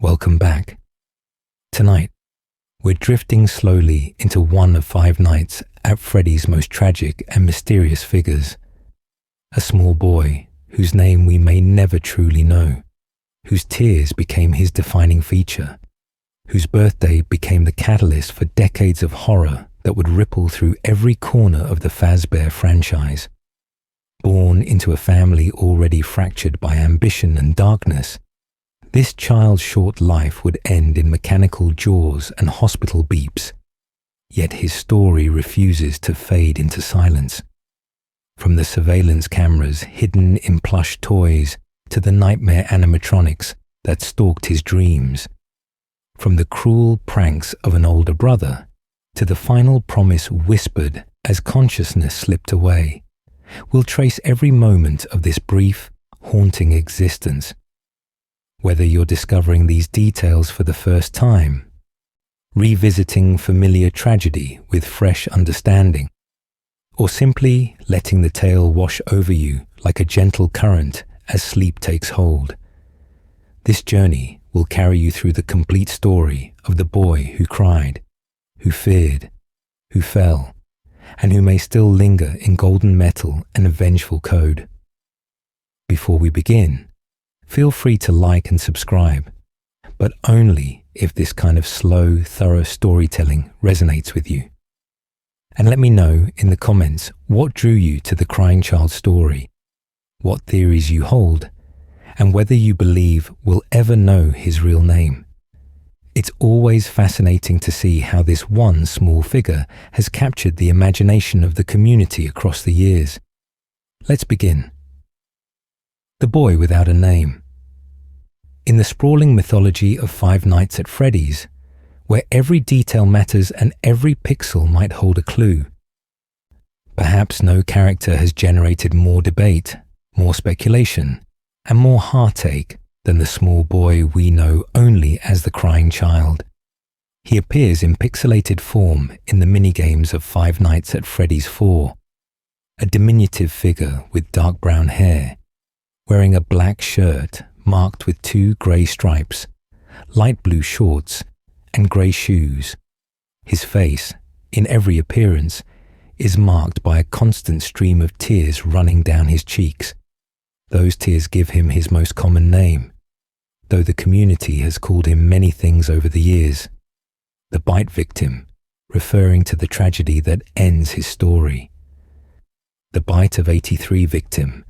Welcome back. Tonight, we're drifting slowly into one of 5 nights at Freddy's most tragic and mysterious figures. A small boy whose name we may never truly know, whose tears became his defining feature, whose birthday became the catalyst for decades of horror that would ripple through every corner of the Fazbear franchise. Born into a family already fractured by ambition and darkness, this child's short life would end in mechanical jaws and hospital beeps. Yet his story refuses to fade into silence. From the surveillance cameras hidden in plush toys to the nightmare animatronics that stalked his dreams. From the cruel pranks of an older brother to the final promise whispered as consciousness slipped away, we'll trace every moment of this brief, haunting existence. Whether you're discovering these details for the first time, revisiting familiar tragedy with fresh understanding, or simply letting the tale wash over you like a gentle current as sleep takes hold, this journey will carry you through the complete story of the boy who cried, who feared, who fell, and who may still linger in golden metal and a vengeful code. Before we begin, feel free to like and subscribe, but only if this kind of slow, thorough storytelling resonates with you. And let me know in the comments what drew you to the crying child story, what theories you hold, and whether you believe we'll ever know his real name. It's always fascinating to see how this one small figure has captured the imagination of the community across the years. Let's begin. The Boy Without a Name. In the sprawling mythology of 5 Nights at Freddy's, where every detail matters and every pixel might hold a clue, perhaps no character has generated more debate, more speculation, and more heartache than the small boy we know only as the Crying Child. He appears in pixelated form in the minigames of 5 Nights at Freddy's 4, a diminutive figure with dark brown hair, wearing a black shirt marked with 2 grey stripes, light blue shorts, and grey shoes. His face, in every appearance, is marked by a constant stream of tears running down his cheeks. Those tears give him his most common name, though the community has called him many things over the years. The Bite Victim, referring to the tragedy that ends his story. The Bite of 83 Victim,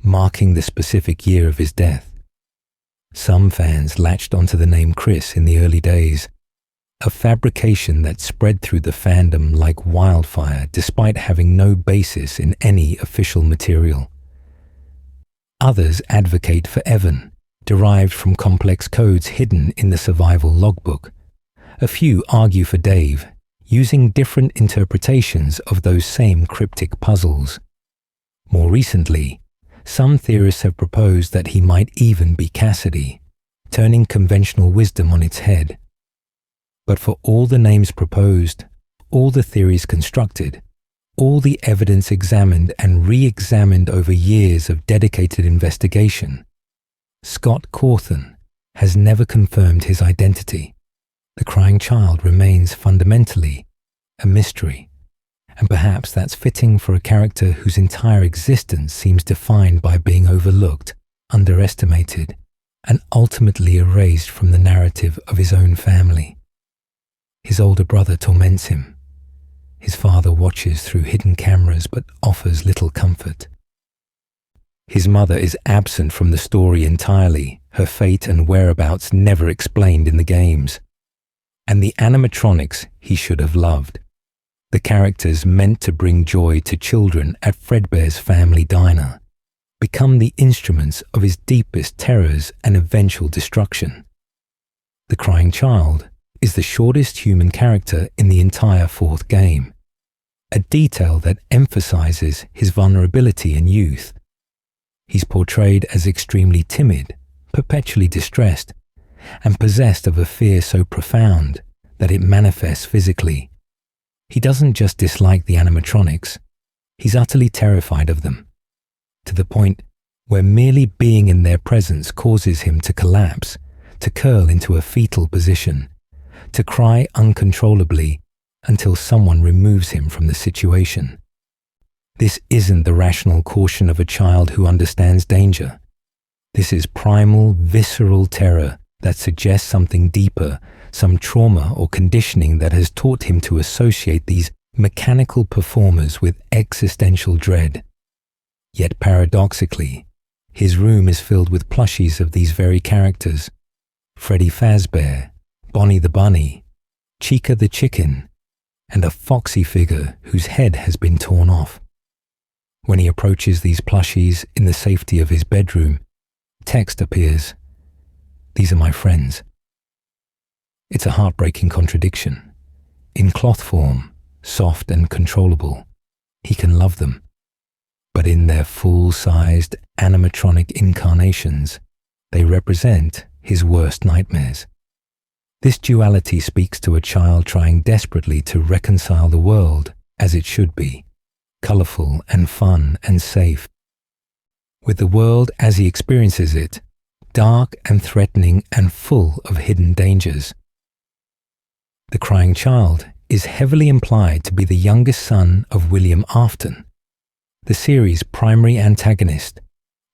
marking the specific year of his death. Some fans latched onto the name Chris in the early days, a fabrication that spread through the fandom like wildfire despite having no basis in any official material. Others advocate for Evan, derived from complex codes hidden in the survival logbook. A few argue for Dave, using different interpretations of those same cryptic puzzles. More recently, some theorists have proposed that he might even be Cassidy, turning conventional wisdom on its head. But for all the names proposed, all the theories constructed, all the evidence examined and re-examined over years of dedicated investigation, Scott Cawthon has never confirmed his identity. The Crying Child remains fundamentally a mystery. And perhaps that's fitting for a character whose entire existence seems defined by being overlooked, underestimated, and ultimately erased from the narrative of his own family. His older brother torments him. His father watches through hidden cameras but offers little comfort. His mother is absent from the story entirely, her fate and whereabouts never explained in the games. And the animatronics he should have loved. The characters meant to bring joy to children at Fredbear's family diner, become the instruments of his deepest terrors and eventual destruction. The Crying Child is the shortest human character in the entire 4th game, a detail that emphasizes his vulnerability and youth. He's portrayed as extremely timid, perpetually distressed, and possessed of a fear so profound that it manifests physically. He doesn't just dislike the animatronics, he's utterly terrified of them, to the point where merely being in their presence causes him to collapse, to curl into a fetal position, to cry uncontrollably until someone removes him from the situation. This isn't the rational caution of a child who understands danger. This is primal, visceral terror that suggests something deeper, some trauma or conditioning that has taught him to associate these mechanical performers with existential dread. Yet paradoxically, his room is filled with plushies of these very characters: Freddy Fazbear, Bonnie the Bunny, Chica the Chicken, and a foxy figure whose head has been torn off. When he approaches these plushies in the safety of his bedroom, text appears: "These are my friends." It's a heartbreaking contradiction. In cloth form, soft and controllable, he can love them. But in their full-sized animatronic incarnations, they represent his worst nightmares. This duality speaks to a child trying desperately to reconcile the world as it should be, colorful and fun and safe, with the world as he experiences it, dark and threatening and full of hidden dangers. The crying child is heavily implied to be the youngest son of William Afton, the series' primary antagonist,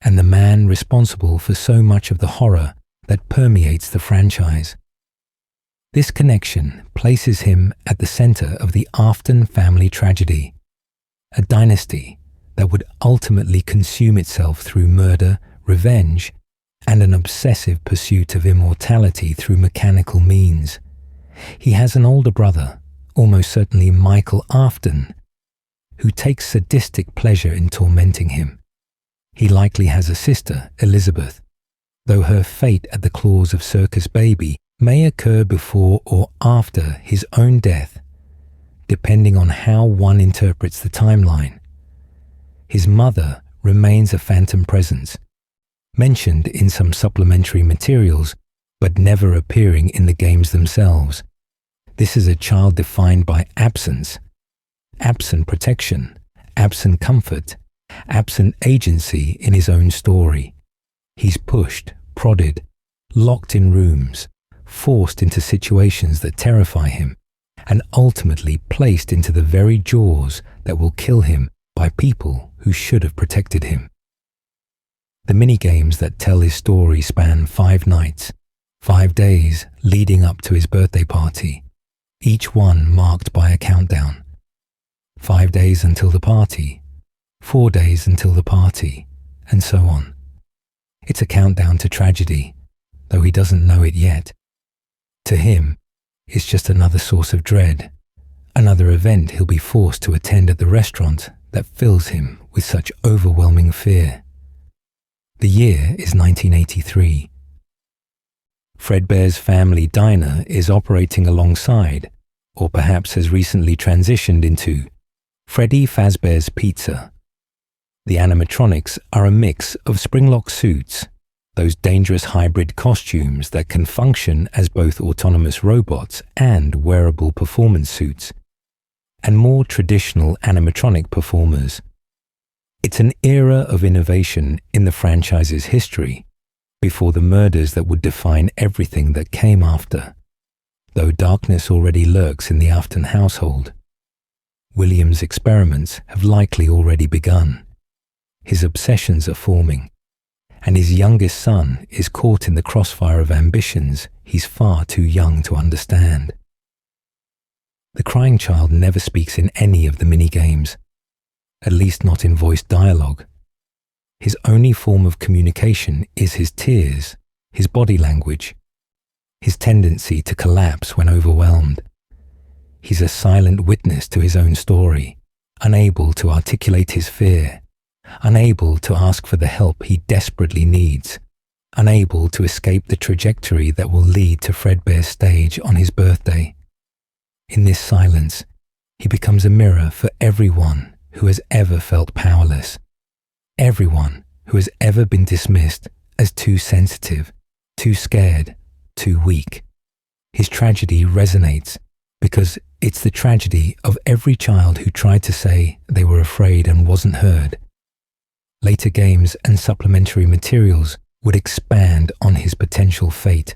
and the man responsible for so much of the horror that permeates the franchise. This connection places him at the center of the Afton family tragedy, a dynasty that would ultimately consume itself through murder, revenge, and an obsessive pursuit of immortality through mechanical means. He has an older brother, almost certainly Michael Afton, who takes sadistic pleasure in tormenting him. He likely has a sister, Elizabeth, though her fate at the claws of Circus Baby may occur before or after his own death, depending on how one interprets the timeline. His mother remains a phantom presence, mentioned in some supplementary materials, but never appearing in the games themselves. This is a child defined by absence, absent protection, absent comfort, absent agency in his own story. He's pushed, prodded, locked in rooms, forced into situations that terrify him, and ultimately placed into the very jaws that will kill him by people who should have protected him. The minigames that tell his story span 5 nights, 5 days leading up to his birthday party, each one marked by a countdown. 5 days until the party, 4 days until the party, and so on. It's a countdown to tragedy, though he doesn't know it yet. To him, it's just another source of dread, another event he'll be forced to attend at the restaurant that fills him with such overwhelming fear. The year is 1983. Fredbear's family diner is operating alongside, or perhaps has recently transitioned into, Freddy Fazbear's Pizza. The animatronics are a mix of springlock suits, those dangerous hybrid costumes that can function as both autonomous robots and wearable performance suits, and more traditional animatronic performers. It's an era of innovation in the franchise's history, before the murders that would define everything that came after. Though darkness already lurks in the Afton household, William's experiments have likely already begun. His obsessions are forming, and his youngest son is caught in the crossfire of ambitions he's far too young to understand. The crying child never speaks in any of the mini-games, at least not in voiced dialogue. His only form of communication is his tears, his body language, his tendency to collapse when overwhelmed. He's a silent witness to his own story, unable to articulate his fear, unable to ask for the help he desperately needs, unable to escape the trajectory that will lead to Fredbear's stage on his birthday. In this silence, he becomes a mirror for everyone who has ever felt powerless, everyone who has ever been dismissed as too sensitive, too scared, too weak. His tragedy resonates because it's the tragedy of every child who tried to say they were afraid and wasn't heard. Later games and supplementary materials would expand on his potential fate,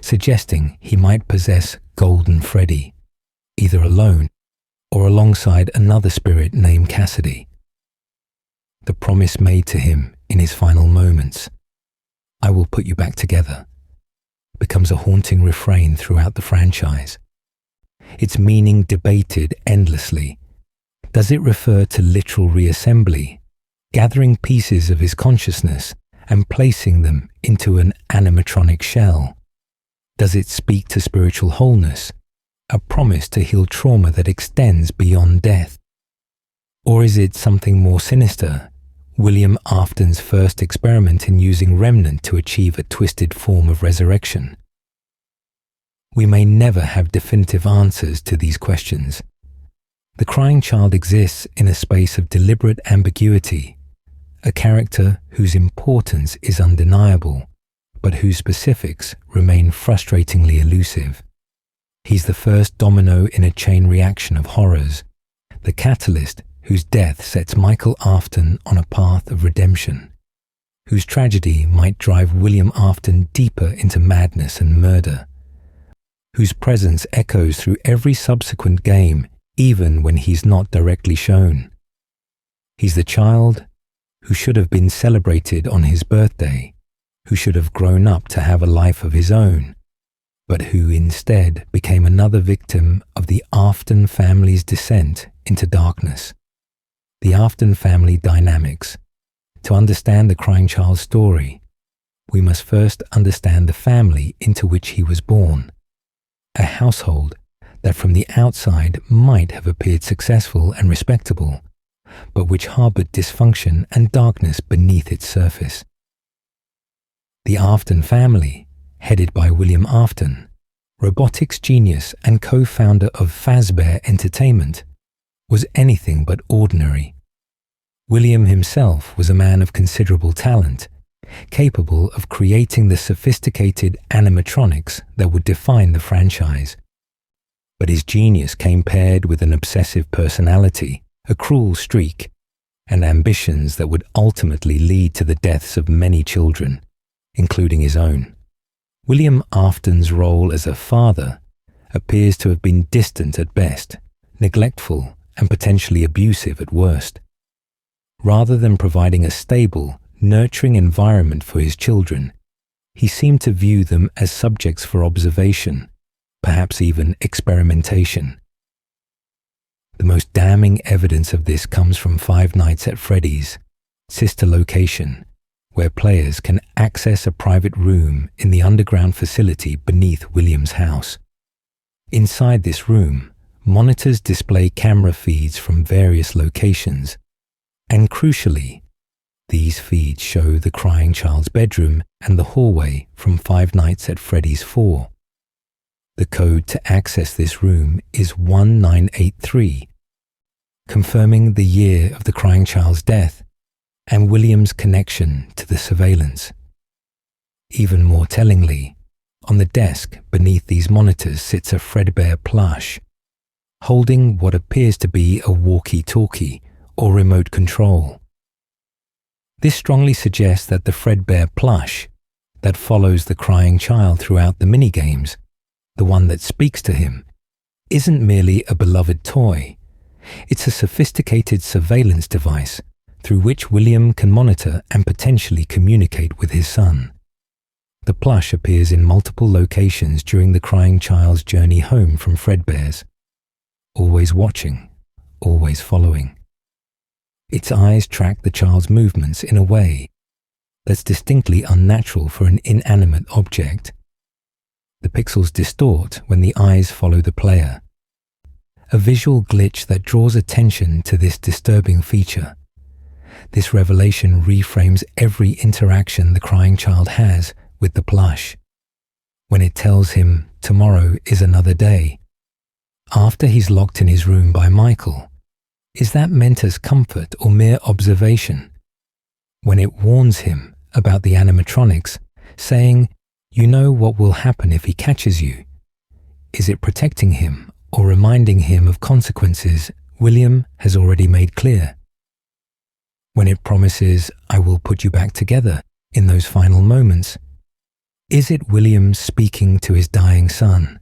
suggesting he might possess Golden Freddy, either alone or alongside another spirit named Cassidy. The promise made to him in his final moments, "I will put you back together," becomes a haunting refrain throughout the franchise. Its meaning debated endlessly. Does it refer to literal reassembly, gathering pieces of his consciousness and placing them into an animatronic shell? Does it speak to spiritual wholeness, a promise to heal trauma that extends beyond death? Or is it something more sinister, William Afton's first experiment in using Remnant to achieve a twisted form of resurrection? We may never have definitive answers to these questions. The crying child exists in a space of deliberate ambiguity, a character whose importance is undeniable, but whose specifics remain frustratingly elusive. He's the first domino in a chain reaction of horrors, the catalyst whose death sets Michael Afton on a path of redemption, whose tragedy might drive William Afton deeper into madness and murder, whose presence echoes through every subsequent game, even when he's not directly shown. He's the child who should have been celebrated on his birthday, who should have grown up to have a life of his own, but who instead became another victim of the Afton family's descent into darkness. The Afton family dynamics. To understand the crying child's story, we must first understand the family into which he was born, a household that from the outside might have appeared successful and respectable, but which harbored dysfunction and darkness beneath its surface. The Afton family, headed by William Afton, robotics genius and co-founder of Fazbear Entertainment, was anything but ordinary. William himself was a man of considerable talent, capable of creating the sophisticated animatronics that would define the franchise. But his genius came paired with an obsessive personality, a cruel streak, and ambitions that would ultimately lead to the deaths of many children, including his own. William Afton's role as a father appears to have been distant at best, neglectful and potentially abusive at worst. Rather than providing a stable, nurturing environment for his children, he seemed to view them as subjects for observation, perhaps even experimentation. The most damning evidence of this comes from Five Nights at Freddy's, sister location, where players can access a private room in the underground facility beneath William's house. Inside this room, monitors display camera feeds from various locations, and crucially, these feeds show the crying child's bedroom and the hallway from Five Nights at Freddy's 4. The code to access this room is 1983, confirming the year of the crying child's death and William's connection to the surveillance. Even more tellingly, on the desk beneath these monitors sits a Fredbear plush, holding what appears to be a walkie-talkie or remote control. This strongly suggests that the Fredbear plush that follows the crying child throughout the minigames, the one that speaks to him, isn't merely a beloved toy. It's a sophisticated surveillance device through which William can monitor and potentially communicate with his son. The plush appears in multiple locations during the crying child's journey home from Fredbear's, always watching, always following. Its eyes track the child's movements in a way that's distinctly unnatural for an inanimate object. The pixels distort when the eyes follow the player, a visual glitch that draws attention to this disturbing feature. This revelation reframes every interaction the crying child has with the plush. When it tells him tomorrow is another day, after he's locked in his room by Michael, is that meant as comfort or mere observation? When it warns him about the animatronics, saying, "You know what will happen if he catches you," is it protecting him or reminding him of consequences William has already made clear? When it promises, "I will put you back together" in those final moments, Is it William speaking to his dying son,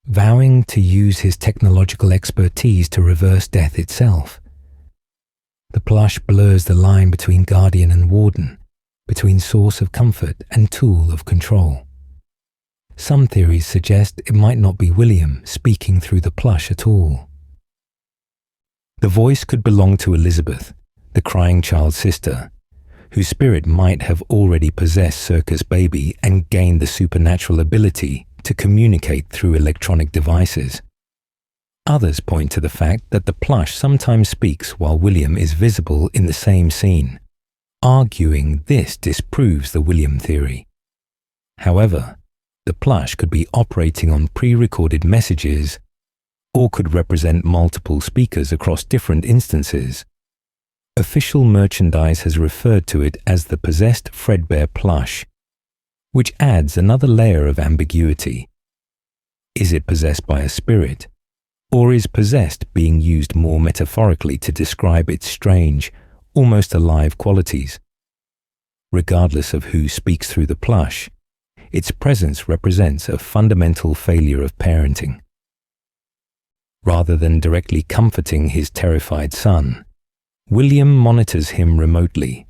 vowing to use his technological expertise to reverse death itself? The plush blurs the line between guardian and warden, between source of comfort and tool of control. Some theories suggest it might not be William speaking through the plush at all. The voice could belong to Elizabeth, the crying child's sister, whose spirit might have already possessed Circus Baby and gained the supernatural ability to communicate through electronic devices. Others point to the fact that the plush sometimes speaks while William is visible in the same scene, arguing this disproves the William theory. However, the plush could be operating on pre-recorded messages or could represent multiple speakers across different instances. Official merchandise has referred to it as the possessed Fredbear plush, which adds another layer of ambiguity. Is it possessed by a spirit, or is possessed being used more metaphorically to describe its strange, almost alive qualities? Regardless of who speaks through the plush, its presence represents a fundamental failure of parenting. Rather than directly comforting his terrified son, William monitors him remotely.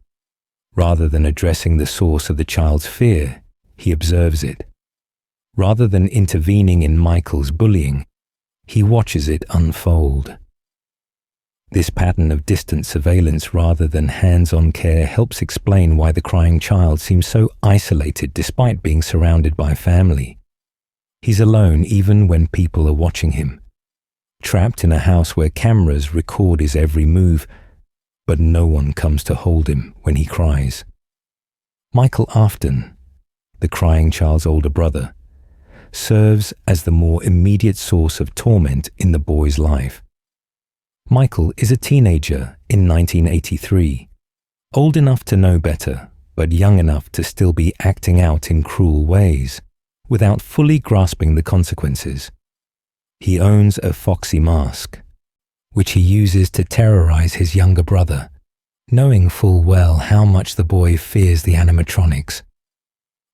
Rather than addressing the source of the child's fear, he observes it. Rather than intervening in Michael's bullying, he watches it unfold. This pattern of distant surveillance rather than hands-on care helps explain why the crying child seems so isolated despite being surrounded by family. He's alone even when people are watching him, trapped in a house where cameras record his every move, but no one comes to hold him when he cries. Michael Afton, the crying child's older brother, serves as the more immediate source of torment in the boy's life. Michael is a teenager in 1983, old enough to know better, but young enough to still be acting out in cruel ways, without fully grasping the consequences. He owns a foxy mask, which he uses to terrorize his younger brother, knowing full well how much the boy fears the animatronics.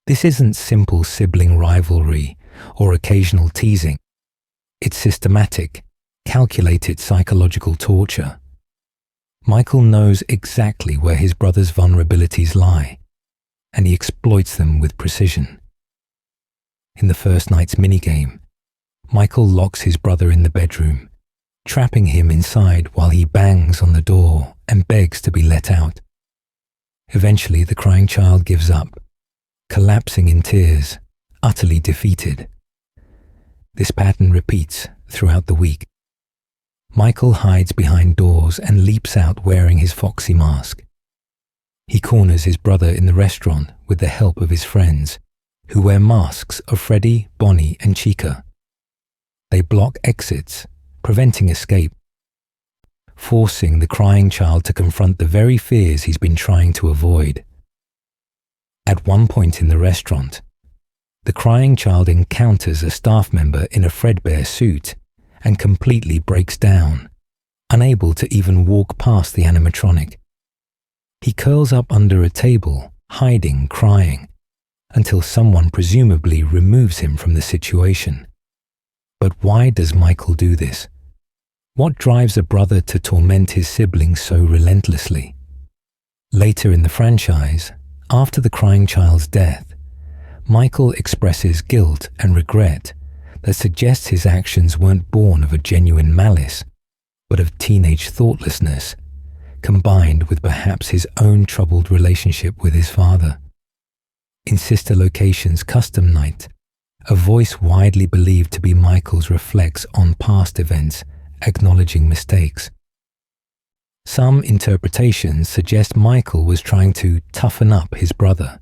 This isn't simple sibling rivalry or occasional teasing. It's systematic, calculated psychological torture. Michael knows exactly where his brother's vulnerabilities lie, and he exploits them with precision. In the first night's minigame, Michael locks his brother in the bedroom, trapping him inside while he bangs on the door and begs to be let out. Eventually, the crying child gives up, collapsing in tears, utterly defeated. This pattern repeats throughout the week. Michael hides behind doors and leaps out wearing his foxy mask. He corners his brother in the restaurant with the help of his friends, who wear masks of Freddy, Bonnie, and Chica. They block exits, preventing escape, forcing the crying child to confront the very fears he's been trying to avoid. At one point in the restaurant, the crying child encounters a staff member in a Fredbear suit and completely breaks down, unable to even walk past the animatronic. He curls up under a table, hiding, crying, until someone presumably removes him from the situation. But why does Michael do this? What drives a brother to torment his siblings so relentlessly? Later in the franchise, after the crying child's death, Michael expresses guilt and regret that suggests his actions weren't born of a genuine malice, but of teenage thoughtlessness, combined with perhaps his own troubled relationship with his father. In Sister Location's custom night, a voice widely believed to be Michael's reflects on past events, acknowledging mistakes. Some interpretations suggest Michael was trying to toughen up his brother,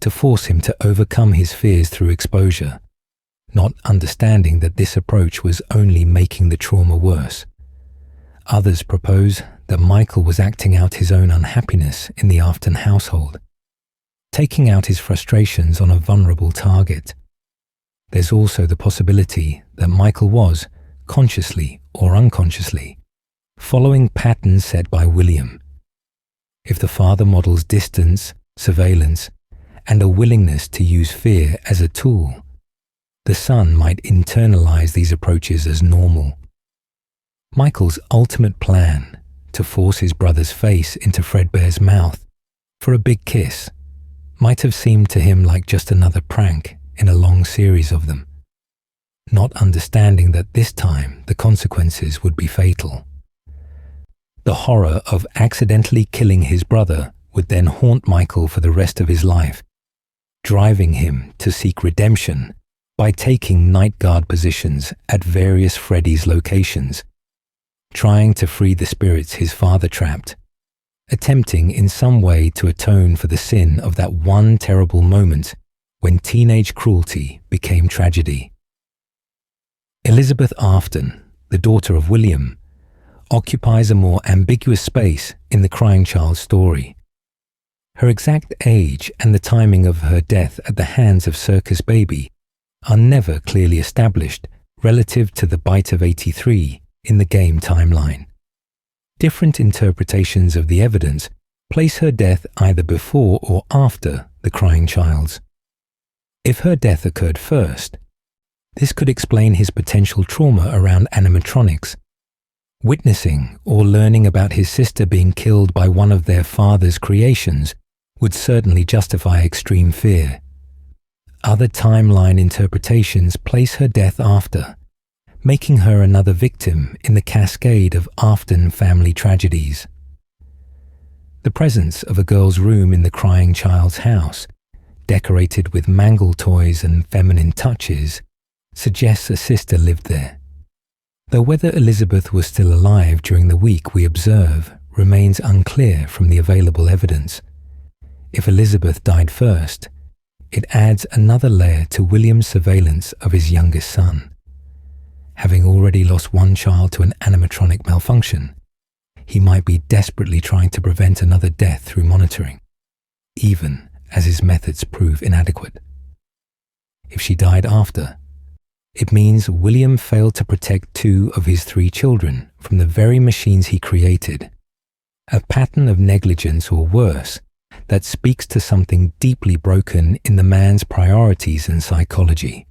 to force him to overcome his fears through exposure, not understanding that this approach was only making the trauma worse. Others propose that Michael was acting out his own unhappiness in the Afton household, taking out his frustrations on a vulnerable target. There's also the possibility that Michael was, consciously or unconsciously, following patterns set by William. If the father models distance, surveillance, and a willingness to use fear as a tool, the son might internalize these approaches as normal. Michael's ultimate plan, to force his brother's face into Fredbear's mouth for a big kiss, might have seemed to him like just another prank in a long series of them, not understanding that this time the consequences would be fatal. The horror of accidentally killing his brother would then haunt Michael for the rest of his life, driving him to seek redemption by taking night guard positions at various Freddy's locations, trying to free the spirits his father trapped, attempting in some way to atone for the sin of that one terrible moment when teenage cruelty became tragedy. Elizabeth Afton, the daughter of William, occupies a more ambiguous space in the crying child's story. Her exact age and the timing of her death at the hands of Circus Baby are never clearly established relative to the Bite of 83 in the game timeline. Different interpretations of the evidence place her death either before or after the crying child's. If her death occurred first, this could explain his potential trauma around animatronics. Witnessing or learning about his sister being killed by one of their father's creations would certainly justify extreme fear. Other timeline interpretations place her death after, making her another victim in the cascade of Afton family tragedies. The presence of a girl's room in the crying child's house, decorated with mangle toys and feminine touches, suggests a sister lived there. Though whether Elizabeth was still alive during the week we observe remains unclear from the available evidence. If Elizabeth died first, it adds another layer to William's surveillance of his youngest son. Having already lost one child to an animatronic malfunction, he might be desperately trying to prevent another death through monitoring, even as his methods prove inadequate. If she died after, it means William failed to protect 2 of his 3 children from the very machines he created, a pattern of negligence or worse that speaks to something deeply broken in the man's priorities and psychology.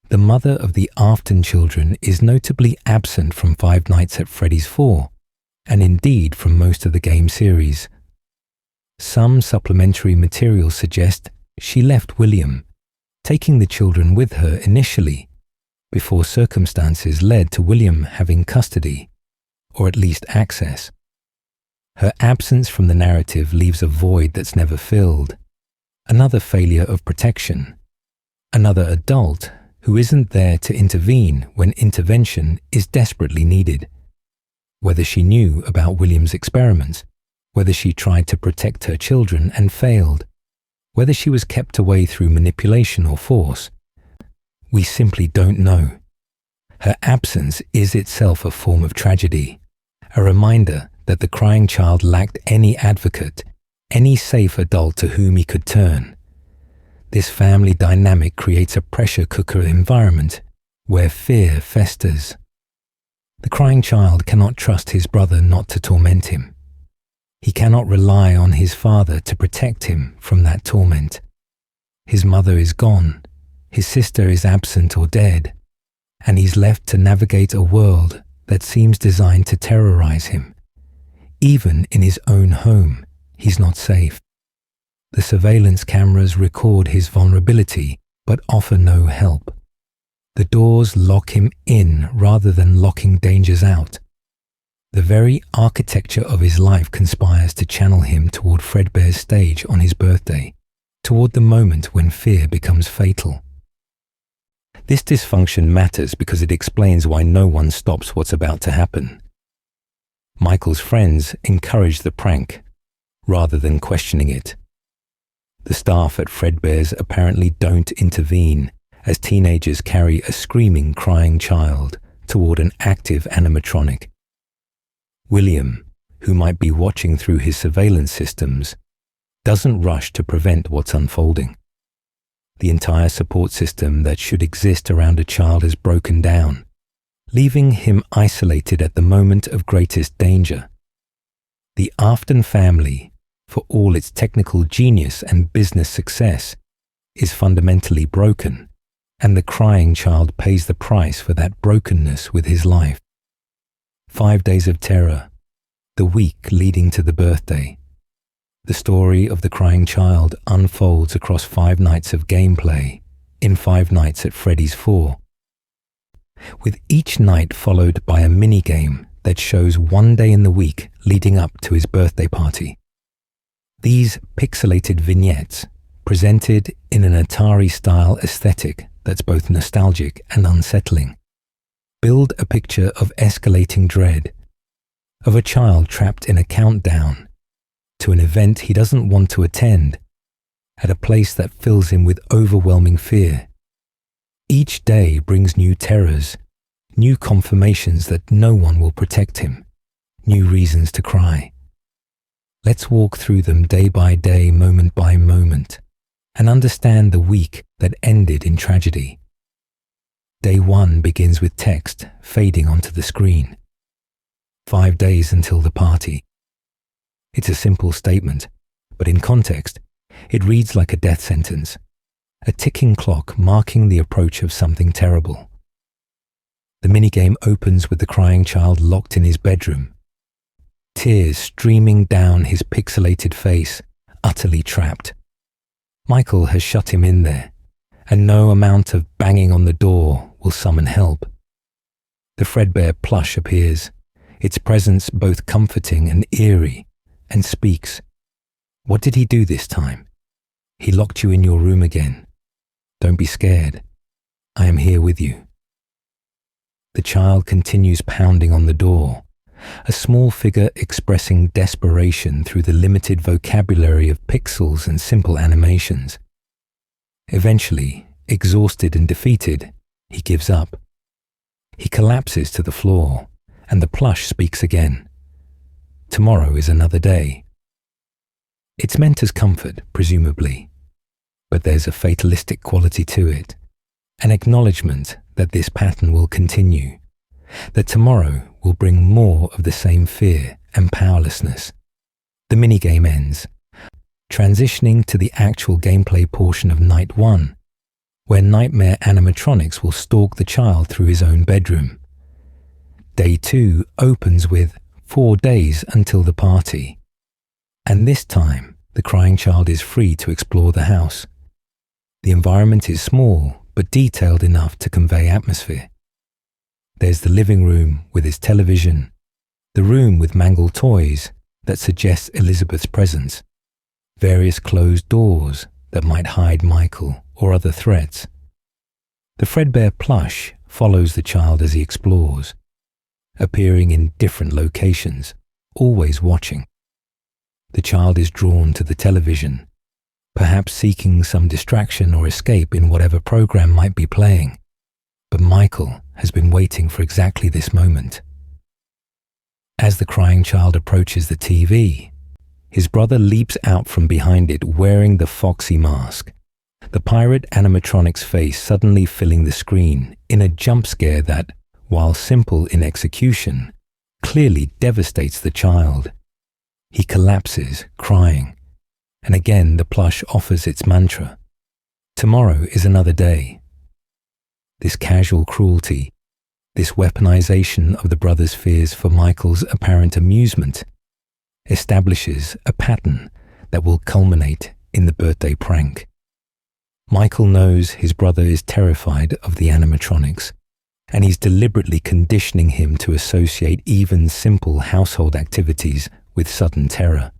The mother of the Afton children is notably absent from Five Nights at Freddy's 4, and indeed from most of the game series. Some supplementary material suggest she left William, taking the children with her initially, before circumstances led to William having custody, or at least access. Her absence from the narrative leaves a void that's never filled, another failure of protection, another adult who isn't there to intervene when intervention is desperately needed. Whether she knew about William's experiments, whether she tried to protect her children and failed, whether she was kept away through manipulation or force, we simply don't know. Her absence is itself a form of tragedy, a reminder that the crying child lacked any advocate, any safe adult to whom he could turn. This family dynamic creates a pressure cooker environment where fear festers. The crying child cannot trust his brother not to torment him. He cannot rely on his father to protect him from that torment. His mother is gone, his sister is absent or dead, and he's left to navigate a world that seems designed to terrorize him. Even in his own home, he's not safe. The surveillance cameras record his vulnerability but offer no help. The doors lock him in rather than locking dangers out. The very architecture of his life conspires to channel him toward Fredbear's stage on his birthday, toward the moment when fear becomes fatal. This dysfunction matters because it explains why no one stops what's about to happen. Michael's friends encourage the prank, rather than questioning it. The staff at Fredbear's apparently don't intervene as teenagers carry a screaming, crying child toward an active animatronic. William, who might be watching through his surveillance systems, doesn't rush to prevent what's unfolding. The entire support system that should exist around a child is broken down, leaving him isolated at the moment of greatest danger. The Afton family, for all its technical genius and business success, is fundamentally broken, and the crying child pays the price for that brokenness with his life. 5 days of terror, the week leading to the birthday. The story of the crying child unfolds across 5 nights of gameplay in 5 Nights at Freddy's 4, with each night followed by a mini-game that shows 1 day in the week leading up to his birthday party. These pixelated vignettes, presented in an Atari-style aesthetic that's both nostalgic and unsettling, build a picture of escalating dread, of a child trapped in a countdown to an event he doesn't want to attend, at a place that fills him with overwhelming fear. Each day brings new terrors, new confirmations that no one will protect him, new reasons to cry. Let's walk through them day by day, moment by moment, and understand the week that ended in tragedy. Day 1 begins with text fading onto the screen. 5 days until the party. It's a simple statement, but in context, it reads like a death sentence, a ticking clock marking the approach of something terrible. The minigame opens with the crying child locked in his bedroom, tears streaming down his pixelated face, utterly trapped. Michael has shut him in there, and no amount of banging on the door will summon help. The Fredbear plush appears, its presence both comforting and eerie, and speaks. What did he do this time? He locked you in your room again. Don't be scared. I am here with you. The child continues pounding on the door, a small figure expressing desperation through the limited vocabulary of pixels and simple animations. Eventually, exhausted and defeated, he gives up. He collapses to the floor, and the plush speaks again. Tomorrow is another day. It's meant as comfort, presumably, but there's a fatalistic quality to it, an acknowledgement that this pattern will continue, that tomorrow will bring more of the same fear and powerlessness. The minigame ends, transitioning to the actual gameplay portion of Night 1, where nightmare animatronics will stalk the child through his own bedroom. Day 2 opens with 4 days until the party, and this time the crying child is free to explore the house. The environment is small but detailed enough to convey atmosphere. There's the living room with its television, the room with mangled toys that suggests Elizabeth's presence, various closed doors that might hide Michael or other threats. The Fredbear plush follows the child as he explores, appearing in different locations, always watching. The child is drawn to the television, perhaps seeking some distraction or escape in whatever program might be playing. But Michael has been waiting for exactly this moment. As the crying child approaches the TV, his brother leaps out from behind it wearing the foxy mask, the pirate animatronic's face suddenly filling the screen in a jump scare that, while simple in execution, clearly devastates the child. He collapses, crying, and again the plush offers its mantra. Tomorrow is another day. This casual cruelty, this weaponization of the brother's fears for Michael's apparent amusement, establishes a pattern that will culminate in the birthday prank. Michael knows his brother is terrified of the animatronics, and he's deliberately conditioning him to associate even simple household activities with sudden terror.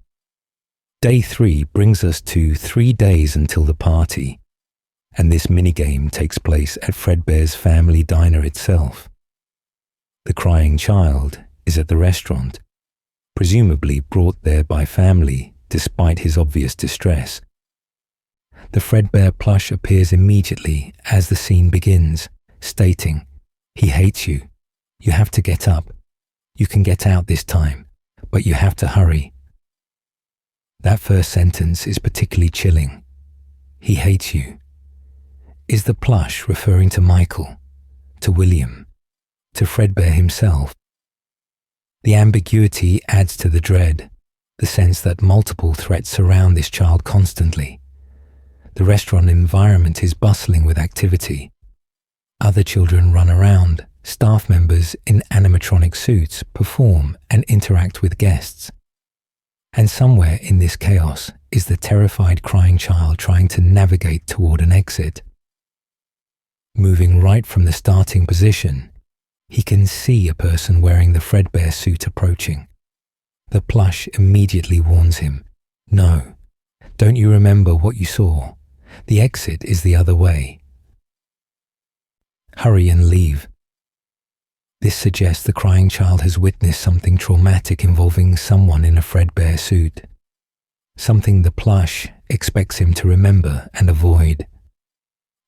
Day 3 brings us to 3 days until the party, and this minigame takes place at Fredbear's family diner itself. The crying child is at the restaurant, presumably brought there by family despite his obvious distress. The Fredbear plush appears immediately as the scene begins, stating, "He hates you. You have to get up. You can get out this time, but you have to hurry." That first sentence is particularly chilling. He hates you. Is the plush referring to Michael, to William, to Fredbear himself? The ambiguity adds to the dread, the sense that multiple threats surround this child constantly. The restaurant environment is bustling with activity. Other children run around, staff members in animatronic suits perform and interact with guests. And somewhere in this chaos is the terrified crying child trying to navigate toward an exit. Moving right from the starting position, he can see a person wearing the Fredbear suit approaching. The plush immediately warns him, "No, don't you remember what you saw? The exit is the other way. Hurry and leave." This suggests the crying child has witnessed something traumatic involving someone in a Fredbear suit, something the plush expects him to remember and avoid.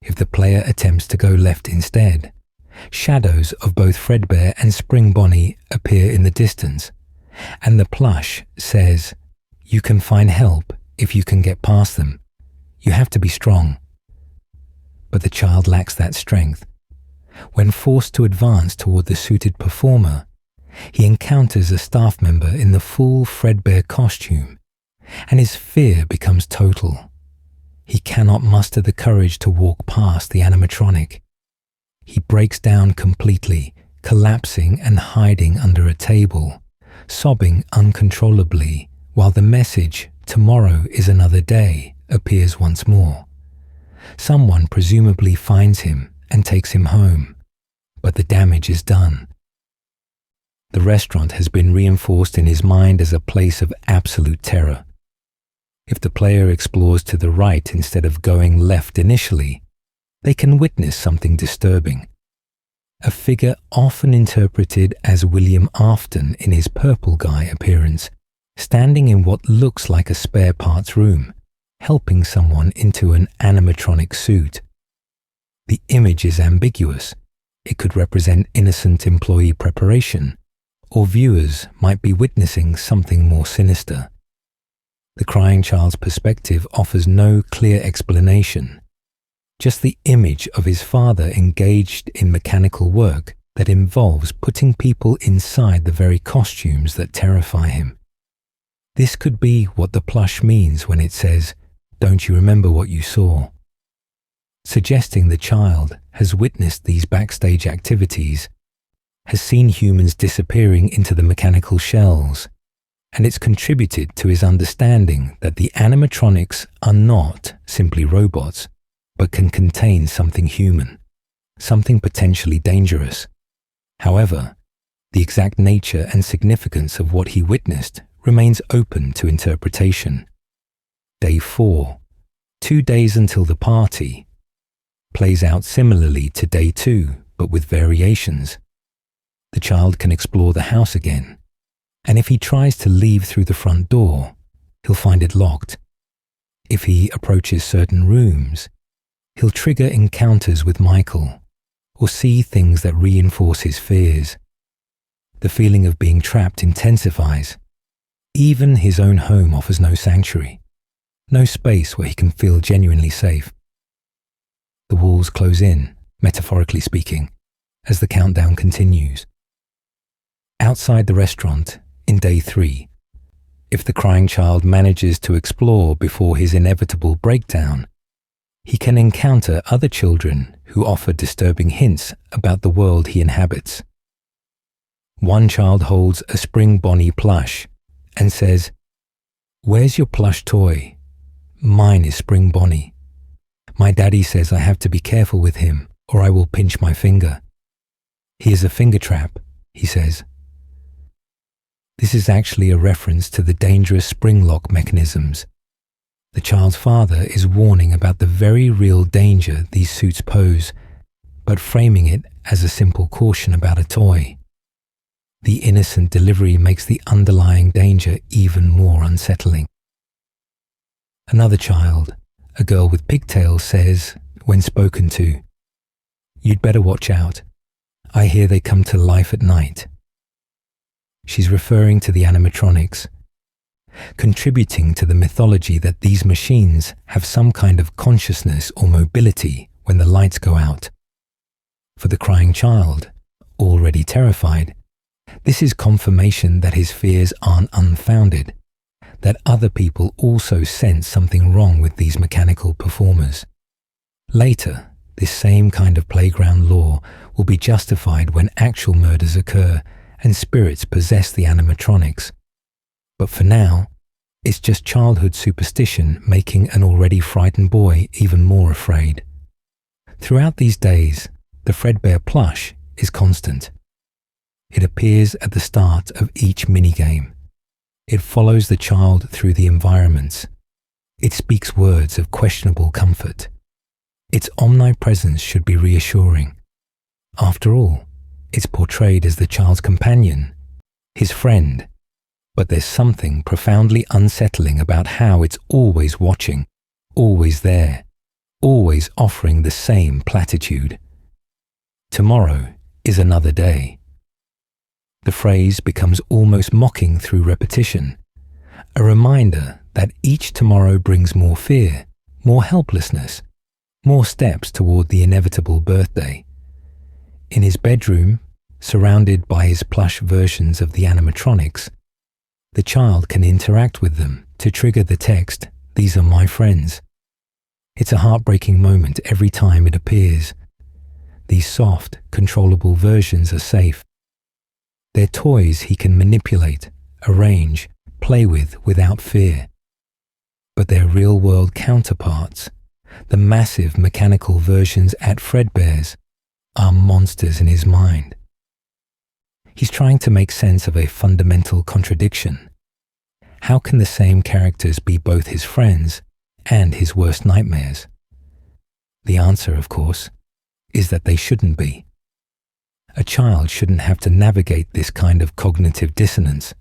If the player attempts to go left instead, shadows of both Fredbear and Spring Bonnie appear in the distance, and the plush says, "You can find help if you can get past them. You have to be strong." But the child lacks that strength. When forced to advance toward the suited performer, he encounters a staff member in the full Fredbear costume, and his fear becomes total. He cannot muster the courage to walk past the animatronic. He breaks down completely, collapsing and hiding under a table, sobbing uncontrollably, while the message, "Tomorrow is another day," appears once more. Someone presumably finds him and takes him home, but the damage is done. The restaurant has been reinforced in his mind as a place of absolute terror. If the player explores to the right instead of going left initially, they can witness something disturbing. A figure often interpreted as William Afton in his purple guy appearance, standing in what looks like a spare parts room, helping someone into an animatronic suit. The image is ambiguous. It could represent innocent employee preparation, or viewers might be witnessing something more sinister. The crying child's perspective offers no clear explanation, just the image of his father engaged in mechanical work that involves putting people inside the very costumes that terrify him. This could be what the plush means when it says, "Don't you remember what you saw?" Suggesting the child has witnessed these backstage activities, has seen humans disappearing into the mechanical shells, and it's contributed to his understanding that the animatronics are not simply robots, but can contain something human, something potentially dangerous. However, the exact nature and significance of what he witnessed remains open to interpretation. Day 4, 2 days until the party, plays out similarly to day 2, but with variations. The child can explore the house again, and if he tries to leave through the front door, he'll find it locked. If he approaches certain rooms, he'll trigger encounters with Michael, or see things that reinforce his fears. The feeling of being trapped intensifies. Even his own home offers no sanctuary, no space where he can feel genuinely safe. The walls close in, metaphorically speaking, as the countdown continues. Outside the restaurant, in day 3, if the crying child manages to explore before his inevitable breakdown, he can encounter other children who offer disturbing hints about the world he inhabits. One child holds a Spring Bonnie plush and says, "Where's your plush toy? Mine is Spring Bonnie. My daddy says I have to be careful with him or I will pinch my finger. He is a finger trap," he says. This is actually a reference to the dangerous spring lock mechanisms. The child's father is warning about the very real danger these suits pose, but framing it as a simple caution about a toy. The innocent delivery makes the underlying danger even more unsettling. Another child, a girl with pigtails, says, when spoken to, "You'd better watch out. I hear they come to life at night." She's referring to the animatronics, contributing to the mythology that these machines have some kind of consciousness or mobility when the lights go out. For the crying child, already terrified, this is confirmation that his fears aren't unfounded. that other people also sense something wrong with these mechanical performers. Later, this same kind of playground law will be justified when actual murders occur and spirits possess the animatronics. But for now, it's just childhood superstition making an already frightened boy even more afraid. Throughout these days, the Fredbear plush is constant. It appears at the start of each minigame. It follows the child through the environments. It speaks words of questionable comfort. Its omnipresence should be reassuring. After all, it's portrayed as the child's companion, his friend. But there's something profoundly unsettling about how it's always watching, always there, always offering the same platitude. Tomorrow is another day. The phrase becomes almost mocking through repetition, a reminder that each tomorrow brings more fear, more helplessness, more steps toward the inevitable birthday. In his bedroom, surrounded by his plush versions of the animatronics, the child can interact with them to trigger the text, "These are my friends." It's a heartbreaking moment every time it appears. These soft, controllable versions are safe. They're toys he can manipulate, arrange, play with without fear. But their real-world counterparts, the massive mechanical versions at Fredbear's, are monsters in his mind. He's trying to make sense of a fundamental contradiction. How can the same characters be both his friends and his worst nightmares? The answer, of course, is that they shouldn't be. A child shouldn't have to navigate this kind of cognitive dissonance.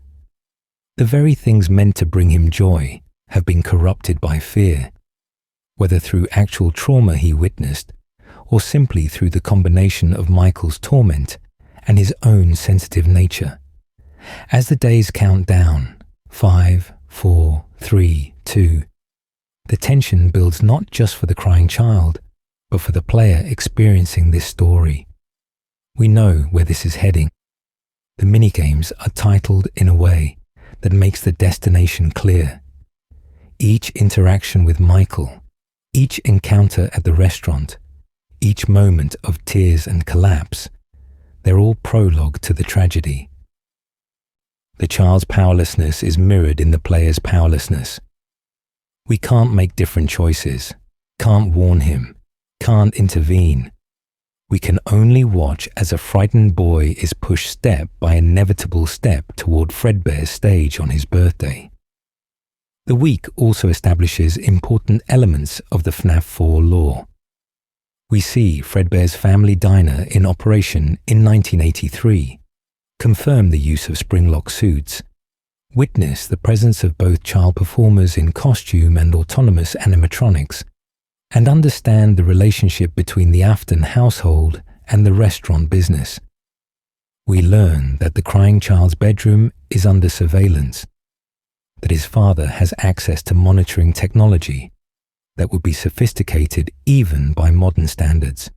The very things meant to bring him joy have been corrupted by fear, whether through actual trauma he witnessed or simply through the combination of Michael's torment and his own sensitive nature. As the days count down, 5, 4, 3, 2, the tension builds not just for the crying child, but for the player experiencing this story. We know where this is heading. The minigames are titled in a way that makes the destination clear. Each interaction with Michael, each encounter at the restaurant, each moment of tears and collapse, they're all prologue to the tragedy. The child's powerlessness is mirrored in the player's powerlessness. We can't make different choices, can't warn him, can't intervene. We can only watch as a frightened boy is pushed step by inevitable step toward Fredbear's stage on his birthday. The week also establishes important elements of the FNAF 4 lore. We see Fredbear's family diner in operation in 1983, confirm the use of spring-lock suits, witness the presence of both child performers in costume and autonomous animatronics, and understand the relationship between the Afton household and the restaurant business. We learn that the crying child's bedroom is under surveillance, that his father has access to monitoring technology that would be sophisticated even by modern standards.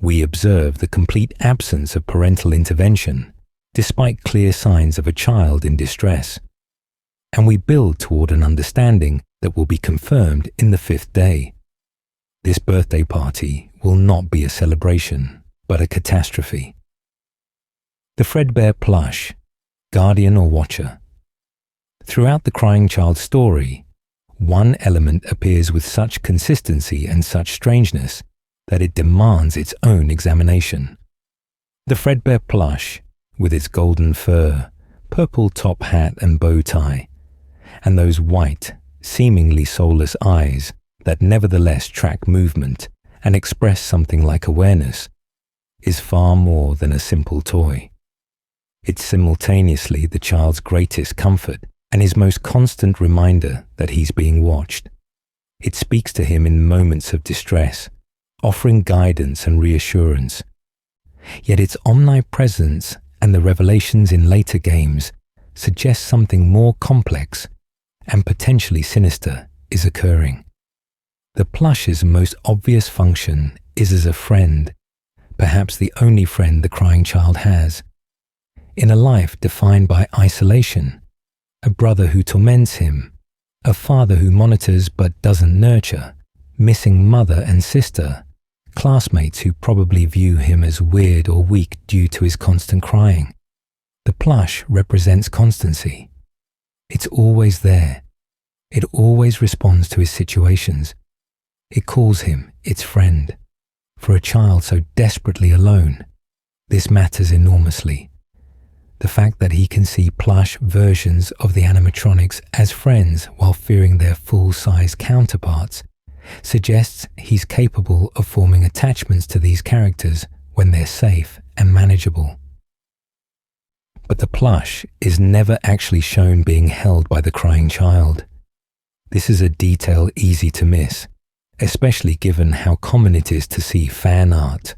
We observe the complete absence of parental intervention, despite clear signs of a child in distress. And we build toward an understanding that will be confirmed in the 5th day. This birthday party will not be a celebration, but a catastrophe. The Fredbear plush, guardian or watcher. Throughout the crying child's story, one element appears with such consistency and such strangeness that it demands its own examination. The Fredbear plush, with its golden fur, purple top hat and bow tie, and those white, seemingly soulless eyes that nevertheless track movement and express something like awareness, is far more than a simple toy. It's simultaneously the child's greatest comfort and his most constant reminder that he's being watched. It speaks to him in moments of distress, offering guidance and reassurance. Yet its omnipresence and the revelations in later games suggest something more complex and potentially sinister is occurring. The plush's most obvious function is as a friend, perhaps the only friend the crying child has. In a life defined by isolation, a brother who torments him, a father who monitors but doesn't nurture, missing mother and sister, classmates who probably view him as weird or weak due to his constant crying. The plush represents constancy. It's always there. It always responds to his situations. It calls him its friend. For a child so desperately alone, this matters enormously. The fact that he can see plush versions of the animatronics as friends while fearing their full-size counterparts suggests he's capable of forming attachments to these characters when they're safe and manageable. But the plush is never actually shown being held by the crying child. This is a detail easy to miss, especially given how common it is to see fan art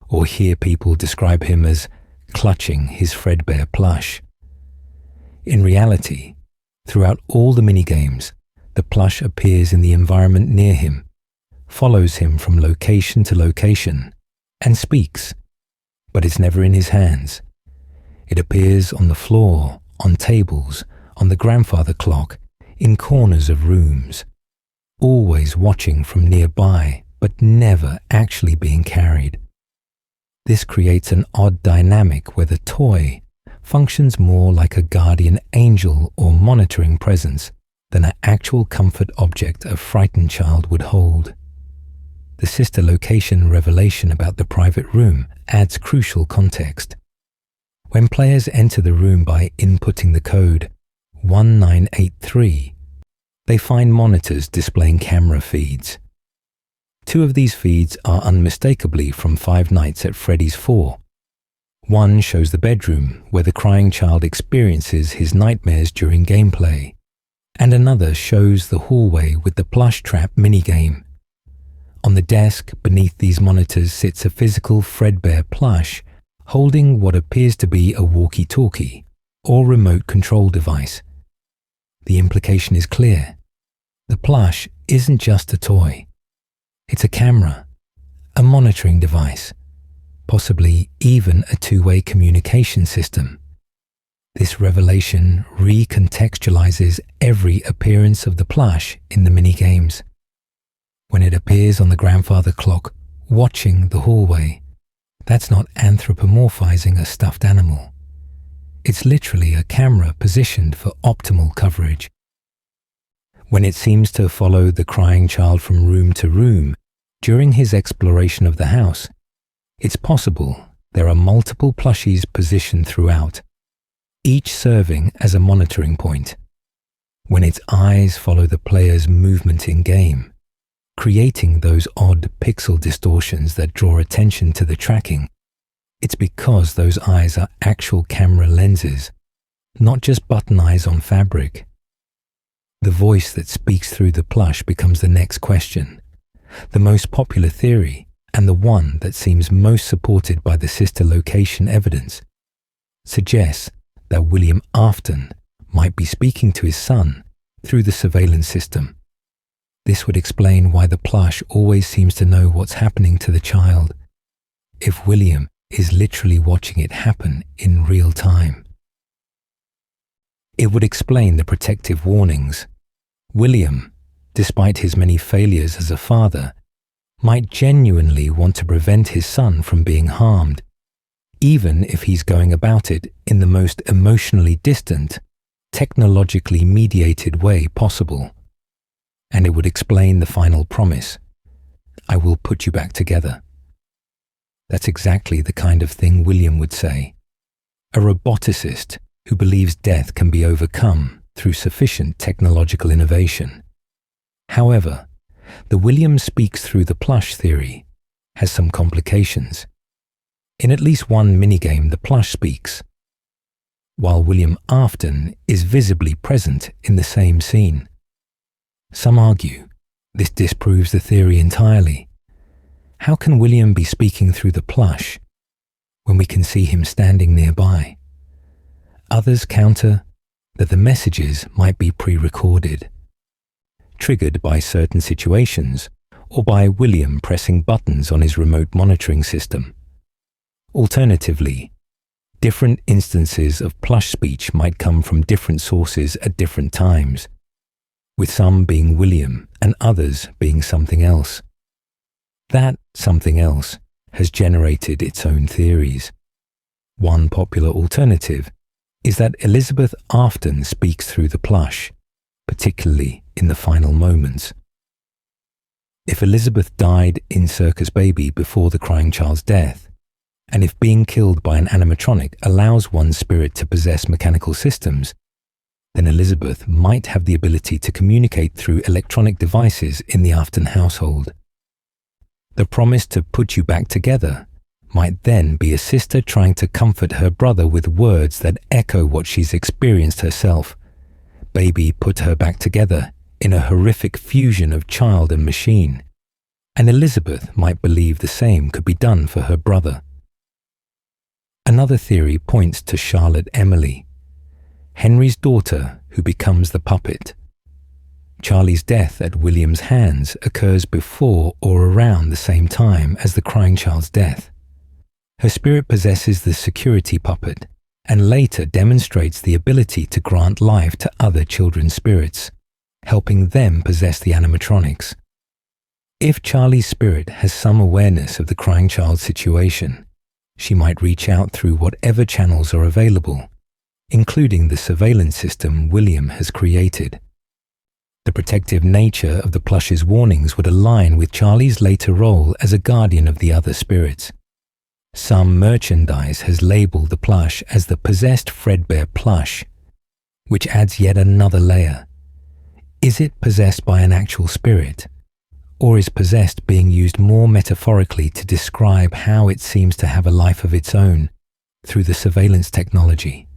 or hear people describe him as clutching his Fredbear plush. In reality, throughout all the minigames, the plush appears in the environment near him, follows him from location to location, and speaks, but it's never in his hands. It appears on the floor, on tables, on the grandfather clock, in corners of rooms, always watching from nearby, but never actually being carried. This creates an odd dynamic where the toy functions more like a guardian angel or monitoring presence than an actual comfort object a frightened child would hold. The sister location revelation about the private room adds crucial context. When players enter the room by inputting the code 1983, they find monitors displaying camera feeds. 2 of these feeds are unmistakably from Five Nights at Freddy's 4. One shows the bedroom where the crying child experiences his nightmares during gameplay, and another shows the hallway with the plush trap minigame. On the desk beneath these monitors sits a physical Fredbear plush holding what appears to be a walkie-talkie or remote control device. The implication is clear. The plush isn't just a toy. It's a camera, a monitoring device, possibly even a two-way communication system. This revelation recontextualizes every appearance of the plush in the minigames. When it appears on the grandfather clock, watching the hallway, that's not anthropomorphizing a stuffed animal. It's literally a camera positioned for optimal coverage. When it seems to follow the crying child from room to room during his exploration of the house, it's possible there are multiple plushies positioned throughout, each serving as a monitoring point. When its eyes follow the player's movement in-game, creating those odd pixel distortions that draw attention to the tracking, it's because those eyes are actual camera lenses, not just button eyes on fabric. The voice that speaks through the plush becomes the next question. The most popular theory, and the one that seems most supported by the sister location evidence, suggests that William Afton might be speaking to his son through the surveillance system. This would explain why the plush always seems to know what's happening to the child, if William is literally watching it happen in real time. It would explain the protective warnings. William, despite his many failures as a father, might genuinely want to prevent his son from being harmed, even if he's going about it in the most emotionally distant, technologically mediated way possible. And it would explain the final promise, "I will put you back together." That's exactly the kind of thing William would say. A roboticist who believes death can be overcome through sufficient technological innovation. However, the William speaks through the plush theory has some complications. In at least one minigame, the plush speaks, while William Afton is visibly present in the same scene. Some argue this disproves the theory entirely. How can William be speaking through the plush when we can see him standing nearby? Others counter that the messages might be pre-recorded, triggered by certain situations or by William pressing buttons on his remote monitoring system. Alternatively, different instances of plush speech might come from different sources at different times, with some being William and others being something else. That something else has generated its own theories. One popular alternative is that Elizabeth often speaks through the plush, particularly in the final moments. If Elizabeth died in Circus Baby before the crying child's death, and if being killed by an animatronic allows one's spirit to possess mechanical systems, then Elizabeth might have the ability to communicate through electronic devices in the Afton household. The promise to put you back together might then be a sister trying to comfort her brother with words that echo what she's experienced herself. Baby put her back together in a horrific fusion of child and machine, and Elizabeth might believe the same could be done for her brother. Another theory points to Charlotte Emily, Henry's daughter who becomes the puppet. Charlie's death at William's hands occurs before or around the same time as the crying child's death. Her spirit possesses the security puppet and later demonstrates the ability to grant life to other children's spirits, helping them possess the animatronics. If Charlie's spirit has some awareness of the crying child's situation, she might reach out through whatever channels are available, including the surveillance system William has created. The protective nature of the plush's warnings would align with Charlie's later role as a guardian of the other spirits. Some merchandise has labeled the plush as the possessed Fredbear plush, which adds yet another layer. Is it possessed by an actual spirit, or is possessed being used more metaphorically to describe how it seems to have a life of its own through the surveillance technology?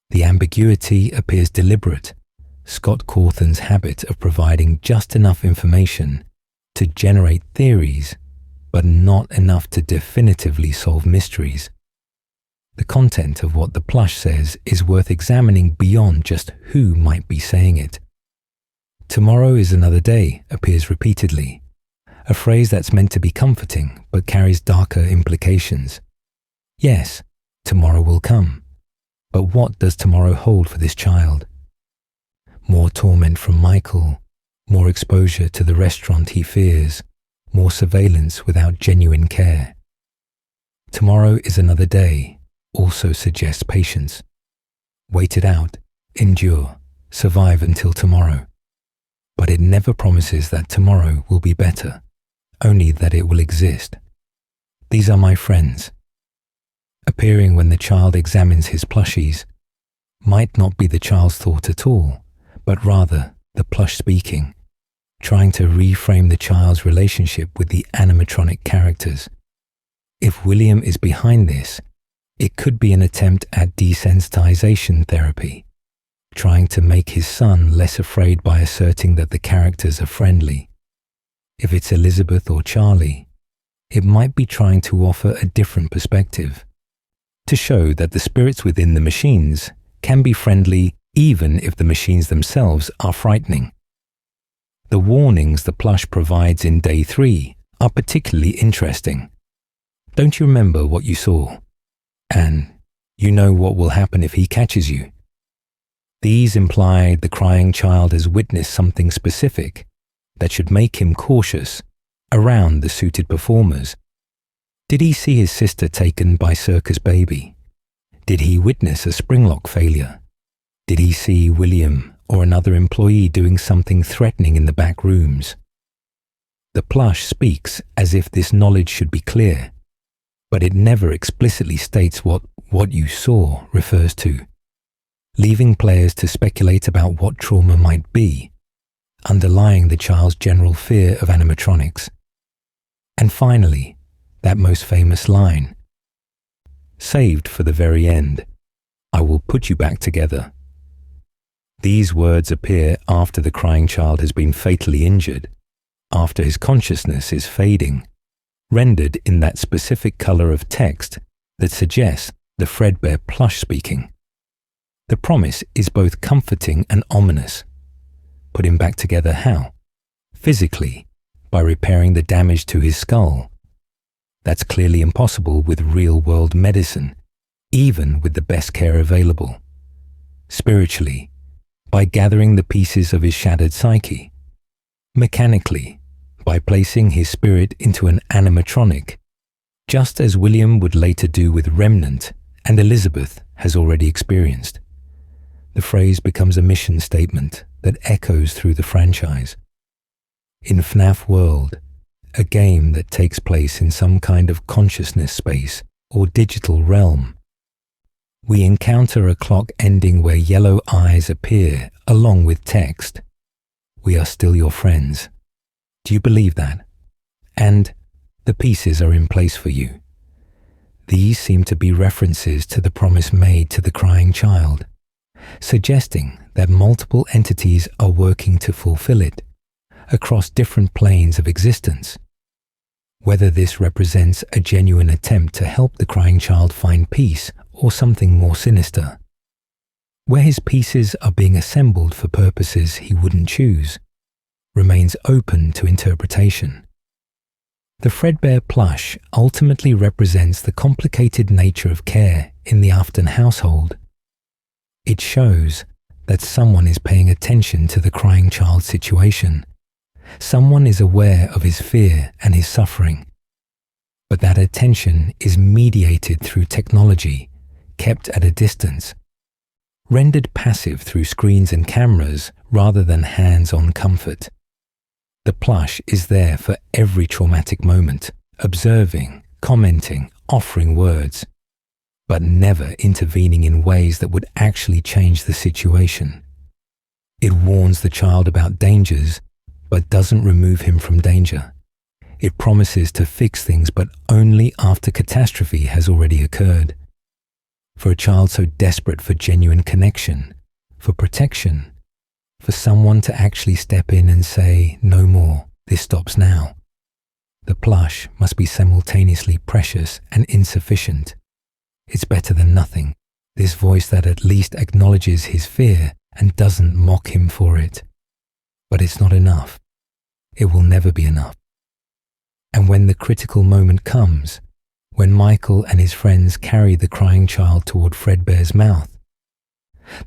The ambiguity appears deliberate, Scott Cawthon's habit of providing just enough information to generate theories, but not enough to definitively solve mysteries. The content of what the plush says is worth examining beyond just who might be saying it. Tomorrow is another day appears repeatedly, a phrase that's meant to be comforting but carries darker implications. Yes, tomorrow will come, but what does tomorrow hold for this child? More torment from Michael, more exposure to the restaurant he fears, more surveillance without genuine care. Tomorrow is another day also suggests patience. Wait it out, endure, survive until tomorrow. But it never promises that tomorrow will be better, only that it will exist. These are my friends. Appearing when the child examines his plushies might not be the child's thought at all, but rather the plush speaking, trying to reframe the child's relationship with the animatronic characters. If William is behind this, it could be an attempt at desensitization therapy, trying to make his son less afraid by asserting that the characters are friendly. If it's Elizabeth or Charlie, it might be trying to offer a different perspective, to show that the spirits within the machines can be friendly even if the machines themselves are frightening. The warnings the plush provides in Day 3 are particularly interesting. Don't you remember what you saw? And you know what will happen if he catches you. These imply the crying child has witnessed something specific that should make him cautious around the suited performers. Did he see his sister taken by Circus Baby? Did he witness a springlock failure? Did he see William or another employee doing something threatening in the back rooms? The plush speaks as if this knowledge should be clear, but it never explicitly states what you saw refers to, leaving players to speculate about what trauma might be, underlying the child's general fear of animatronics. And finally, that most famous line, saved for the very end, I will put you back together. These words appear after the crying child has been fatally injured, after his consciousness is fading, rendered in that specific color of text that suggests the Fredbear plush speaking. The promise is both comforting and ominous. Put him back together how? Physically, by repairing the damage to his skull. That's clearly impossible with real-world medicine, even with the best care available. Spiritually, by gathering the pieces of his shattered psyche. Mechanically, by placing his spirit into an animatronic, just as William would later do with Remnant and Elizabeth has already experienced. The phrase becomes a mission statement that echoes through the franchise. In FNAF World, a game that takes place in some kind of consciousness space or digital realm, we encounter a clock ending where yellow eyes appear along with text. We are still your friends. Do you believe that? And the pieces are in place for you. These seem to be references to the promise made to the crying child, suggesting that multiple entities are working to fulfill it across different planes of existence. Whether this represents a genuine attempt to help the crying child find peace or something more sinister, where his pieces are being assembled for purposes he wouldn't choose, remains open to interpretation. The Fredbear plush ultimately represents the complicated nature of care in the Afton household. It shows that someone is paying attention to the crying child's situation. Someone is aware of his fear and his suffering. But that attention is mediated through technology, kept at a distance, rendered passive through screens and cameras rather than hands-on comfort. The plush is there for every traumatic moment, observing, commenting, offering words, but never intervening in ways that would actually change the situation. It warns the child about dangers, but doesn't remove him from danger. It promises to fix things, but only after catastrophe has already occurred. For a child so desperate for genuine connection, for protection, for someone to actually step in and say, "No more, this stops now," the plush must be simultaneously precious and insufficient. It's better than nothing, this voice that at least acknowledges his fear and doesn't mock him for it. But it's not enough. It will never be enough. And when the critical moment comes, when Michael and his friends carry the crying child toward Fredbear's mouth,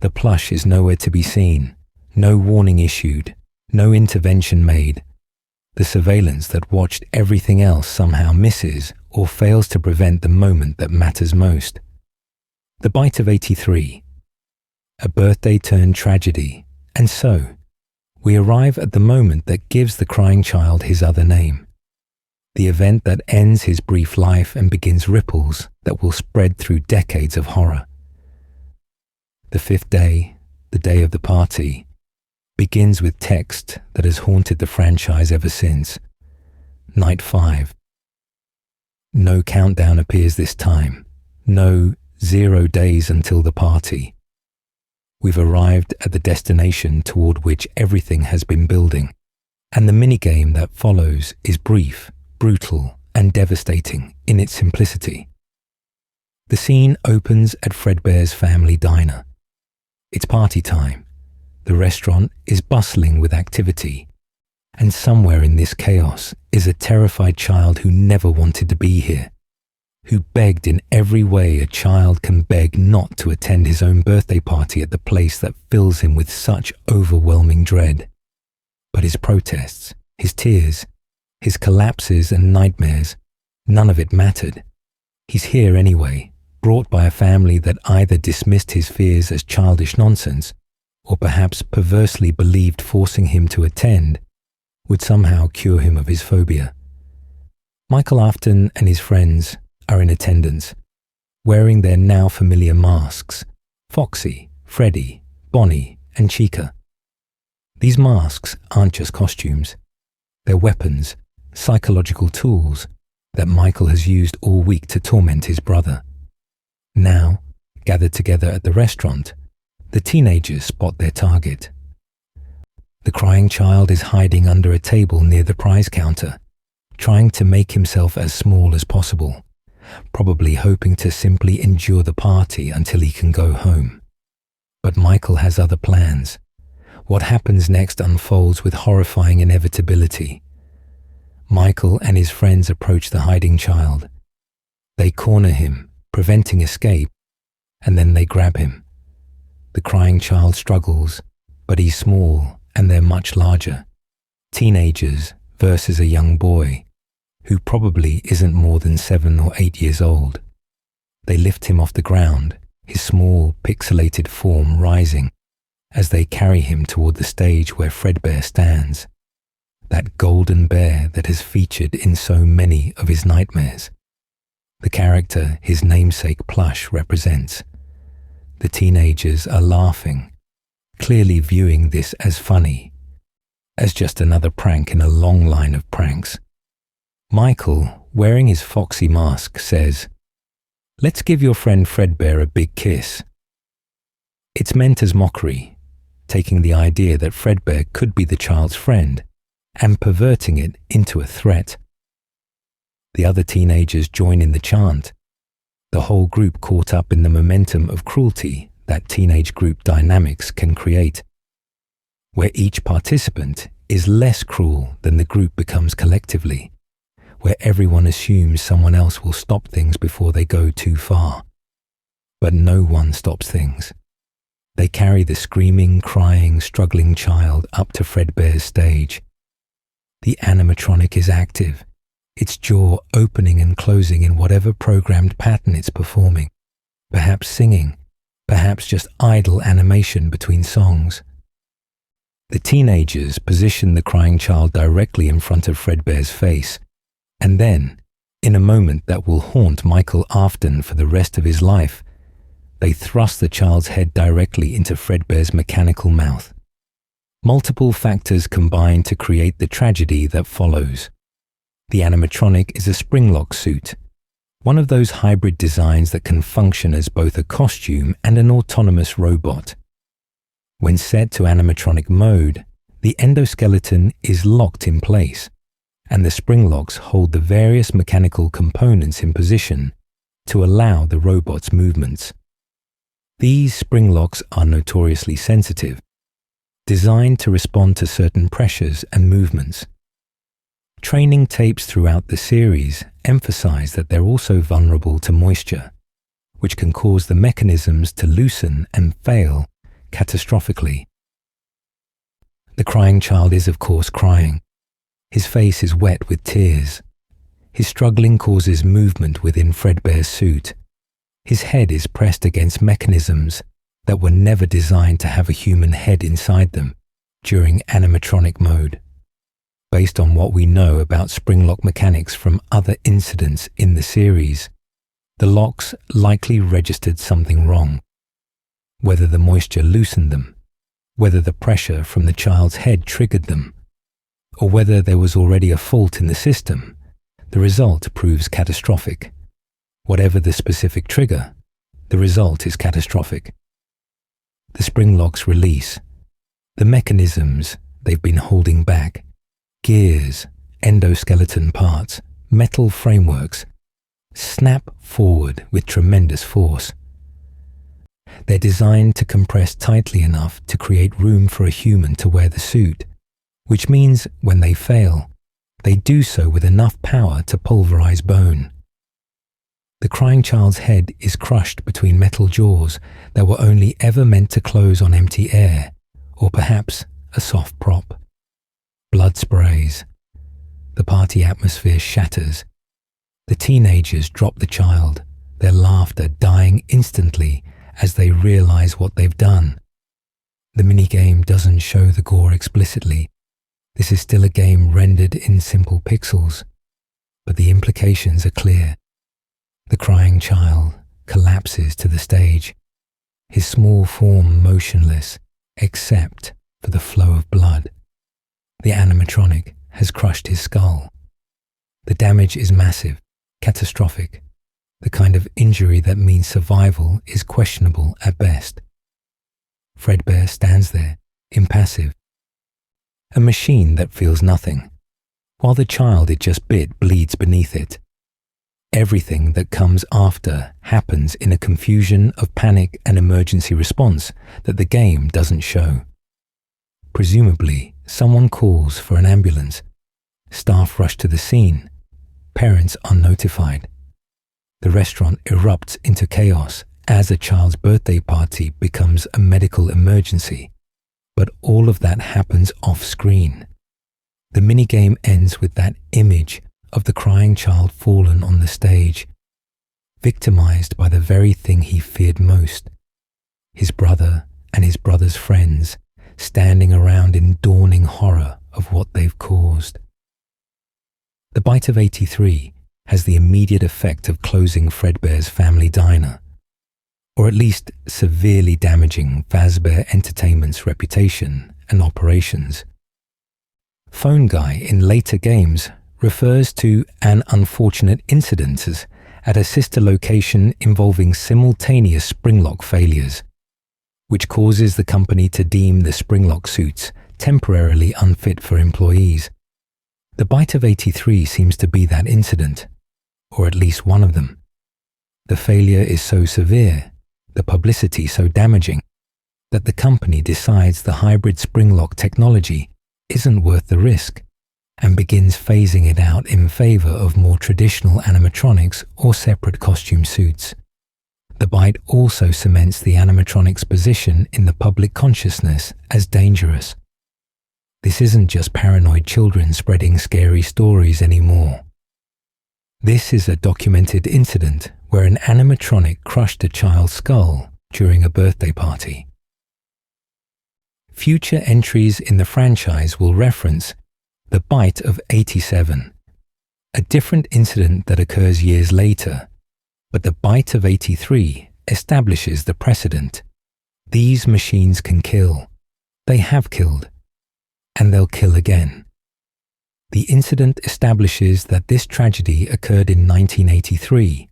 the plush is nowhere to be seen, no warning issued, no intervention made. The surveillance that watched everything else somehow misses or fails to prevent the moment that matters most. The bite of 83. A birthday turned tragedy, and so we arrive at the moment that gives the crying child his other name. The event that ends his brief life and begins ripples that will spread through decades of horror. The fifth day, the day of the party, begins with text that has haunted the franchise ever since. Night 5. No countdown appears this time. No 0 days until the party. We've arrived at the destination toward which everything has been building, and the minigame that follows is brief, brutal, and devastating in its simplicity. The scene opens at Fredbear's family diner. It's party time. The restaurant is bustling with activity, and somewhere in this chaos is a terrified child who never wanted to be here, who begged in every way a child can beg not to attend his own birthday party at the place that fills him with such overwhelming dread. But his protests, his tears, his collapses and nightmares, none of it mattered. He's here anyway, brought by a family that either dismissed his fears as childish nonsense, or perhaps perversely believed forcing him to attend would somehow cure him of his phobia. Michael Afton and his friends are in attendance, wearing their now familiar masks: Foxy, Freddy, Bonnie, and Chica. These masks aren't just costumes. They're weapons, psychological tools that Michael has used all week to torment his brother. Now, gathered together at the restaurant, the teenagers spot their target. The crying child is hiding under a table near the prize counter, trying to make himself as small as possible, probably hoping to simply endure the party until he can go home. But Michael has other plans. What happens next unfolds with horrifying inevitability. Michael and his friends approach the hiding child. They corner him, preventing escape, and then they grab him. The crying child struggles, but he's small and they're much larger. Teenagers versus a young boy, who probably isn't more than 7 or 8 years old. They lift him off the ground, his small, pixelated form rising, as they carry him toward the stage where Fredbear stands, that golden bear that has featured in so many of his nightmares. The character his namesake plush represents. The teenagers are laughing, clearly viewing this as funny, as just another prank in a long line of pranks. Michael, wearing his foxy mask, says, "Let's give your friend Fredbear a big kiss." It's meant as mockery, taking the idea that Fredbear could be the child's friend and perverting it into a threat. The other teenagers join in the chant, the whole group caught up in the momentum of cruelty that teenage group dynamics can create, where each participant is less cruel than the group becomes collectively, where everyone assumes someone else will stop things before they go too far. But no one stops things. They carry the screaming, crying, struggling child up to Fredbear's stage. The animatronic is active, its jaw opening and closing in whatever programmed pattern it's performing, perhaps singing, perhaps just idle animation between songs. The teenagers position the crying child directly in front of Fredbear's face, and then, in a moment that will haunt Michael Afton for the rest of his life, they thrust the child's head directly into Fredbear's mechanical mouth. Multiple factors combine to create the tragedy that follows. The animatronic is a spring-lock suit, one of those hybrid designs that can function as both a costume and an autonomous robot. When set to animatronic mode, the endoskeleton is locked in place, and the spring locks hold the various mechanical components in position to allow the robot's movements. These spring locks are notoriously sensitive, designed to respond to certain pressures and movements. Training tapes throughout the series emphasize that they're also vulnerable to moisture, which can cause the mechanisms to loosen and fail catastrophically. The crying child is, of course, crying. His face is wet with tears. His struggling causes movement within Fredbear's suit. His head is pressed against mechanisms that were never designed to have a human head inside them during animatronic mode. Based on what we know about spring-lock mechanics from other incidents in the series, the locks likely registered something wrong. Whether the moisture loosened them, whether the pressure from the child's head triggered them, or whether there was already a fault in the system, the result proves catastrophic. Whatever the specific trigger, the result is catastrophic. The spring locks release. The mechanisms they've been holding back, gears, endoskeleton parts, metal frameworks, snap forward with tremendous force. They're designed to compress tightly enough to create room for a human to wear the suit, which means when they fail, they do so with enough power to pulverize bone. The crying child's head is crushed between metal jaws that were only ever meant to close on empty air, or perhaps a soft prop. Blood sprays. The party atmosphere shatters. The teenagers drop the child, their laughter dying instantly as they realize what they've done. The minigame doesn't show the gore explicitly. This is still a game rendered in simple pixels, but the implications are clear. The crying child collapses to the stage, his small form motionless, except for the flow of blood. The animatronic has crushed his skull. The damage is massive, catastrophic. The kind of injury that means survival is questionable at best. Fredbear stands there, impassive. A machine that feels nothing, while the child it just bit bleeds beneath it. Everything that comes after happens in a confusion of panic and emergency response that the game doesn't show. Presumably, someone calls for an ambulance. Staff rush to the scene. Parents are notified. The restaurant erupts into chaos as a child's birthday party becomes a medical emergency, but all of that happens off-screen. The minigame ends with that image of the crying child fallen on the stage, victimized by the very thing he feared most, his brother and his brother's friends standing around in dawning horror of what they've caused. The bite of 83 has the immediate effect of closing Fredbear's family diner, or at least severely damaging Fazbear Entertainment's reputation and operations. Phone Guy in later games refers to an unfortunate incident at a sister location involving simultaneous springlock failures, which causes the company to deem the springlock suits temporarily unfit for employees. The bite of 83 seems to be that incident, or at least one of them. The failure is so severe, the publicity so damaging, that the company decides the hybrid springlock technology isn't worth the risk and begins phasing it out in favor of more traditional animatronics or separate costume suits. The bite also cements the animatronics' position in the public consciousness as dangerous. This isn't just paranoid children spreading scary stories anymore. This is a documented incident where an animatronic crushed a child's skull during a birthday party. Future entries in the franchise will reference the bite of 87, a different incident that occurs years later, but the bite of 83 establishes the precedent. These machines can kill. They have killed. And they'll kill again. The incident establishes that this tragedy occurred in 1983,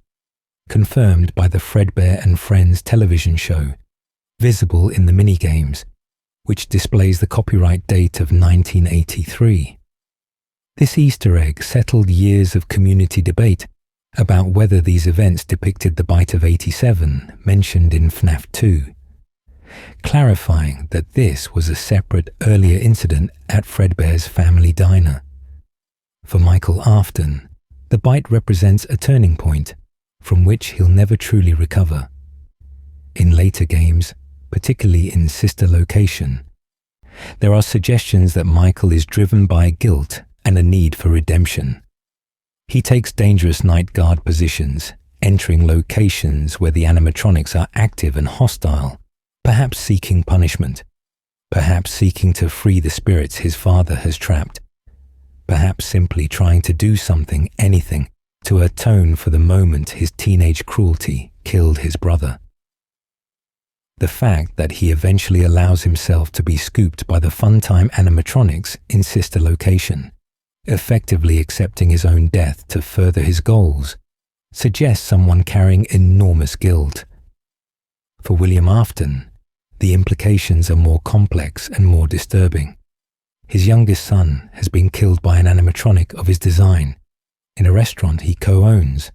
confirmed by the Fredbear and Friends television show, visible in the minigames, which displays the copyright date of 1983. This Easter egg settled years of community debate about whether these events depicted the bite of 87 mentioned in FNAF 2, clarifying that this was a separate earlier incident at Fredbear's family diner. For Michael Afton, the bite represents a turning point from which he'll never truly recover. In later games, particularly in Sister Location, there are suggestions that Michael is driven by guilt and a need for redemption. He takes dangerous night guard positions, entering locations where the animatronics are active and hostile, perhaps seeking punishment, perhaps seeking to free the spirits his father has trapped, perhaps simply trying to do something, anything, to atone for the moment his teenage cruelty killed his brother. The fact that he eventually allows himself to be scooped by the Funtime animatronics in Sister Location, effectively accepting his own death to further his goals, suggests someone carrying enormous guilt. For William Afton, the implications are more complex and more disturbing. His youngest son has been killed by an animatronic of his design in a restaurant he co-owns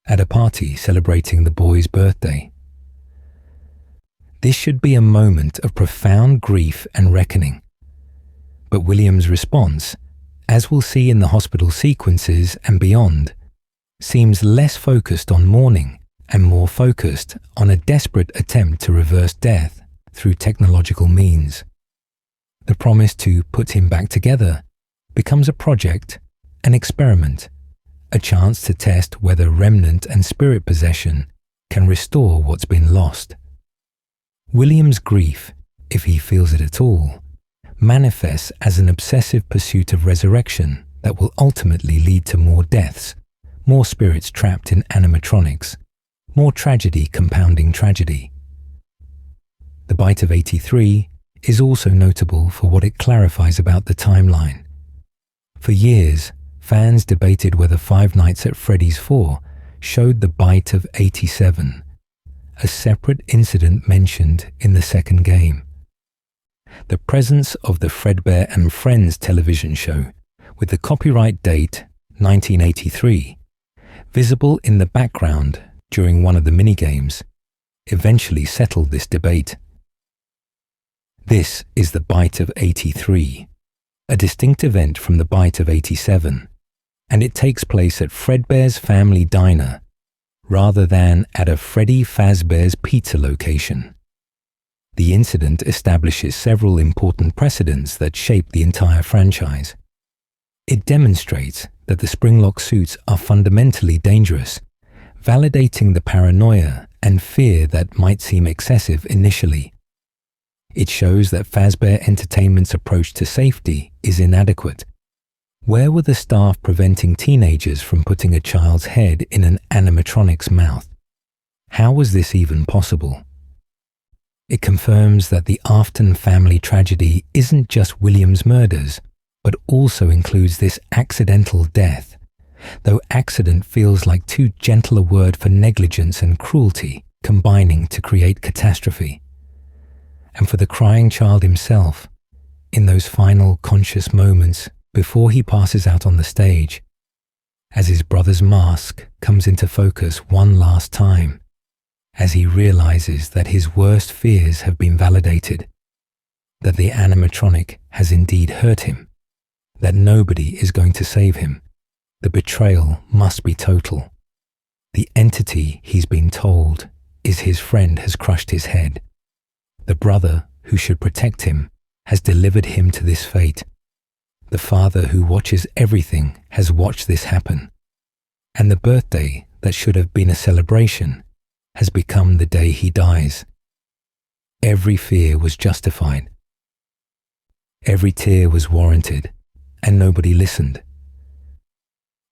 at a party celebrating the boy's birthday. This should be a moment of profound grief and reckoning. But William's response, as we'll see in the hospital sequences and beyond, seems less focused on mourning and more focused on a desperate attempt to reverse death through technological means. The promise to put him back together becomes a project, an experiment, a chance to test whether remnant and spirit possession can restore what's been lost. William's grief, if he feels it at all, manifests as an obsessive pursuit of resurrection that will ultimately lead to more deaths, more spirits trapped in animatronics, more tragedy compounding tragedy. The bite of 83 is also notable for what it clarifies about the timeline. For years, fans debated whether Five Nights at Freddy's 4 showed the bite of 87, a separate incident mentioned in the second game. The presence of the Fredbear and Friends television show, with the copyright date 1983, visible in the background during one of the minigames, eventually settled this debate. This is the bite of 83, a distinct event from the bite of 87, and it takes place at Fredbear's family diner, rather than at a Freddy Fazbear's Pizza location. The incident establishes several important precedents that shape the entire franchise. It demonstrates that the Springlock suits are fundamentally dangerous, validating the paranoia and fear that might seem excessive initially. It shows that Fazbear Entertainment's approach to safety is inadequate. Where were the staff preventing teenagers from putting a child's head in an animatronic's mouth? How was this even possible? It confirms that the Afton family tragedy isn't just William's murders, but also includes this accidental death, though accident feels like too gentle a word for negligence and cruelty combining to create catastrophe. And for the crying child himself, in those final conscious moments before he passes out on the stage, as his brother's mask comes into focus one last time, as he realizes that his worst fears have been validated, that the animatronic has indeed hurt him, that nobody is going to save him, the betrayal must be total. The entity he's been told is his friend has crushed his head. The brother who should protect him has delivered him to this fate. The father who watches everything has watched this happen. And the birthday that should have been a celebration has become the day he dies. Every fear was justified. Every tear was warranted, and nobody listened.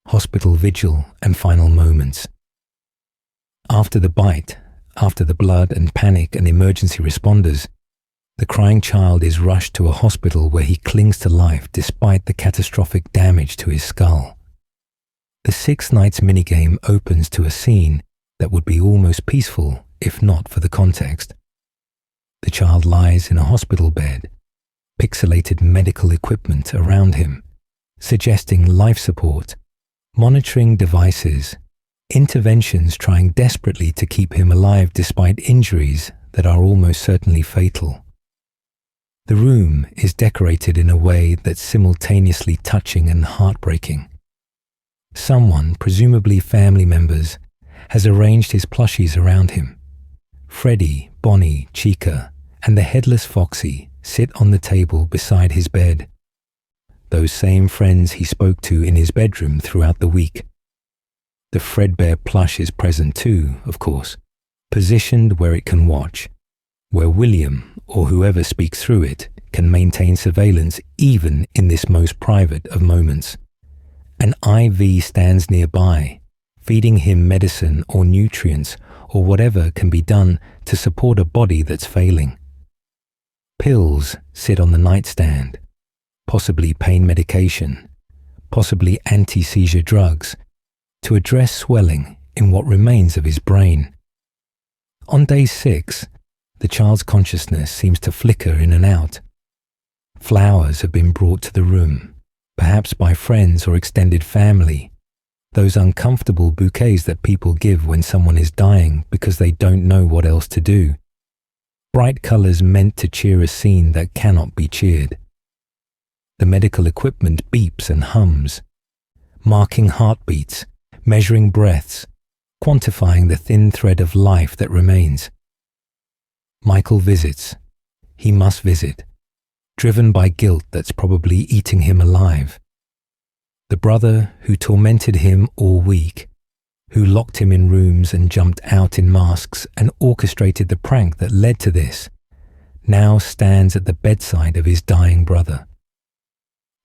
Hospital vigil and final moments. After the bite, after the blood and panic and emergency responders, the crying child is rushed to a hospital where he clings to life despite the catastrophic damage to his skull. The 6 Nights minigame opens to a scene that would be almost peaceful if not for the context. The child lies in a hospital bed, pixelated medical equipment around him, suggesting life support, monitoring devices, interventions trying desperately to keep him alive despite injuries that are almost certainly fatal. The room is decorated in a way that's simultaneously touching and heartbreaking. Someone, presumably family members, has arranged his plushies around him. Freddy, Bonnie, Chica, and the headless Foxy sit on the table beside his bed. Those same friends he spoke to in his bedroom throughout the week. The Fredbear plush is present too, of course, positioned where it can watch, where William, or whoever speaks through it, can maintain surveillance even in this most private of moments. An IV stands nearby, feeding him medicine or nutrients or whatever can be done to support a body that's failing. Pills sit on the nightstand, possibly pain medication, possibly anti-seizure drugs, to address swelling in what remains of his brain. On day 6, the child's consciousness seems to flicker in and out. Flowers have been brought to the room, perhaps by friends or extended family, those uncomfortable bouquets that people give when someone is dying because they don't know what else to do. Bright colors meant to cheer a scene that cannot be cheered. The medical equipment beeps and hums, marking heartbeats, measuring breaths, quantifying the thin thread of life that remains. Michael visits. He must visit, driven by guilt that's probably eating him alive. The brother who tormented him all week, who locked him in rooms and jumped out in masks and orchestrated the prank that led to this, now stands at the bedside of his dying brother.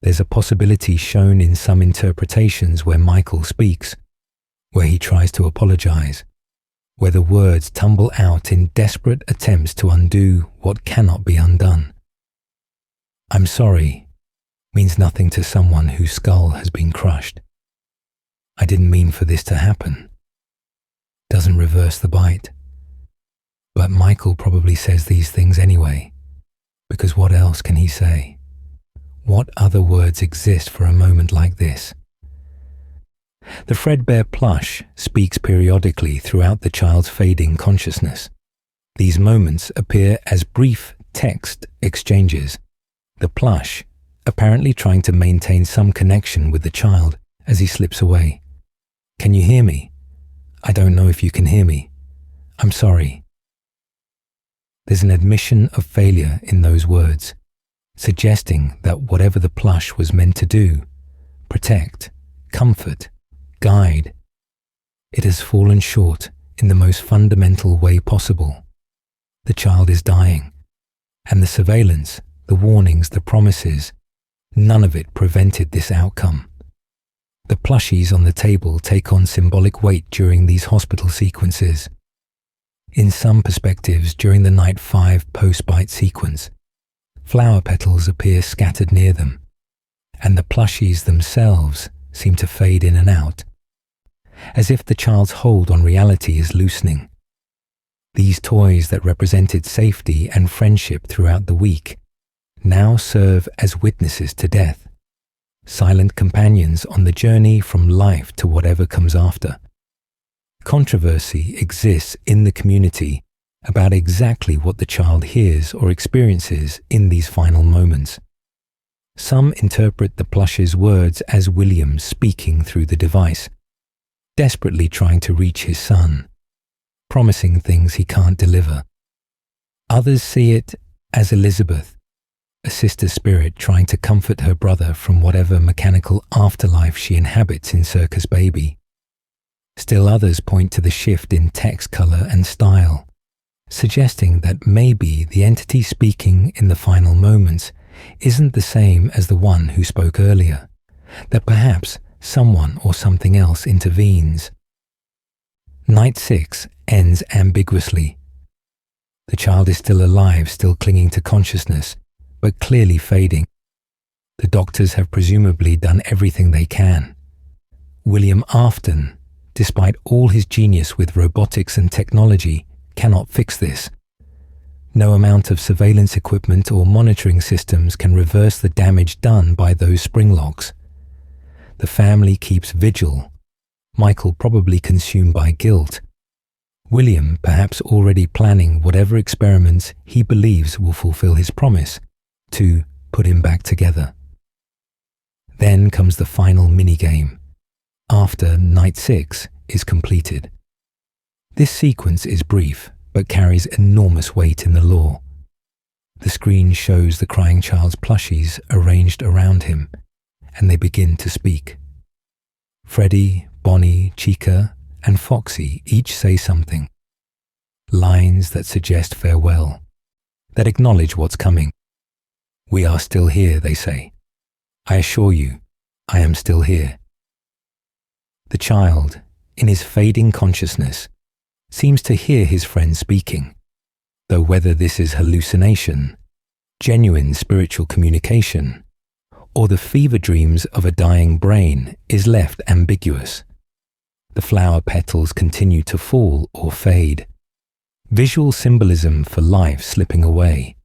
There's a possibility shown in some interpretations where Michael speaks, where he tries to apologize, where the words tumble out in desperate attempts to undo what cannot be undone. "I'm sorry" means nothing to someone whose skull has been crushed. "I didn't mean for this to happen" doesn't reverse the bite. But Michael probably says these things anyway, because what else can he say? What other words exist for a moment like this? The Fredbear plush speaks periodically throughout the child's fading consciousness. These moments appear as brief text exchanges, the plush apparently trying to maintain some connection with the child as he slips away. "Can you hear me? I don't know if you can hear me. I'm sorry. There's an admission of failure in those words, suggesting that whatever the plush was meant to do, protect, comfort, guide, it has fallen short in the most fundamental way possible. The child is dying, and the surveillance, the warnings, the promises, none of it prevented this outcome. The plushies on the table take on symbolic weight during these hospital sequences. In some perspectives, during the night 5 post-bite sequence, flower petals appear scattered near them, and the plushies themselves seem to fade in and out, as if the child's hold on reality is loosening. These toys that represented safety and friendship throughout the week now serve as witnesses to death, silent companions on the journey from life to whatever comes after. Controversy exists in the community about exactly what the child hears or experiences in these final moments. Some interpret the plush's words as William speaking through the device, desperately trying to reach his son, promising things he can't deliver. Others see it as Elizabeth, a sister spirit trying to comfort her brother from whatever mechanical afterlife she inhabits in Circus Baby. Still others point to the shift in text color and style, suggesting that maybe the entity speaking in the final moments isn't the same as the one who spoke earlier, that perhaps someone or something else intervenes. Night 6 ends ambiguously. The child is still alive, still clinging to consciousness, but clearly fading. The doctors have presumably done everything they can. William Afton, despite all his genius with robotics and technology, cannot fix this. No amount of surveillance equipment or monitoring systems can reverse the damage done by those spring locks. The family keeps vigil, Michael probably consumed by guilt, William perhaps already planning whatever experiments he believes will fulfill his promise to put him back together. Then comes the final minigame, after Night 6 is completed. This sequence is brief, but carries enormous weight in the lore. The screen shows the crying child's plushies arranged around him, and they begin to speak. Freddy, Bonnie, Chica, and Foxy each say something. Lines that suggest farewell, that acknowledge what's coming. "We are still here," they say. "I assure you, I am still here." The child, in his fading consciousness, seems to hear his friend speaking, though whether this is hallucination, genuine spiritual communication, or the fever dreams of a dying brain is left ambiguous. The flower petals continue to fall or fade, visual symbolism for life slipping away.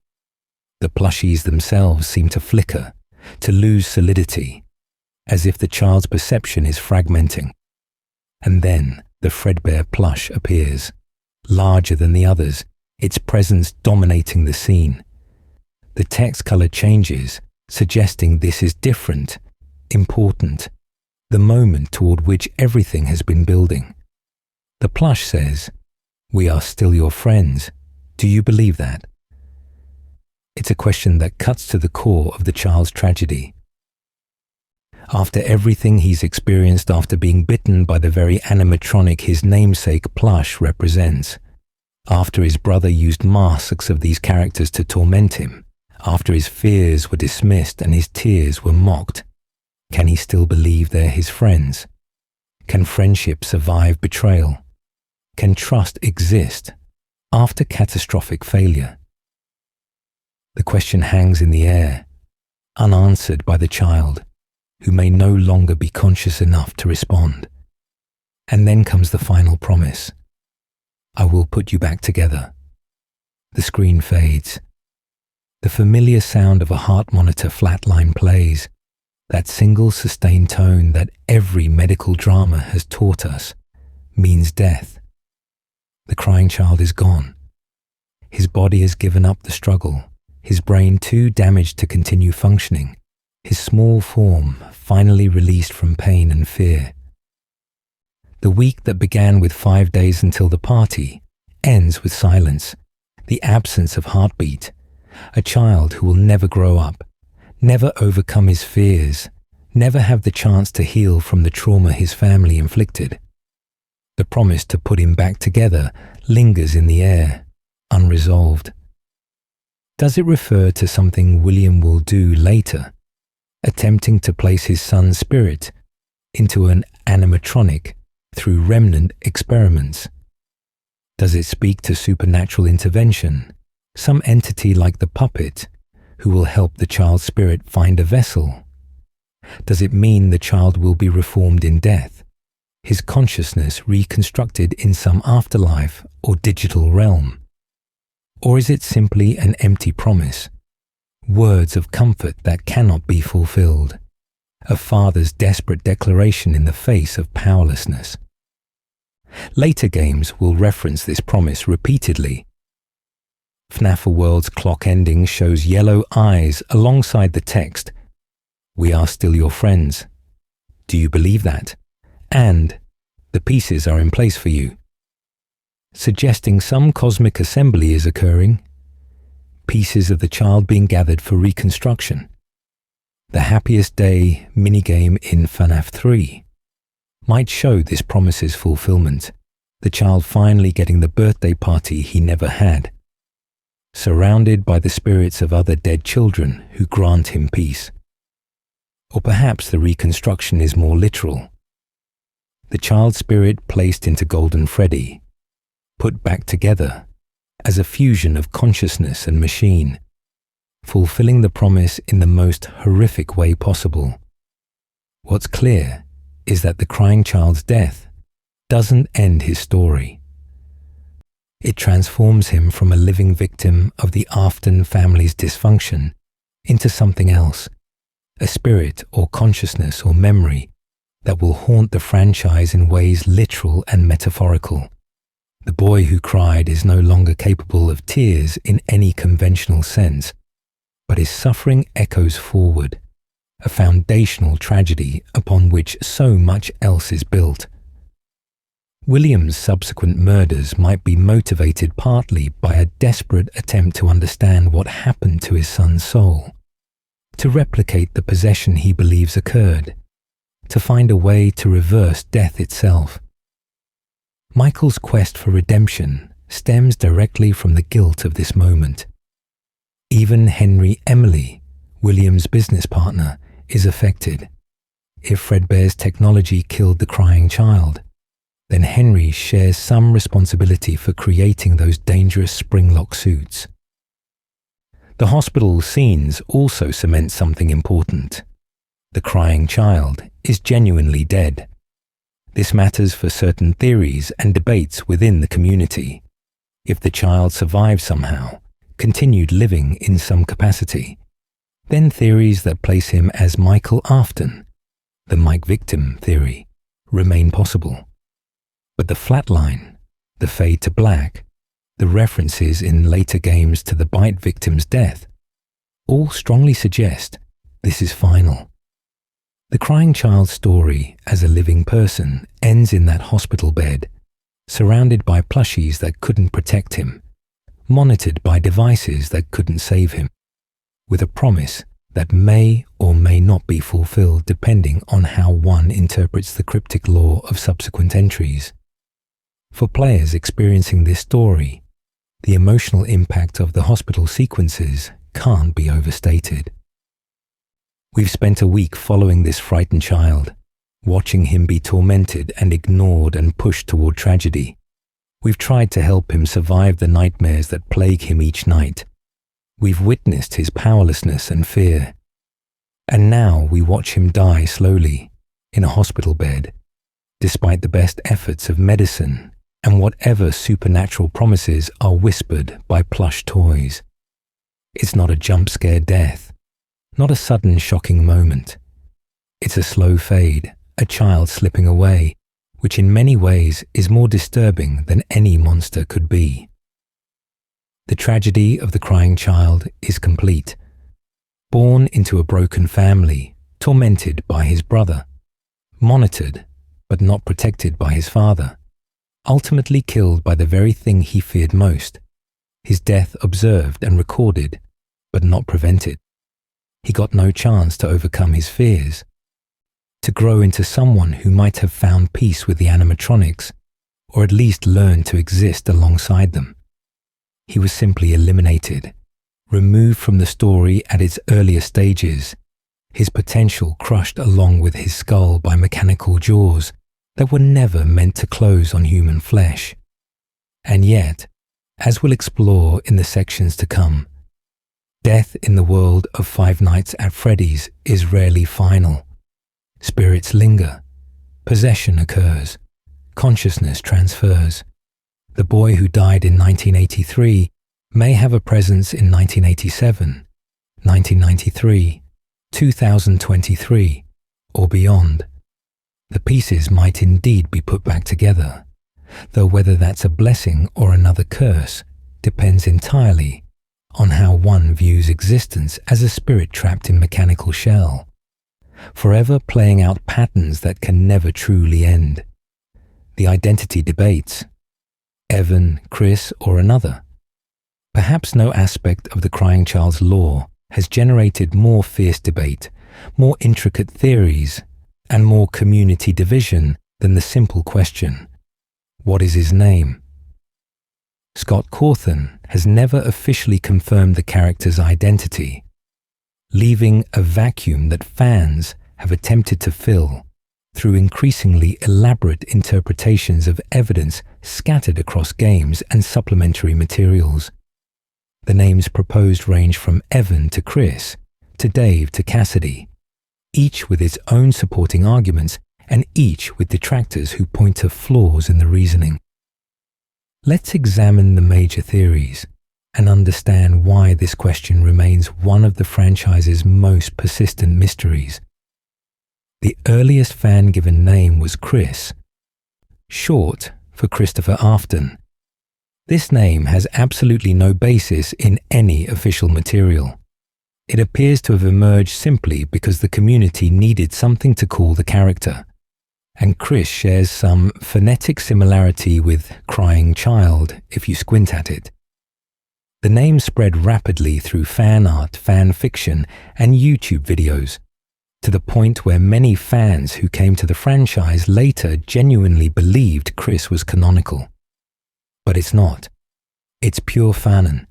The plushies themselves seem to flicker, to lose solidity, as if the child's perception is fragmenting. And then the Fredbear plush appears, larger than the others, its presence dominating the scene. The text color changes, suggesting this is different, important, the moment toward which everything has been building. The plush says, "We are still your friends. Do you believe that?" It's a question that cuts to the core of the child's tragedy. After everything he's experienced after being bitten by the very animatronic his namesake plush represents, after his brother used masks of these characters to torment him, after his fears were dismissed and his tears were mocked, can he still believe they're his friends? Can friendship survive betrayal? Can trust exist after catastrophic failure? The question hangs in the air, unanswered by the child, who may no longer be conscious enough to respond. And then comes the final promise. "I will put you back together." The screen fades. The familiar sound of a heart monitor flatline plays, that single sustained tone that every medical drama has taught us means death. The crying child is gone. His body has given up the struggle, his brain too damaged to continue functioning, his small form finally released from pain and fear. The week that began with 5 days until the party ends with silence, the absence of heartbeat, a child who will never grow up, never overcome his fears, never have the chance to heal from the trauma his family inflicted. The promise to put him back together lingers in the air, unresolved. Does it refer to something William will do later, attempting to place his son's spirit into an animatronic through remnant experiments? Does it speak to supernatural intervention, some entity like the puppet who will help the child's spirit find a vessel? Does it mean the child will be reformed in death, his consciousness reconstructed in some afterlife or digital realm? Or is it simply an empty promise, words of comfort that cannot be fulfilled, a father's desperate declaration in the face of powerlessness? Later games will reference this promise repeatedly. FNAF World's clock ending shows yellow eyes alongside the text, "We are still your friends. Do you believe that?" And "The pieces are in place for you," suggesting some cosmic assembly is occurring, pieces of the child being gathered for reconstruction. The happiest day minigame in FNAF 3 might show this promise's fulfillment, the child finally getting the birthday party he never had, surrounded by the spirits of other dead children who grant him peace. Or perhaps the reconstruction is more literal. The child's spirit placed into Golden Freddy, put back together as a fusion of consciousness and machine, fulfilling the promise in the most horrific way possible. What's clear is that the crying child's death doesn't end his story. It transforms him from a living victim of the Afton family's dysfunction into something else, a spirit or consciousness or memory that will haunt the franchise in ways literal and metaphorical. The boy who cried is no longer capable of tears in any conventional sense, but his suffering echoes forward, a foundational tragedy upon which so much else is built. William's subsequent murders might be motivated partly by a desperate attempt to understand what happened to his son's soul, to replicate the possession he believes occurred, to find a way to reverse death itself. Michael's quest for redemption stems directly from the guilt of this moment. Even Henry Emily, William's business partner, is affected. If Fredbear's technology killed the crying child, then Henry shares some responsibility for creating those dangerous spring-lock suits. The hospital scenes also cement something important. The crying child is genuinely dead. This matters for certain theories and debates within the community. If the child survived somehow, continued living in some capacity, then theories that place him as Michael Afton, the Mike victim theory, remain possible. But the flatline, the fade to black, the references in later games to the Bite victim's death, all strongly suggest this is final. The crying child's story as a living person ends in that hospital bed, surrounded by plushies that couldn't protect him, monitored by devices that couldn't save him, with a promise that may or may not be fulfilled depending on how one interprets the cryptic lore of subsequent entries. For players experiencing this story, the emotional impact of the hospital sequences can't be overstated. We've spent a week following this frightened child, watching him be tormented and ignored and pushed toward tragedy. We've tried to help him survive the nightmares that plague him each night. We've witnessed his powerlessness and fear. And now we watch him die slowly in a hospital bed, despite the best efforts of medicine and whatever supernatural promises are whispered by plush toys. It's not a jump-scare death, not a sudden shocking moment. It's a slow fade, a child slipping away, which in many ways is more disturbing than any monster could be. The tragedy of the crying child is complete. Born into a broken family, tormented by his brother, monitored but not protected by his father, ultimately killed by the very thing he feared most, his death observed and recorded, but not prevented. He got no chance to overcome his fears, to grow into someone who might have found peace with the animatronics, or at least learned to exist alongside them. He was simply eliminated, removed from the story at its earlier stages, his potential crushed along with his skull by mechanical jaws that were never meant to close on human flesh. And yet, as we'll explore in the sections to come, death in the world of Five Nights at Freddy's is rarely final. Spirits linger, possession occurs, consciousness transfers. The boy who died in 1983 may have a presence in 1987, 1993, 2023, or beyond. The pieces might indeed be put back together, though whether that's a blessing or another curse depends entirely on how one views existence as a spirit trapped in mechanical shell, forever playing out patterns that can never truly end. The identity debates, Evan, Chris, or another. Perhaps no aspect of the crying child's lore has generated more fierce debate, more intricate theories, and more community division than the simple question, what is his name? Scott Cawthon has never officially confirmed the character's identity, leaving a vacuum that fans have attempted to fill through increasingly elaborate interpretations of evidence scattered across games and supplementary materials. The names proposed range from Evan to Chris, to Dave to Cassidy, each with its own supporting arguments and each with detractors who point to flaws in the reasoning. Let's examine the major theories and understand why this question remains one of the franchise's most persistent mysteries. The earliest fan-given name was Chris, short for Christopher Afton. This name has absolutely no basis in any official material. It appears to have emerged simply because the community needed something to call the character, and Chris shares some phonetic similarity with crying child if you squint at it. The name spread rapidly through fan art, fan fiction, and YouTube videos, to the point where many fans who came to the franchise later genuinely believed Chris was canonical. But it's not. It's pure fanon,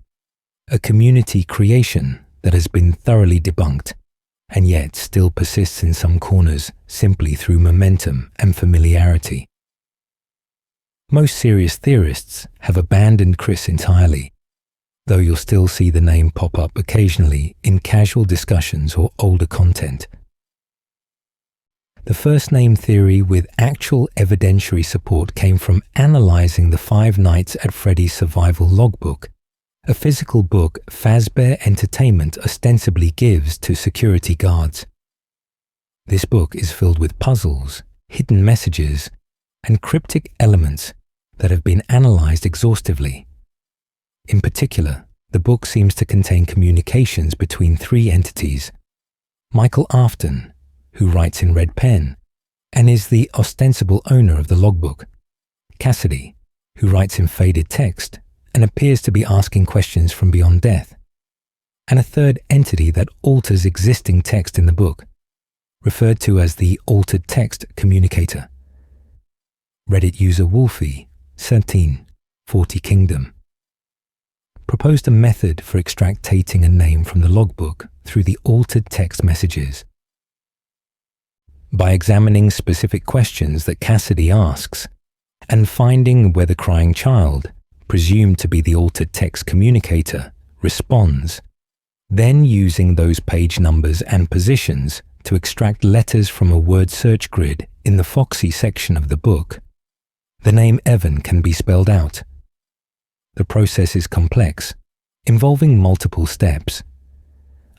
a community creation that has been thoroughly debunked, and yet still persists in some corners simply through momentum and familiarity. Most serious theorists have abandoned Chris entirely, though you'll still see the name pop up occasionally in casual discussions or older content. The first name theory with actual evidentiary support came from analyzing the Five Nights at Freddy's survival logbook, a physical book Fazbear Entertainment ostensibly gives to security guards. This book is filled with puzzles, hidden messages, and cryptic elements that have been analyzed exhaustively. In particular, the book seems to contain communications between three entities: Michael Afton, who writes in red pen and is the ostensible owner of the logbook; Cassidy, who writes in faded text and appears to be asking questions from beyond death; and a third entity that alters existing text in the book, referred to as the altered text communicator. Reddit user Wolfie, 1340 Kingdom, proposed a method for extractating a name from the logbook through the altered text messages. By examining specific questions that Cassidy asks and finding where the crying child, presumed to be the altered text communicator, responds, then using those page numbers and positions to extract letters from a word search grid in the Foxy section of the book, the name Evan can be spelled out. The process is complex, involving multiple steps.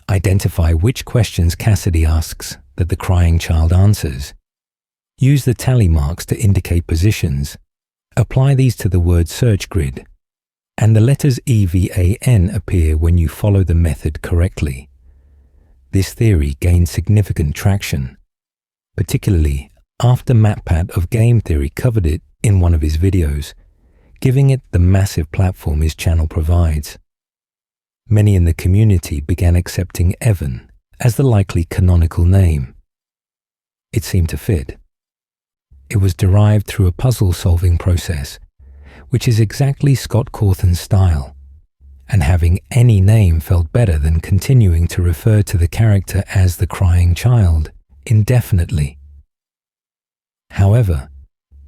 Identify which questions Cassidy asks that the crying child answers. Use the tally marks to indicate positions. Apply these to the word search grid, and the letters EVAN appear when you follow the method correctly. This theory gained significant traction, particularly after MatPat of Game Theory covered it in one of his videos, giving it the massive platform his channel provides. Many in the community began accepting Evan as the likely canonical name. It seemed to fit. It was derived through a puzzle-solving process, which is exactly Scott Cawthon's style, and having any name felt better than continuing to refer to the character as the crying child indefinitely. However,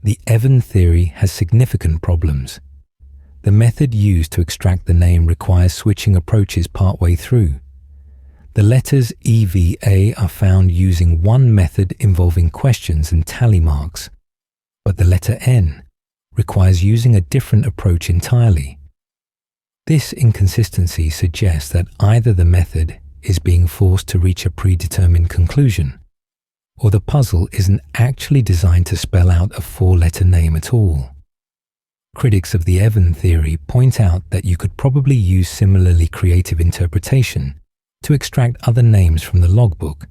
the Evan theory has significant problems. The method used to extract the name requires switching approaches partway through. The letters EVA are found using one method involving questions and tally marks, but the letter N requires using a different approach entirely. This inconsistency suggests that either the method is being forced to reach a predetermined conclusion, or the puzzle isn't actually designed to spell out a four-letter name at all. Critics of the Evan theory point out that you could probably use similarly creative interpretation to extract other names from the logbook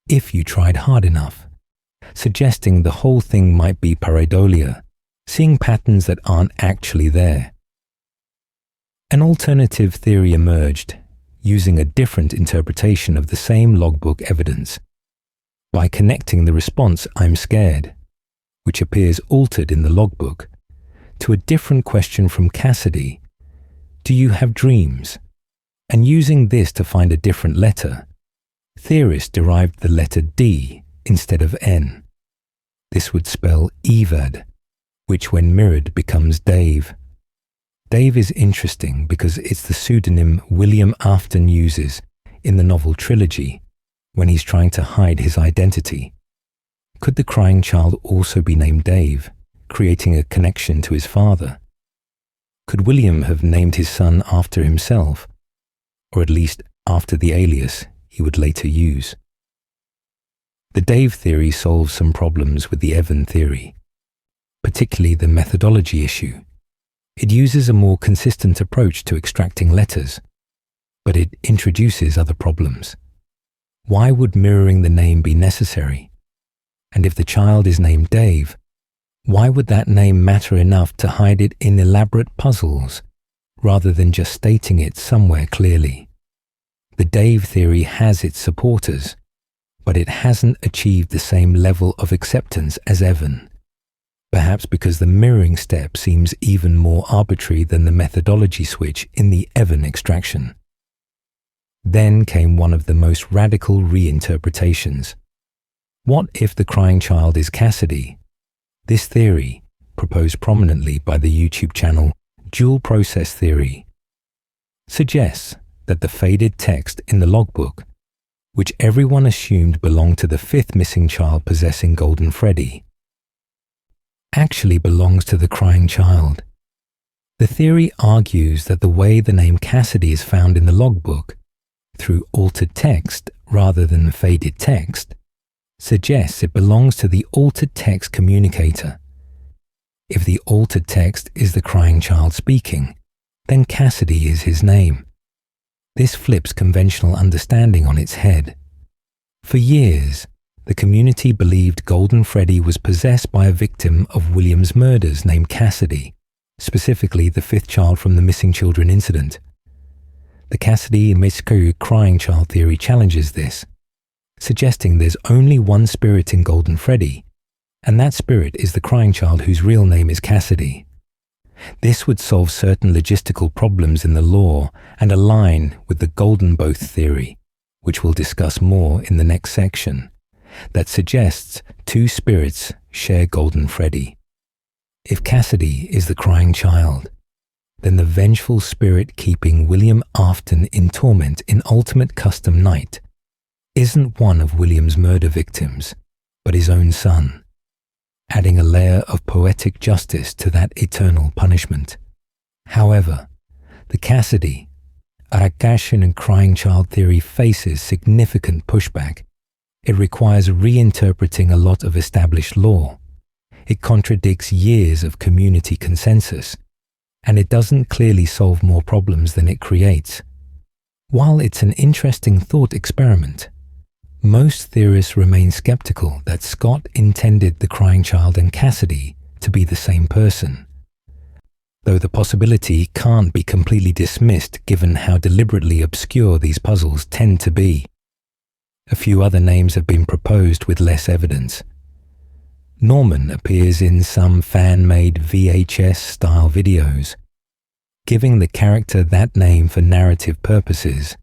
if you tried hard enough, suggesting the whole thing might be pareidolia, seeing patterns that aren't actually there. An alternative theory emerged, using a different interpretation of the same logbook evidence, by connecting the response "I'm scared," which appears altered in the logbook, to a different question from Cassidy, "Do you have dreams?" and using this to find a different letter. Theorists derived the letter D instead of N. This would spell Evad, which when mirrored becomes Dave. Dave is interesting because it's the pseudonym William Afton uses in the novel Trilogy when he's trying to hide his identity. Could the crying child also be named Dave, creating a connection to his father? Could William have named his son after himself, or at least after the alias he would later use? The Dave theory solves some problems with the Evan theory, particularly the methodology issue. It uses a more consistent approach to extracting letters, but it introduces other problems. Why would mirroring the name be necessary? And if the child is named Dave, why would that name matter enough to hide it in elaborate puzzles rather than just stating it somewhere clearly? The Dave theory has its supporters, but it hasn't achieved the same level of acceptance as Evan, perhaps because the mirroring step seems even more arbitrary than the methodology switch in the Evan extraction. Then came one of the most radical reinterpretations. What if the crying child is Cassidy? This theory, proposed prominently by the YouTube channel Dual Process Theory, suggests that the faded text in the logbook, which everyone assumed belonged to the fifth missing child possessing Golden Freddy, actually belongs to the crying child. The theory argues that the way the name Cassidy is found in the logbook, through altered text rather than faded text, suggests it belongs to the altered text communicator. If the altered text is the crying child speaking, then Cassidy is his name. This flips conventional understanding on its head. For years, the community believed Golden Freddy was possessed by a victim of William's murders named Cassidy, specifically the fifth child from the missing children incident. The Cassidy Miskow crying child theory challenges this, suggesting there's only one spirit in Golden Freddy, and that spirit is the crying child whose real name is Cassidy. This would solve certain logistical problems in the lore and align with the Golden Both theory, which we'll discuss more in the next section, that suggests two spirits share Golden Freddy. If Cassidy is the crying child, then the vengeful spirit keeping William Afton in torment in Ultimate Custom Night isn't one of William's murder victims, but his own son, adding a layer of poetic justice to that eternal punishment. However, the Cassidy, Arakashin and crying child theory faces significant pushback. It requires reinterpreting a lot of established law. It contradicts years of community consensus, and it doesn't clearly solve more problems than it creates. While it's an interesting thought experiment, Most theorists remain skeptical that Scott intended the crying child and Cassidy to be the same person, though the possibility can't be completely dismissed given how deliberately obscure these puzzles tend to be. A few other names have been proposed with less evidence. Norman appears in some fan-made VHS-style videos, giving the character that name for narrative purposes,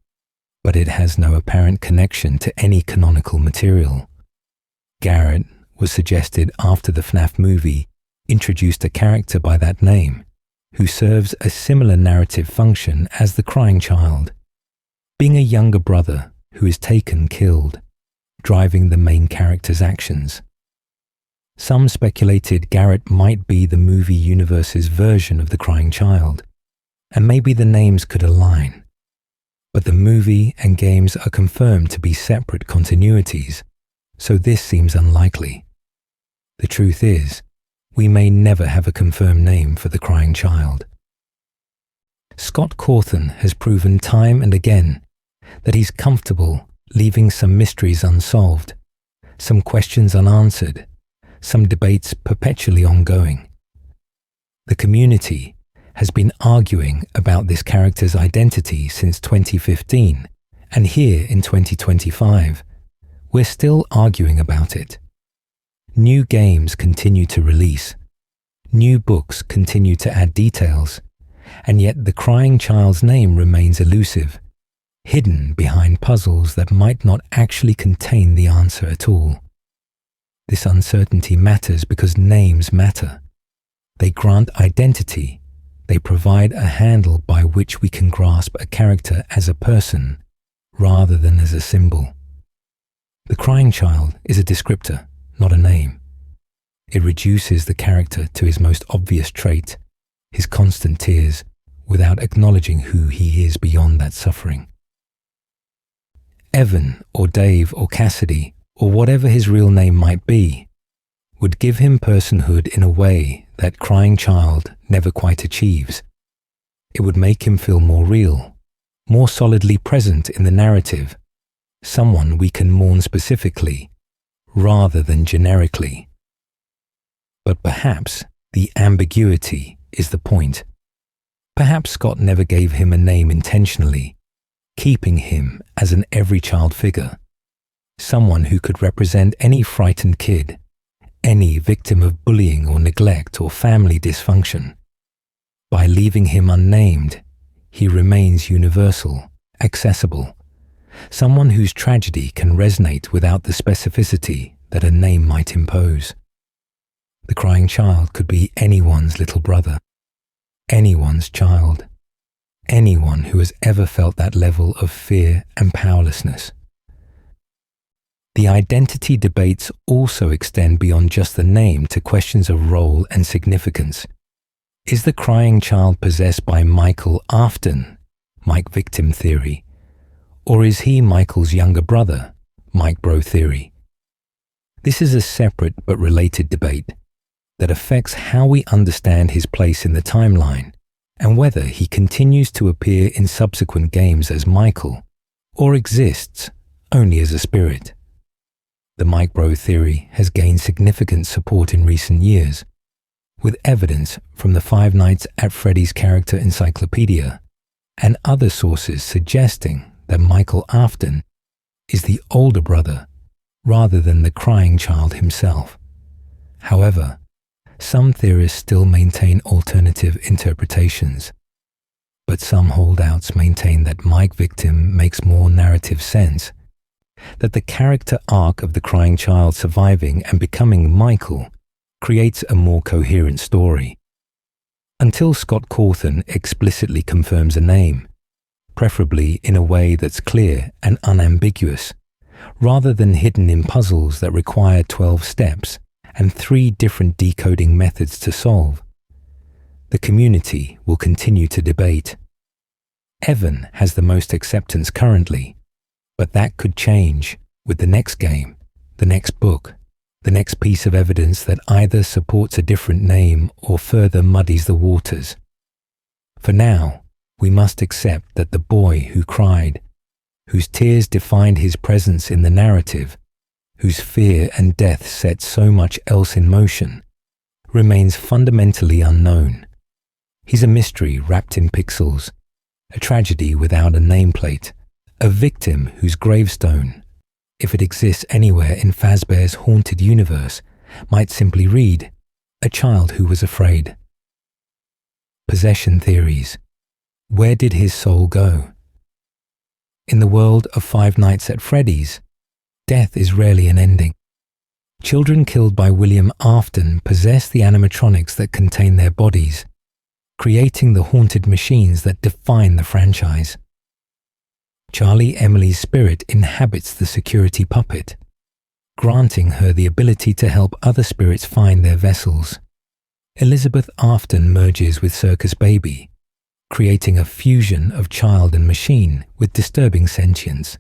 but it has no apparent connection to any canonical material. Garrett was suggested after the FNAF movie introduced a character by that name, who serves a similar narrative function as the crying child, being a younger brother who is killed, driving the main character's actions. Some speculated Garrett might be the movie universe's version of the crying child, and maybe the names could align. But the movie and games are confirmed to be separate continuities, so this seems unlikely. The truth is, we may never have a confirmed name for the crying child. Scott Cawthon has proven time and again that he's comfortable leaving some mysteries unsolved, some questions unanswered, some debates perpetually ongoing. The community has been arguing about this character's identity since 2015, and here in 2025, we're still arguing about it. New games continue to release, new books continue to add details, and yet the crying child's name remains elusive, hidden behind puzzles that might not actually contain the answer at all. This uncertainty matters because names matter. They grant identity. They provide a handle by which we can grasp a character as a person, rather than as a symbol. The crying child is a descriptor, not a name. It reduces the character to his most obvious trait, his constant tears, without acknowledging who he is beyond that suffering. Evan, or Dave, or Cassidy, or whatever his real name might be, would give him personhood in a way that crying child never quite achieves. It would make him feel more real, more solidly present in the narrative, someone we can mourn specifically, rather than generically. But perhaps the ambiguity is the point. Perhaps Scott never gave him a name intentionally, keeping him as an every child figure, someone who could represent any frightened kid, any victim of bullying or neglect or family dysfunction. By leaving him unnamed, he remains universal, accessible, someone whose tragedy can resonate without the specificity that a name might impose. The crying child could be anyone's little brother, anyone's child, anyone who has ever felt that level of fear and powerlessness. The identity debates also extend beyond just the name to questions of role and significance. Is the crying child possessed by Michael Afton, Mike Victim theory, or is he Michael's younger brother, Mike Bro theory? This is a separate but related debate that affects how we understand his place in the timeline and whether he continues to appear in subsequent games as Michael or exists only as a spirit. The Mike Bro theory has gained significant support in recent years, with evidence from the Five Nights at Freddy's character encyclopedia and other sources suggesting that Michael Afton is the older brother rather than the crying child himself. However, some theorists still maintain alternative interpretations, but some holdouts maintain that Mike Victim makes more narrative sense, that the character arc of the crying child surviving and becoming Michael creates a more coherent story. Until Scott Cawthon explicitly confirms a name, preferably in a way that's clear and unambiguous, rather than hidden in puzzles that require 12 steps and 3 different decoding methods to solve, the community will continue to debate. Evan has the most acceptance currently, but that could change with the next game, the next book, the next piece of evidence that either supports a different name or further muddies the waters. For now, we must accept that the boy who cried, whose tears defined his presence in the narrative, whose fear and death set so much else in motion, remains fundamentally unknown. He's a mystery wrapped in pixels, a tragedy without a nameplate, a victim whose gravestone, if it exists anywhere in Fazbear's haunted universe, might simply read, "A child who was afraid." Possession theories. Where did his soul go? In the world of Five Nights at Freddy's, death is rarely an ending. Children killed by William Afton possess the animatronics that contain their bodies, creating the haunted machines that define the franchise. Charlie Emily's spirit inhabits the security puppet, granting her the ability to help other spirits find their vessels. Elizabeth Afton merges with Circus Baby, creating a fusion of child and machine with disturbing sentience.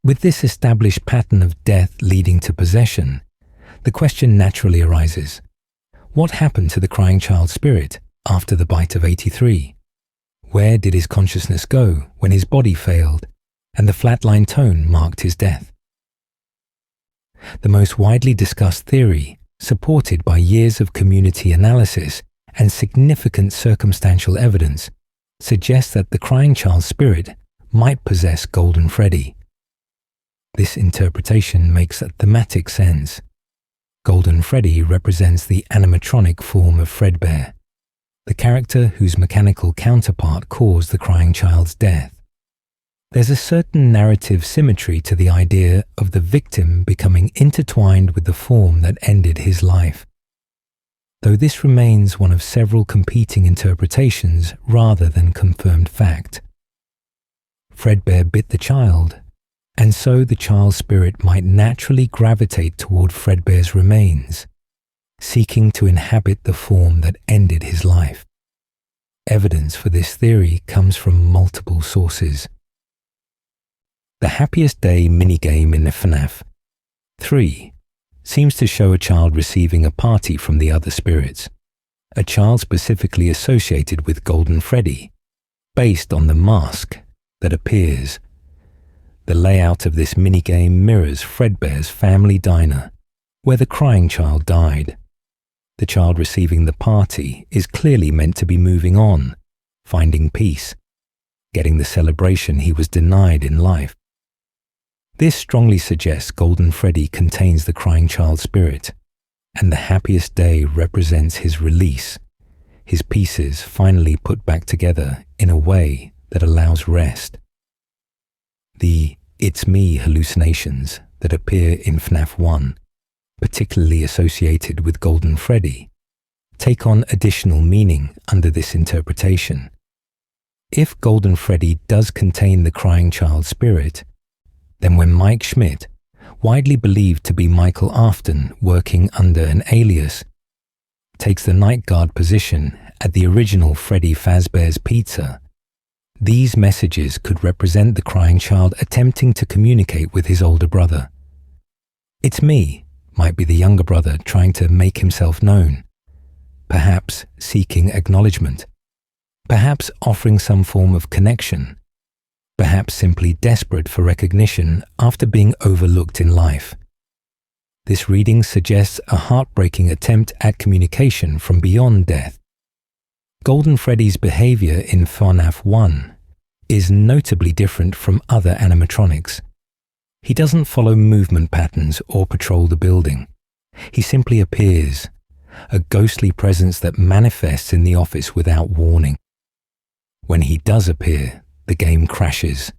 With this established pattern of death leading to possession, the question naturally arises, what happened to the crying child spirit after the bite of 83? Where did his consciousness go when his body failed and the flatline tone marked his death? The most widely discussed theory, supported by years of community analysis and significant circumstantial evidence, suggests that the crying child spirit might possess Golden Freddy. This interpretation makes a thematic sense. Golden Freddy represents the animatronic form of Fredbear, the character whose mechanical counterpart caused the crying child's death. There's a certain narrative symmetry to the idea of the victim becoming intertwined with the form that ended his life, though this remains one of several competing interpretations rather than confirmed fact. Fredbear bit the child, and so the child's spirit might naturally gravitate toward Fredbear's remains, seeking to inhabit the form that ended his life. Evidence for this theory comes from multiple sources. The Happiest Day minigame in FNAF 3 seems to show a child receiving a party from the other spirits, a child specifically associated with Golden Freddy, based on the mask that appears. The layout of this minigame mirrors Fredbear's family diner, where the crying child died. The child receiving the party is clearly meant to be moving on, finding peace, getting the celebration he was denied in life. This strongly suggests Golden Freddy contains the crying child spirit, and the Happiest Day represents his release, his pieces finally put back together in a way that allows rest. The "it's me" hallucinations that appear in FNAF 1, particularly associated with Golden Freddy, take on additional meaning under this interpretation. If Golden Freddy does contain the crying child spirit, then when Mike Schmidt, widely believed to be Michael Afton working under an alias, takes the night guard position at the original Freddy Fazbear's Pizza, these messages could represent the crying child attempting to communicate with his older brother. "It's me" might be the younger brother trying to make himself known, perhaps seeking acknowledgement, perhaps offering some form of connection, perhaps simply desperate for recognition after being overlooked in life. This reading suggests a heartbreaking attempt at communication from beyond death. Golden Freddy's behavior in FNAF 1 is notably different from other animatronics. He doesn't follow movement patterns or patrol the building. He simply appears, a ghostly presence that manifests in the office without warning. When he does appear, the game crashes,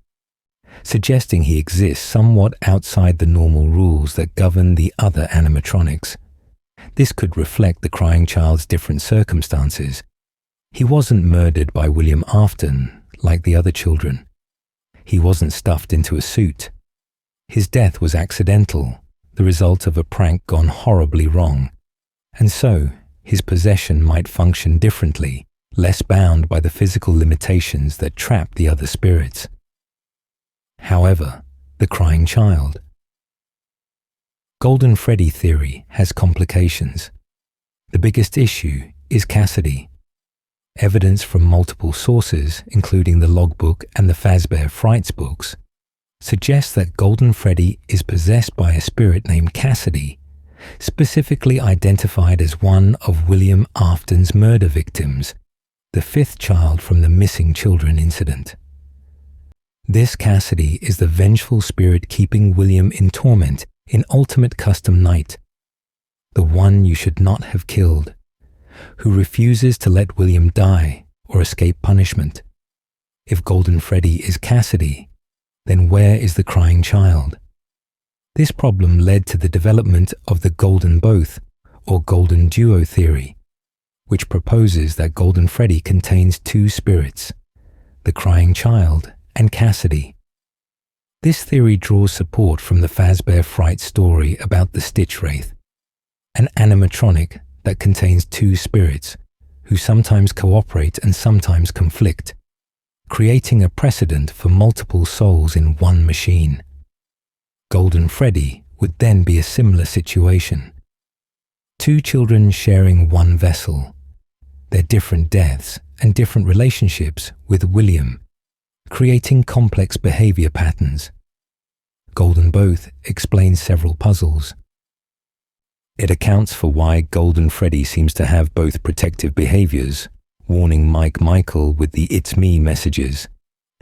suggesting he exists somewhat outside the normal rules that govern the other animatronics. This could reflect the crying child's different circumstances. He wasn't murdered by William Afton like the other children. He wasn't stuffed into a suit. His death was accidental, the result of a prank gone horribly wrong, and so his possession might function differently, less bound by the physical limitations that trap the other spirits. However, the crying child. Golden Freddy theory has complications. The biggest issue is Cassidy. Evidence from multiple sources, including the logbook and the Fazbear Frights books, suggests that Golden Freddy is possessed by a spirit named Cassidy, specifically identified as one of William Afton's murder victims, the fifth child from the missing children incident. This Cassidy is the vengeful spirit keeping William in torment in Ultimate Custom Night, the one you should not have killed, who refuses to let William die or escape punishment. If Golden Freddy is Cassidy, then where is the crying child? This problem led to the development of the Golden Both, or Golden Duo theory, which proposes that Golden Freddy contains two spirits, the crying child and Cassidy. This theory draws support from the Fazbear Fright story about the Stitch Wraith, an animatronic that contains two spirits who sometimes cooperate and sometimes conflict, creating a precedent for multiple souls in one machine. Golden Freddy would then be a similar situation. Two children sharing one vessel, their different deaths and different relationships with William, creating complex behavior patterns. Golden Both explains several puzzles. It accounts for why Golden Freddy seems to have both protective behaviors, warning Michael with the "It's me" messages,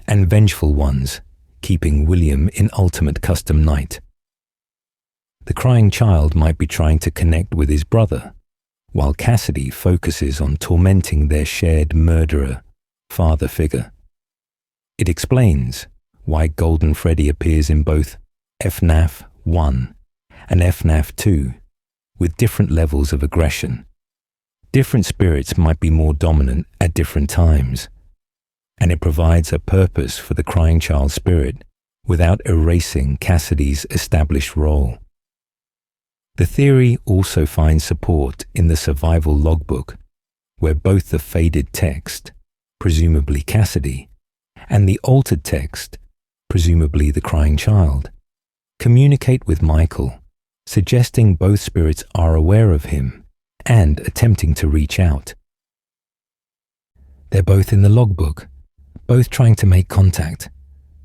and vengeful ones, keeping William in Ultimate Custom Night. The crying child might be trying to connect with his brother, while Cassidy focuses on tormenting their shared murderer, father figure. It explains why Golden Freddy appears in both FNAF 1 and FNAF 2 with different levels of aggression. Different spirits might be more dominant at different times, and it provides a purpose for the crying child spirit without erasing Cassidy's established role. The theory also finds support in the survival logbook, where both the faded text, presumably Cassidy, and the altered text, presumably the crying child, communicate with Michael, suggesting both spirits are aware of him and attempting to reach out. They're both in the logbook, both trying to make contact,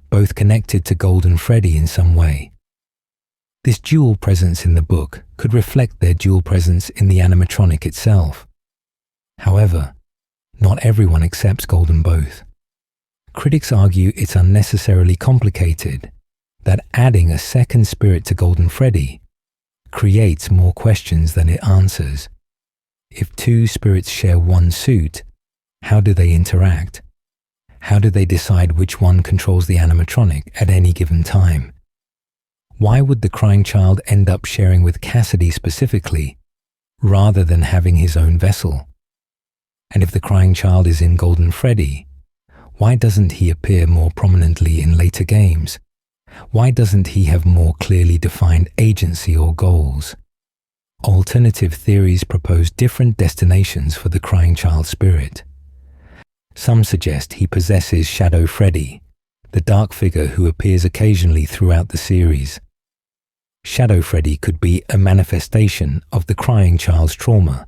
both connected to Golden Freddy in some way. This dual presence in the book could reflect their dual presence in the animatronic itself. However, not everyone accepts Golden Both. Critics argue it's unnecessarily complicated, that adding a second spirit to Golden Freddy creates more questions than it answers. If two spirits share one suit, how do they interact? How do they decide which one controls the animatronic at any given time? Why would the crying child end up sharing with Cassidy specifically, rather than having his own vessel? And if the crying child is in Golden Freddy, why doesn't he appear more prominently in later games? Why doesn't he have more clearly defined agency or goals? Alternative theories propose different destinations for the crying child spirit. Some suggest he possesses Shadow Freddy, the dark figure who appears occasionally throughout the series. Shadow Freddy could be a manifestation of the crying child's trauma,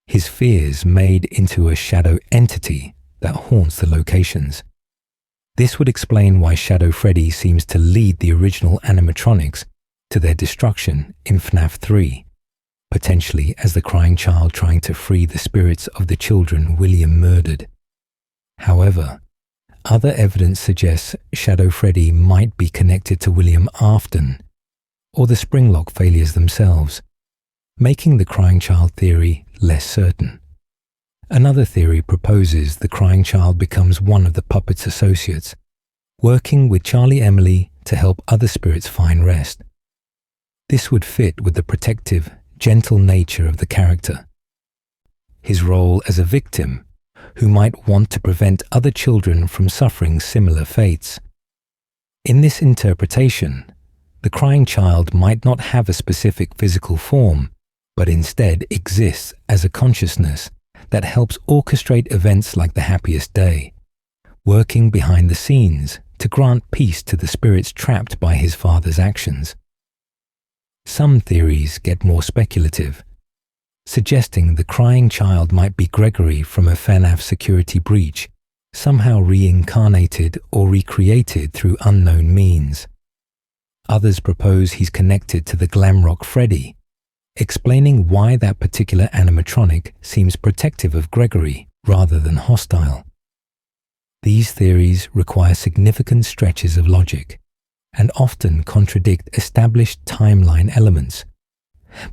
his fears made into a shadow entity that haunts the locations. This would explain why Shadow Freddy seems to lead the original animatronics to their destruction in FNAF 3, potentially as the crying child trying to free the spirits of the children William murdered. However, other evidence suggests Shadow Freddy might be connected to William Afton, or the Springlock failures themselves, making the crying child theory less certain. Another theory proposes the crying child becomes one of the puppet's associates, working with Charlie Emily to help other spirits find rest. This would fit with the protective, gentle nature of the character. His role as a victim, who might want to prevent other children from suffering similar fates. In this interpretation, the crying child might not have a specific physical form, but instead exists as a consciousness that helps orchestrate events like the happiest day, working behind the scenes to grant peace to the spirits trapped by his father's actions. Some theories get more speculative, suggesting the crying child might be Gregory from a FNAF security breach somehow reincarnated or recreated through unknown means. Others propose he's connected to the glam rock Freddy, explaining why that particular animatronic seems protective of Gregory rather than hostile. These theories require significant stretches of logic and often contradict established timeline elements,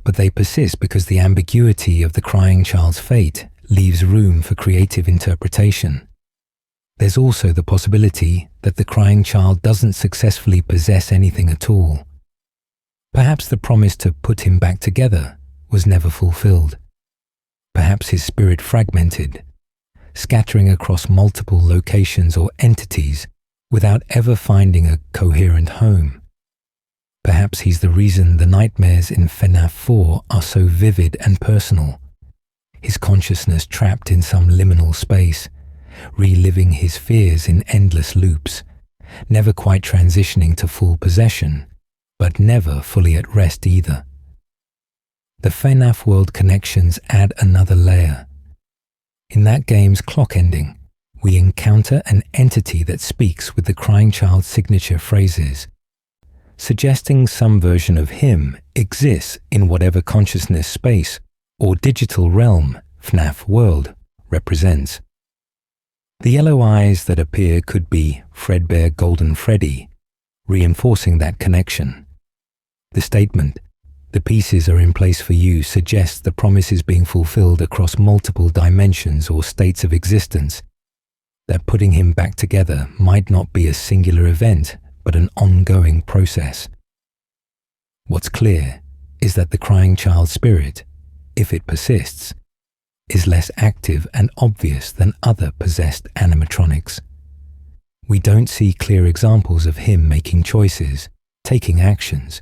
but they persist because the ambiguity of the crying child's fate leaves room for creative interpretation. There's also the possibility that the crying child doesn't successfully possess anything at all. Perhaps the promise to put him back together was never fulfilled. Perhaps his spirit fragmented, scattering across multiple locations or entities without ever finding a coherent home. Perhaps he's the reason the nightmares in FNAF 4 are so vivid and personal, his consciousness trapped in some liminal space, reliving his fears in endless loops, never quite transitioning to full possession, but never fully at rest either. The FNAF world connections add another layer. In that game's clock ending, we encounter an entity that speaks with the crying child's signature phrases, suggesting some version of him exists in whatever consciousness space or digital realm FNAF world represents. The yellow eyes that appear could be Fredbear Golden Freddy, reinforcing that connection. The statement, "The pieces are in place for you," suggests the promise is being fulfilled across multiple dimensions or states of existence, that putting him back together might not be a singular event, but an ongoing process. What's clear is that the crying child's spirit, if it persists, is less active and obvious than other possessed animatronics. We don't see clear examples of him making choices, taking actions,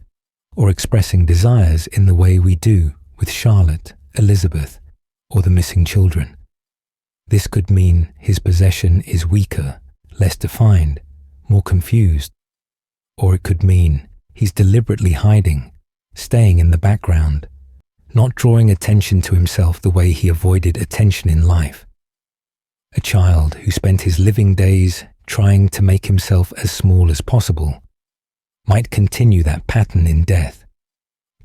or expressing desires in the way we do with Charlotte, Elizabeth, or the missing children. This could mean his possession is weaker, less defined, more confused, or it could mean he's deliberately hiding, staying in the background, not drawing attention to himself the way he avoided attention in life. A child who spent his living days trying to make himself as small as possible might continue that pattern in death,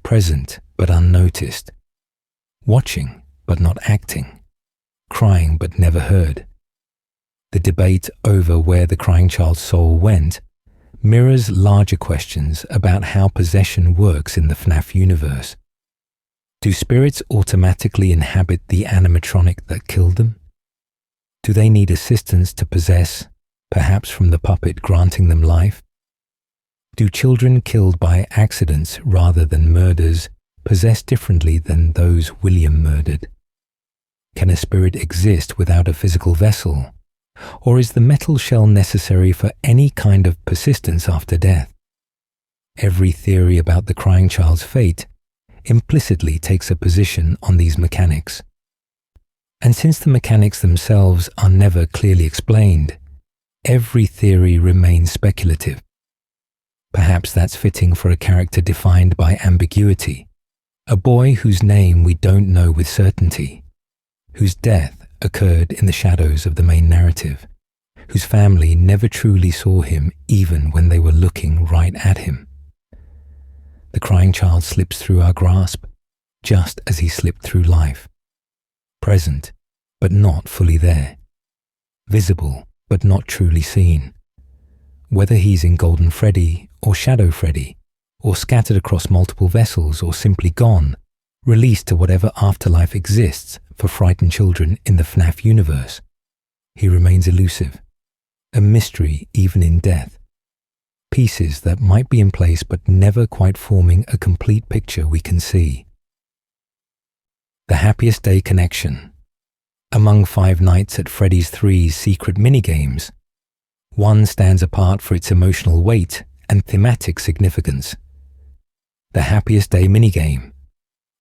present but unnoticed, watching but not acting, crying but never heard. The debate over where the crying child's soul went mirrors larger questions about how possession works in the FNAF universe. Do spirits automatically inhabit the animatronic that killed them? Do they need assistance to possess, perhaps from the puppet granting them life? Do children killed by accidents rather than murders possess differently than those William murdered? Can a spirit exist without a physical vessel? Or is the metal shell necessary for any kind of persistence after death? Every theory about the crying child's fate implicitly takes a position on these mechanics. And since the mechanics themselves are never clearly explained, every theory remains speculative. Perhaps that's fitting for a character defined by ambiguity, a boy whose name we don't know with certainty, whose death occurred in the shadows of the main narrative, whose family never truly saw him even when they were looking right at him. The crying child slips through our grasp, just as he slipped through life. Present, but not fully there. Visible, but not truly seen. Whether he's in Golden Freddy or Shadow Freddy, or scattered across multiple vessels or simply gone, released to whatever afterlife exists for frightened children in the FNAF universe, he remains elusive, a mystery even in death. Pieces that might be in place but never quite forming a complete picture we can see. The Happiest Day connection. Among Five Nights at Freddy's 3's secret minigames, one stands apart for its emotional weight and thematic significance. The Happiest Day minigame,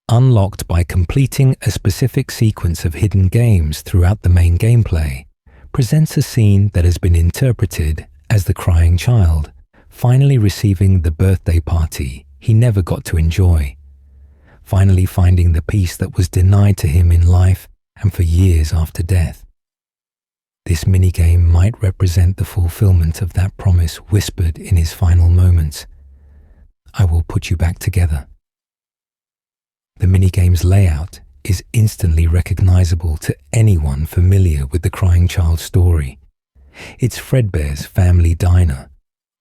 unlocked by completing a specific sequence of hidden games throughout the main gameplay, presents a scene that has been interpreted as the crying child finally receiving the birthday party he never got to enjoy, finally finding the peace that was denied to him in life and for years after death. This minigame might represent the fulfillment of that promise whispered in his final moments. I will put you back together. The minigame's layout is instantly recognizable to anyone familiar with the Crying Child story. It's Fredbear's family diner,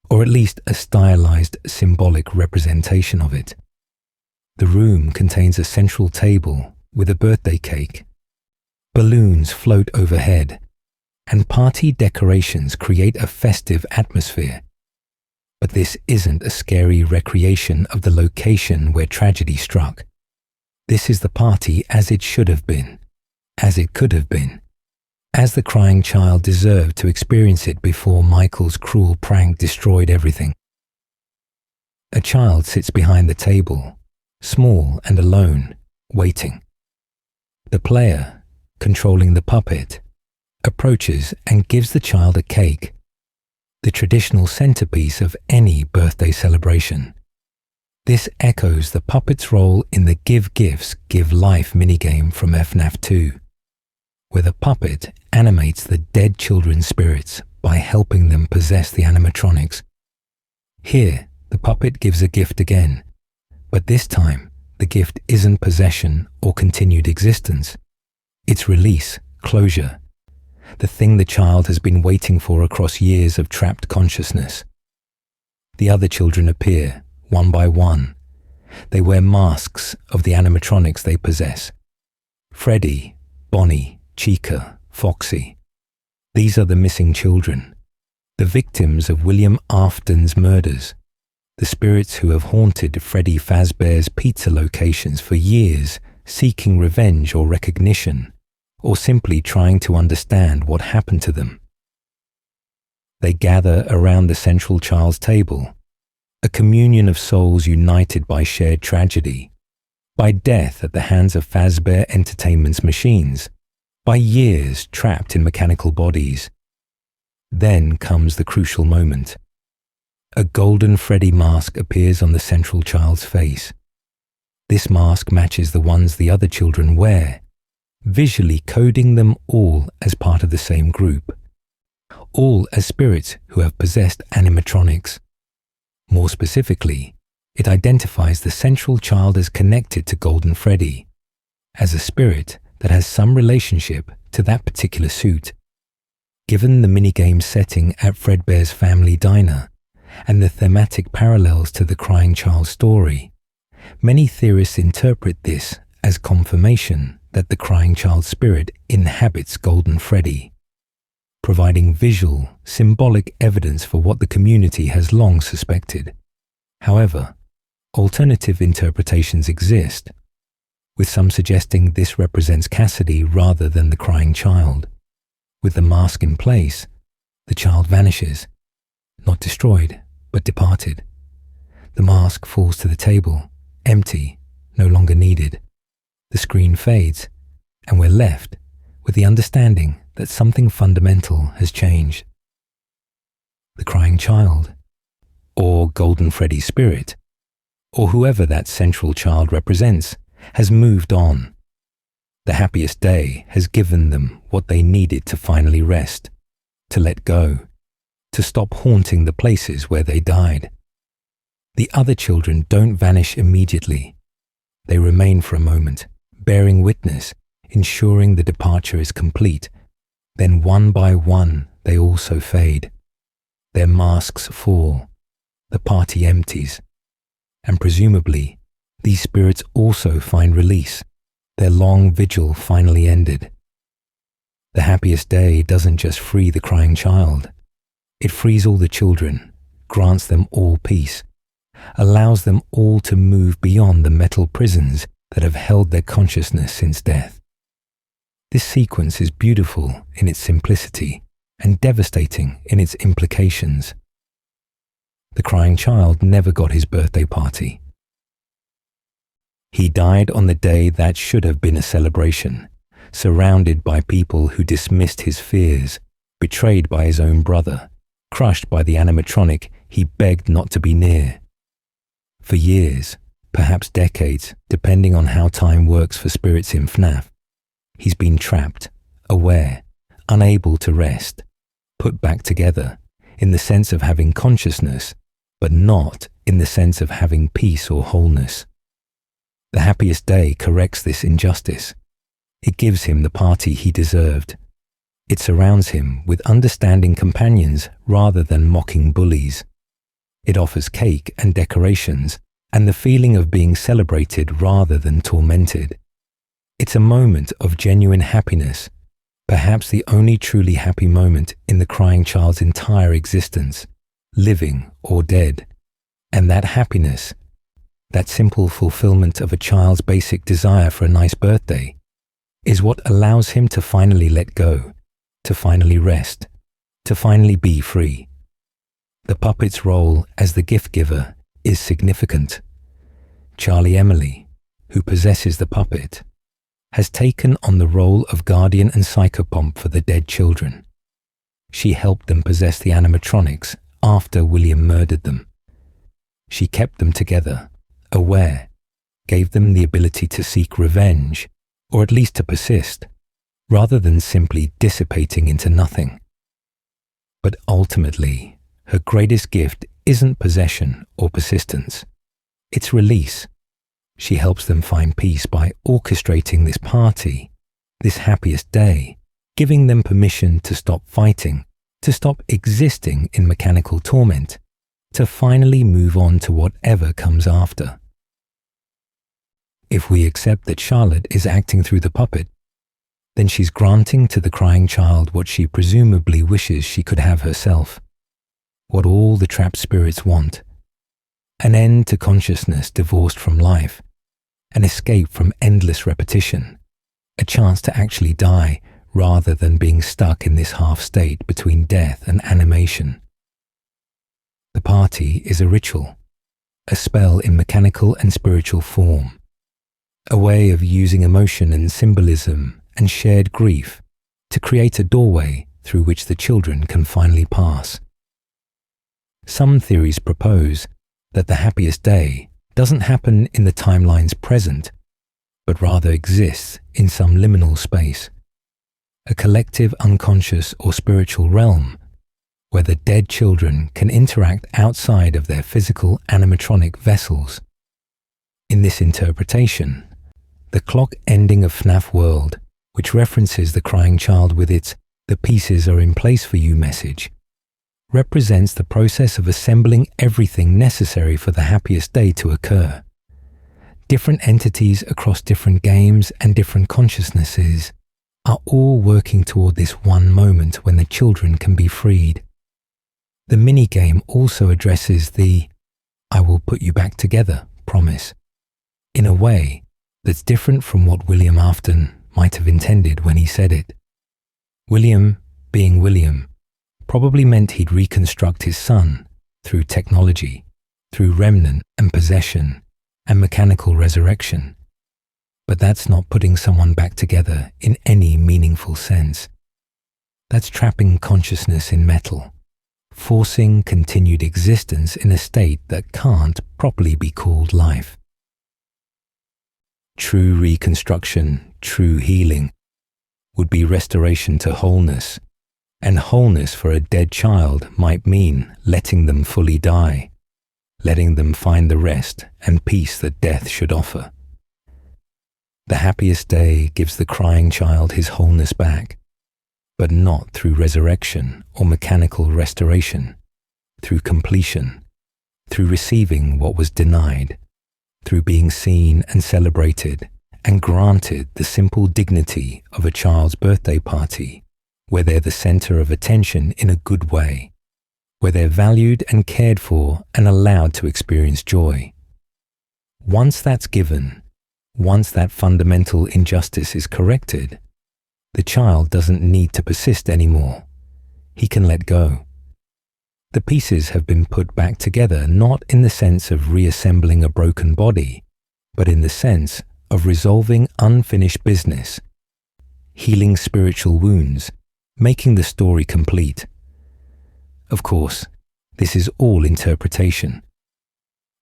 or at least a stylized symbolic representation of it. The room contains a central table with a birthday cake. Balloons float overhead, and party decorations create a festive atmosphere. But this isn't a scary recreation of the location where tragedy struck. This is the party as it should have been, as it could have been, as the Crying Child deserved to experience it before Michael's cruel prank destroyed everything. A child sits behind the table, small and alone, waiting. The player, controlling the puppet, approaches and gives the child a cake, the traditional centerpiece of any birthday celebration. This echoes the puppet's role in the Give Gifts, Give Life minigame from FNAF 2, where the puppet animates the dead children's spirits by helping them possess the animatronics. Here, the puppet gives a gift again, but this time the gift isn't possession or continued existence. It's release, closure, the thing the child has been waiting for across years of trapped consciousness. The other children appear, one by one. They wear masks of the animatronics they possess. Freddy, Bonnie, Chica, Foxy. These are the missing children, the victims of William Afton's murders, the spirits who have haunted Freddy Fazbear's pizza locations for years, seeking revenge or recognition, or simply trying to understand what happened to them. They gather around the central child's table, a communion of souls united by shared tragedy, by death at the hands of Fazbear Entertainment's machines, by years trapped in mechanical bodies. Then comes the crucial moment. A golden Freddy mask appears on the central child's face. This mask matches the ones the other children wear, visually coding them all as part of the same group, all as spirits who have possessed animatronics. More specifically, it identifies the central child as connected to Golden Freddy, as a spirit that has some relationship to that particular suit. Given the minigame setting at Fredbear's family diner and the thematic parallels to the Crying Child story, many theorists interpret this as confirmation that the Crying Child spirit inhabits Golden Freddy, providing visual, symbolic evidence for what the community has long suspected. However, alternative interpretations exist, with some suggesting this represents Cassidy rather than the Crying Child. With the mask in place, the child vanishes, not destroyed, but departed. The mask falls to the table, empty, no longer needed. The screen fades, and we're left with the understanding that something fundamental has changed. The Crying Child, or Golden Freddy's spirit, or whoever that central child represents, has moved on. The happiest day has given them what they needed to finally rest, to let go, to stop haunting the places where they died. The other children don't vanish immediately. They remain for a moment, bearing witness, ensuring the departure is complete. Then one by one, they also fade. Their masks fall, the party empties, and presumably, these spirits also find release. Their long vigil finally ended. The happiest day doesn't just free the Crying Child. It frees all the children, grants them all peace, allows them all to move beyond the metal prisons that have held their consciousness since death. This sequence is beautiful in its simplicity and devastating in its implications. The Crying Child never got his birthday party. He died on the day that should have been a celebration, surrounded by people who dismissed his fears, betrayed by his own brother, crushed by the animatronic he begged not to be near. For years, perhaps decades, depending on how time works for spirits in FNAF, he's been trapped, aware, unable to rest, put back together in the sense of having consciousness, but not in the sense of having peace or wholeness. The happiest day corrects this injustice. It gives him the party he deserved. It surrounds him with understanding companions rather than mocking bullies. It offers cake and decorations and the feeling of being celebrated rather than tormented. It's a moment of genuine happiness, perhaps the only truly happy moment in the crying child's entire existence, living or dead. And that happiness, that simple fulfillment of a child's basic desire for a nice birthday, is what allows him to finally let go, to finally rest, to finally be free. The puppet's role as the gift giver is significant. Charlie Emily, who possesses the puppet, has taken on the role of guardian and psychopomp for the dead children. She helped them possess the animatronics after William murdered them. She kept them together, aware, gave them the ability to seek revenge, or at least to persist, rather than simply dissipating into nothing. But ultimately, her greatest gift isn't possession or persistence. It's release. She helps them find peace by orchestrating this party, this happiest day, giving them permission to stop fighting, to stop existing in mechanical torment, to finally move on to whatever comes after. If we accept that Charlotte is acting through the puppet, then she's granting to the crying child what she presumably wishes she could have herself, what all the trapped spirits want: an end to consciousness divorced from life, an escape from endless repetition, a chance to actually die rather than being stuck in this half state between death and animation. The party is a ritual, a spell in mechanical and spiritual form, a way of using emotion and symbolism and shared grief to create a doorway through which the children can finally pass. Some theories propose that the happiest day doesn't happen in the timeline's present, but rather exists in some liminal space, a collective unconscious or spiritual realm where the dead children can interact outside of their physical animatronic vessels. In this interpretation, the clock ending of FNAF World, which references the crying child with its "the pieces are in place for you" message, represents the process of assembling everything necessary for the happiest day to occur. Different entities across different games and different consciousnesses are all working toward this one moment when the children can be freed. The minigame also addresses the "I will put you back together" promise, in a way that's different from what William Afton might have intended when he said it. William, being William, probably meant he'd reconstruct his son through technology, through remnant and possession and mechanical resurrection. But that's not putting someone back together in any meaningful sense. That's trapping consciousness in metal, forcing continued existence in a state that can't properly be called life. True reconstruction, true healing, would be restoration to wholeness, and wholeness for a dead child might mean letting them fully die, letting them find the rest and peace that death should offer. The happiest day gives the crying child his wholeness back, but not through resurrection or mechanical restoration, through completion, through receiving what was denied, through being seen and celebrated and granted the simple dignity of a child's birthday party, where they're the center of attention in a good way, where they're valued and cared for and allowed to experience joy. Once that's given, once that fundamental injustice is corrected, the child doesn't need to persist anymore. He can let go. The pieces have been put back together not in the sense of reassembling a broken body, but in the sense of resolving unfinished business, healing spiritual wounds, making the story complete. Of course, this is all interpretation.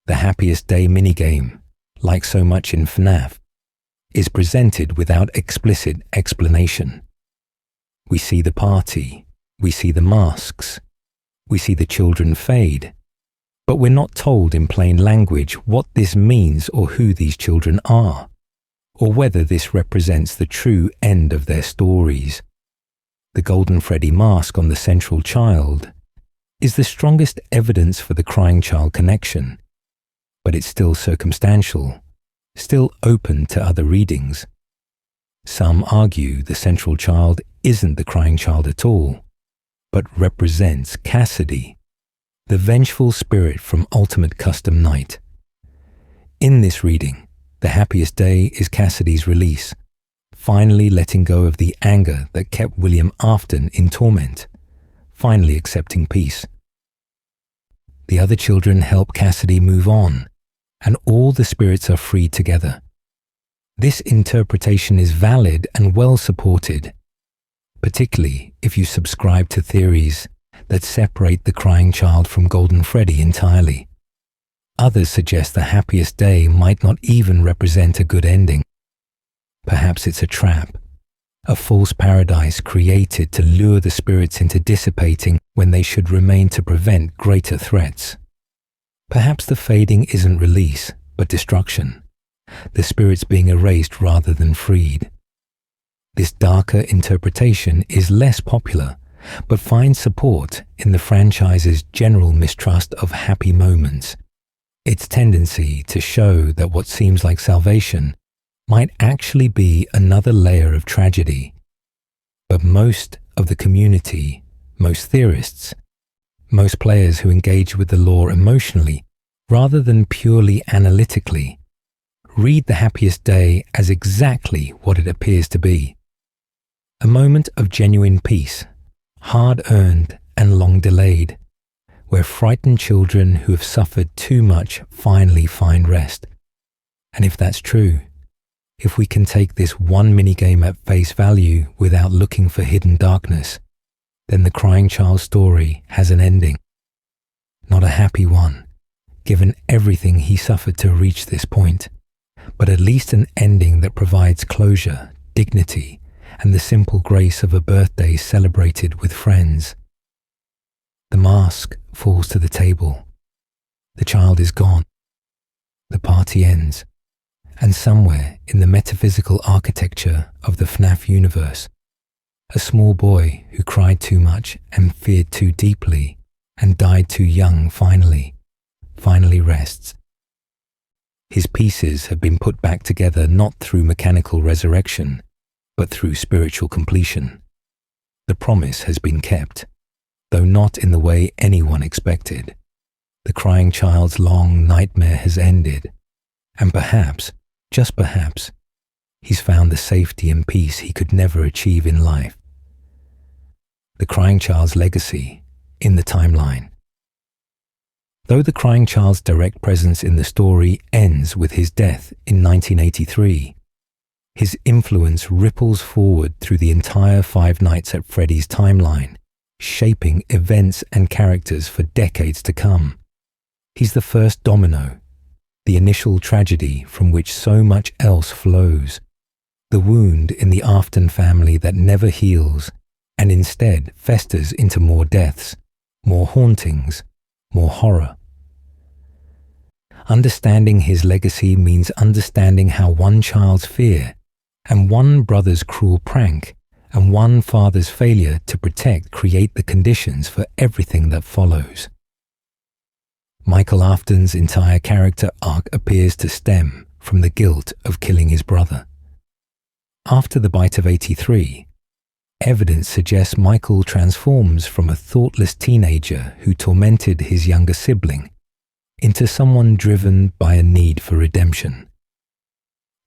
The happiest day minigame, like so much in FNAF, is presented without explicit explanation. We see the party, we see the masks, we see the children fade, but we're not told in plain language what this means or who these children are, or whether this represents the true end of their stories. The golden Freddy mask on the central child is the strongest evidence for the crying child connection, but it's still circumstantial, still open to other readings. Some argue the central child isn't the crying child at all, but represents Cassidy, the vengeful spirit from Ultimate Custom Night. In this reading, the happiest day is Cassidy's release, finally letting go of the anger that kept William Afton in torment, finally accepting peace. The other children help Cassidy move on, and all the spirits are freed together. This interpretation is valid and well supported, particularly if you subscribe to theories that separate the crying child from Golden Freddy entirely. Others suggest the happiest day might not even represent a good ending. Perhaps it's a trap, a false paradise created to lure the spirits into dissipating when they should remain to prevent greater threats. Perhaps the fading isn't release, but destruction, the spirits being erased rather than freed. This darker interpretation is less popular, but finds support in the franchise's general mistrust of happy moments, its tendency to show that what seems like salvation might actually be another layer of tragedy. But most of the community, most theorists, most players who engage with the lore emotionally rather than purely analytically, read the happiest day as exactly what it appears to be. A moment of genuine peace, hard-earned and long delayed, where frightened children who have suffered too much finally find rest. And if that's true, if we can take this one minigame at face value without looking for hidden darkness, then the crying child's story has an ending. Not a happy one, given everything he suffered to reach this point, but at least an ending that provides closure, dignity, and the simple grace of a birthday celebrated with friends. The mask falls to the table. The child is gone. The party ends. And somewhere in the metaphysical architecture of the FNAF universe, a small boy who cried too much and feared too deeply and died too young finally rests. His pieces have been put back together not through mechanical resurrection, but through spiritual completion. The promise has been kept, though not in the way anyone expected. The crying child's long nightmare has ended, and perhaps, just perhaps, he's found the safety and peace he could never achieve in life. The crying child's legacy in the timeline. Though the crying child's direct presence in the story ends with his death in 1983, his influence ripples forward through the entire Five Nights at Freddy's timeline, shaping events and characters for decades to come. He's the first domino, the initial tragedy from which so much else flows, the wound in the Afton family that never heals and instead festers into more deaths, more hauntings, more horror. Understanding his legacy means understanding how one child's fear and one brother's cruel prank and one father's failure to protect create the conditions for everything that follows. Michael Afton's entire character arc appears to stem from the guilt of killing his brother. After the bite of 83, evidence suggests Michael transforms from a thoughtless teenager who tormented his younger sibling into someone driven by a need for redemption.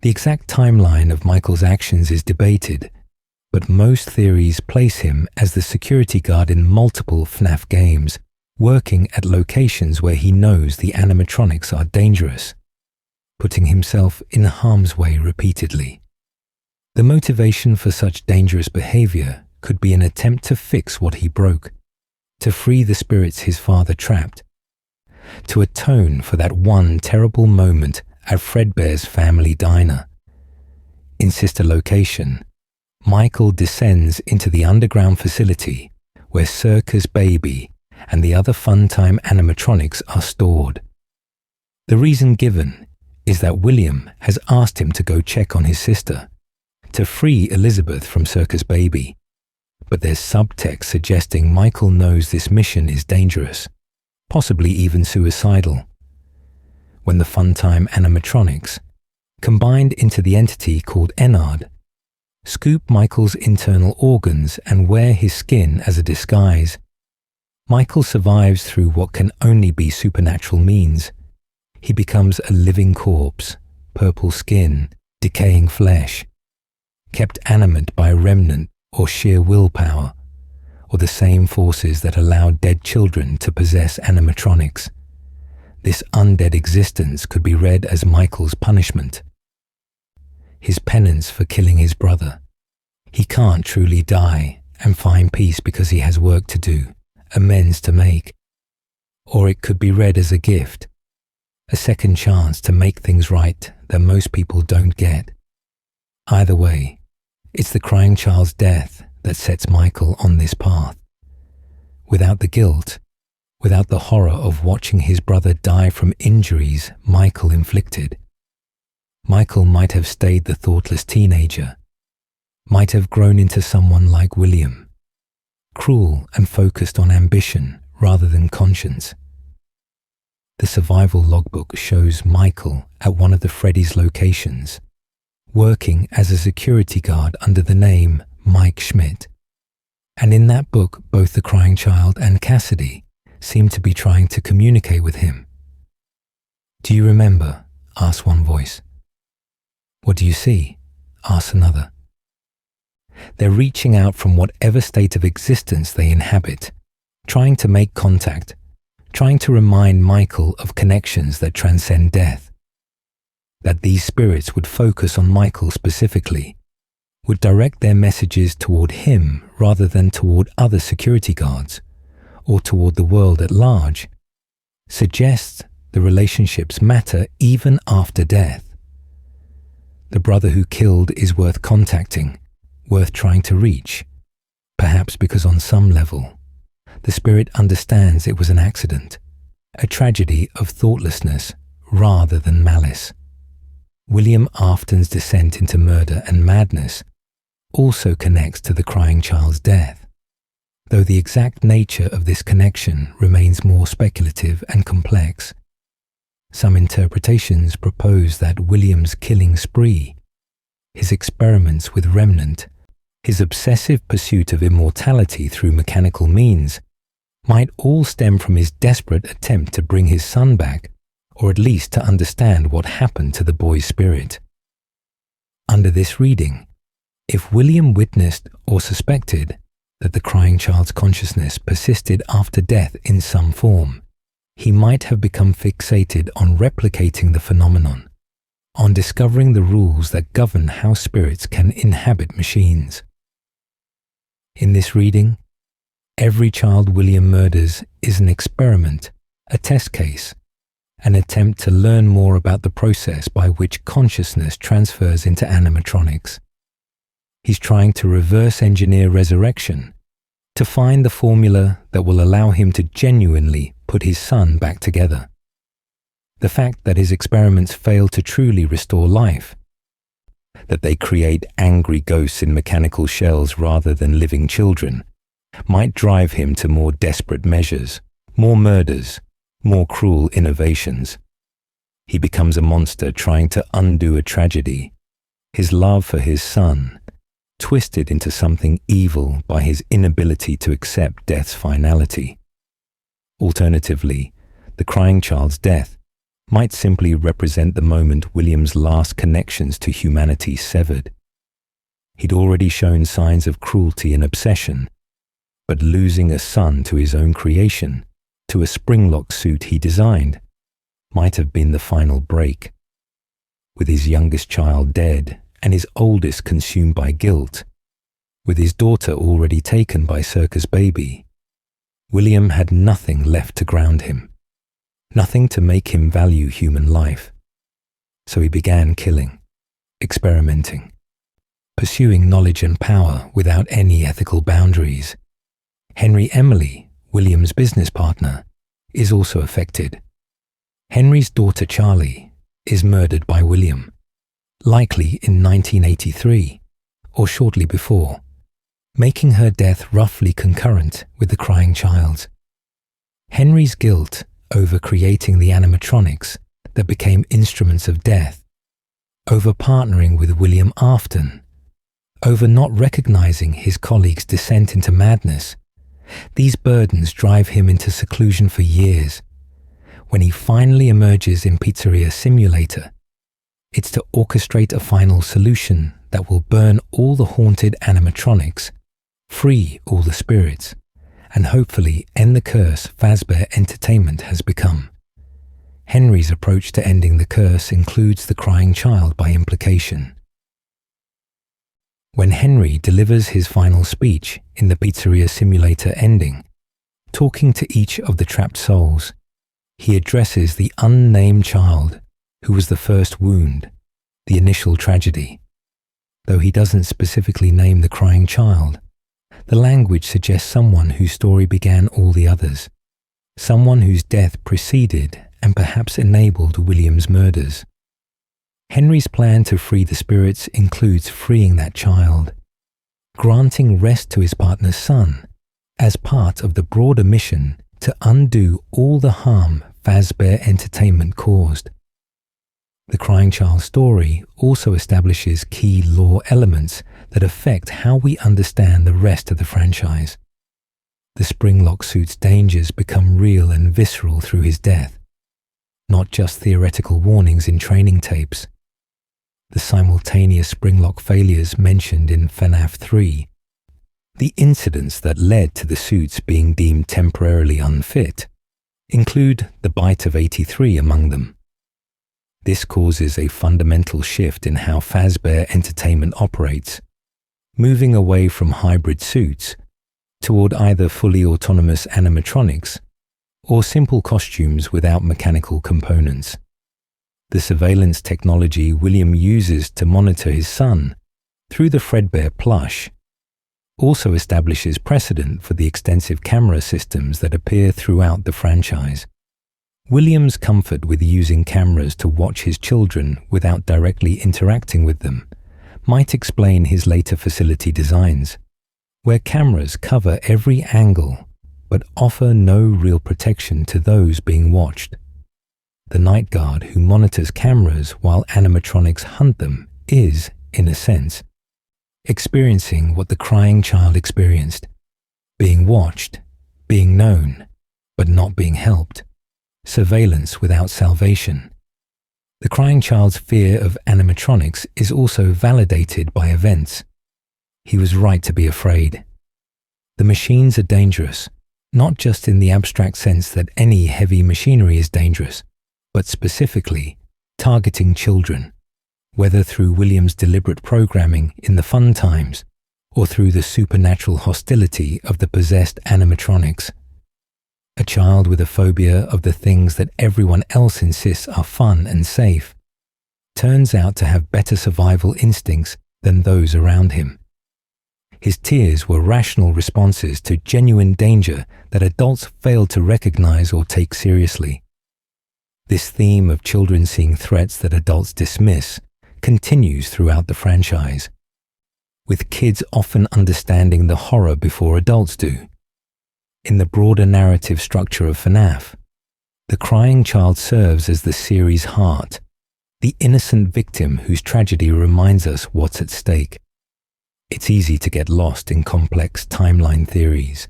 The exact timeline of Michael's actions is debated, but most theories place him as the security guard in multiple FNAF games, working at locations where he knows the animatronics are dangerous, putting himself in harm's way repeatedly. The motivation for such dangerous behavior could be an attempt to fix what he broke, to free the spirits his father trapped, to atone for that one terrible moment at Fredbear's family diner. In sister location, Michael descends into the underground facility where Circus Baby and the other Funtime animatronics are stored. The reason given is that William has asked him to go check on his sister, to free Elizabeth from Circus Baby, but there's subtext suggesting Michael knows this mission is dangerous, possibly even suicidal. When the Funtime animatronics, combined into the entity called Enard, scoop Michael's internal organs and wear his skin as a disguise, Michael survives through what can only be supernatural means. He becomes a living corpse, purple skin, decaying flesh, kept animate by a remnant or sheer willpower, or the same forces that allow dead children to possess animatronics. This undead existence could be read as Michael's punishment, his penance for killing his brother. He can't truly die and find peace because he has work to do, amends to make. Or it could be read as a gift, a second chance to make things right that most people don't get. Either way, it's the crying child's death that sets Michael on this path. Without the guilt, without the horror of watching his brother die from injuries Michael inflicted, Michael might have stayed the thoughtless teenager, might have grown into someone like William, cruel and focused on ambition rather than conscience. The survival logbook shows Michael at one of the Freddy's locations, working as a security guard under the name Mike Schmidt. And in that book, both the crying child and Cassidy seem to be trying to communicate with him. "Do you remember?" asks one voice. "What do you see?" asks another. They're reaching out from whatever state of existence they inhabit, trying to make contact, trying to remind Michael of connections that transcend death. That these spirits would focus on Michael specifically, would direct their messages toward him rather than toward other security guards, or toward the world at large, suggests the relationships matter even after death. The brother who killed is worth contacting, worth trying to reach, perhaps because on some level, the spirit understands it was an accident, a tragedy of thoughtlessness rather than malice. William Afton's descent into murder and madness also connects to the crying child's death, though the exact nature of this connection remains more speculative and complex. Some interpretations propose that William's killing spree, his experiments with Remnant, his obsessive pursuit of immortality through mechanical means, might all stem from his desperate attempt to bring his son back, or at least to understand what happened to the boy's spirit. Under this reading, if William witnessed or suspected that the crying child's consciousness persisted after death in some form, he might have become fixated on replicating the phenomenon, on discovering the rules that govern how spirits can inhabit machines. In this reading, every child William murders is an experiment, a test case, an attempt to learn more about the process by which consciousness transfers into animatronics. He's trying to reverse engineer resurrection, to find the formula that will allow him to genuinely put his son back together. The fact that his experiments fail to truly restore life, that they create angry ghosts in mechanical shells rather than living children, might drive him to more desperate measures, more murders, more cruel innovations. He becomes a monster trying to undo a tragedy, his love for his son, twisted into something evil by his inability to accept death's finality. Alternatively, the crying child's death might simply represent the moment William's last connections to humanity severed. He'd already shown signs of cruelty and obsession, but losing a son to his own creation, to a springlock suit he designed, might have been the final break. With his youngest child dead and his oldest consumed by guilt, with his daughter already taken by Circus Baby, William had nothing left to ground him, nothing to make him value human life. So he began killing, experimenting, pursuing knowledge and power without any ethical boundaries. Henry Emily, William's business partner, is also affected. Henry's daughter Charlie is murdered by William, likely in 1983 or shortly before, making her death roughly concurrent with the crying child's. Henry's guilt over creating the animatronics that became instruments of death, over partnering with William Afton, over not recognizing his colleague's descent into madness. These burdens drive him into seclusion for years. When he finally emerges in Pizzeria Simulator, it's to orchestrate a final solution that will burn all the haunted animatronics, free all the spirits, and hopefully end the curse Fazbear Entertainment has become. Henry's approach to ending the curse includes the crying child by implication. When Henry delivers his final speech in the Pizzeria Simulator ending, talking to each of the trapped souls, he addresses the unnamed child who was the first wound, the initial tragedy. Though he doesn't specifically name the crying child, the language suggests someone whose story began all the others, someone whose death preceded and perhaps enabled William's murders. Henry's plan to free the spirits includes freeing that child, granting rest to his partner's son, as part of the broader mission to undo all the harm Fazbear Entertainment caused. The crying child story also establishes key lore elements that affect how we understand the rest of the franchise. The Springlock suit's dangers become real and visceral through his death, not just theoretical warnings in training tapes. The simultaneous Springlock failures mentioned in FNAF 3, the incidents that led to the suits being deemed temporarily unfit, include the bite of 83 among them. This causes a fundamental shift in how Fazbear Entertainment operates, moving away from hybrid suits toward either fully autonomous animatronics or simple costumes without mechanical components. The surveillance technology William uses to monitor his son through the Fredbear plush also establishes precedent for the extensive camera systems that appear throughout the franchise. William's comfort with using cameras to watch his children without directly interacting with them might explain his later facility designs, where cameras cover every angle but offer no real protection to those being watched. The night guard who monitors cameras while animatronics hunt them is, in a sense, experiencing what the crying child experienced, being watched, being known, but not being helped, surveillance without salvation. The crying child's fear of animatronics is also validated by events. He was right to be afraid. The machines are dangerous, not just in the abstract sense that any heavy machinery is dangerous, but specifically targeting children, whether through William's deliberate programming in the fun times or through the supernatural hostility of the possessed animatronics. A child with a phobia of the things that everyone else insists are fun and safe turns out to have better survival instincts than those around him. His tears were rational responses to genuine danger that adults failed to recognize or take seriously. This theme of children seeing threats that adults dismiss continues throughout the franchise, with kids often understanding the horror before adults do. In the broader narrative structure of FNAF, the crying child serves as the series' heart, the innocent victim whose tragedy reminds us what's at stake. It's easy to get lost in complex timeline theories,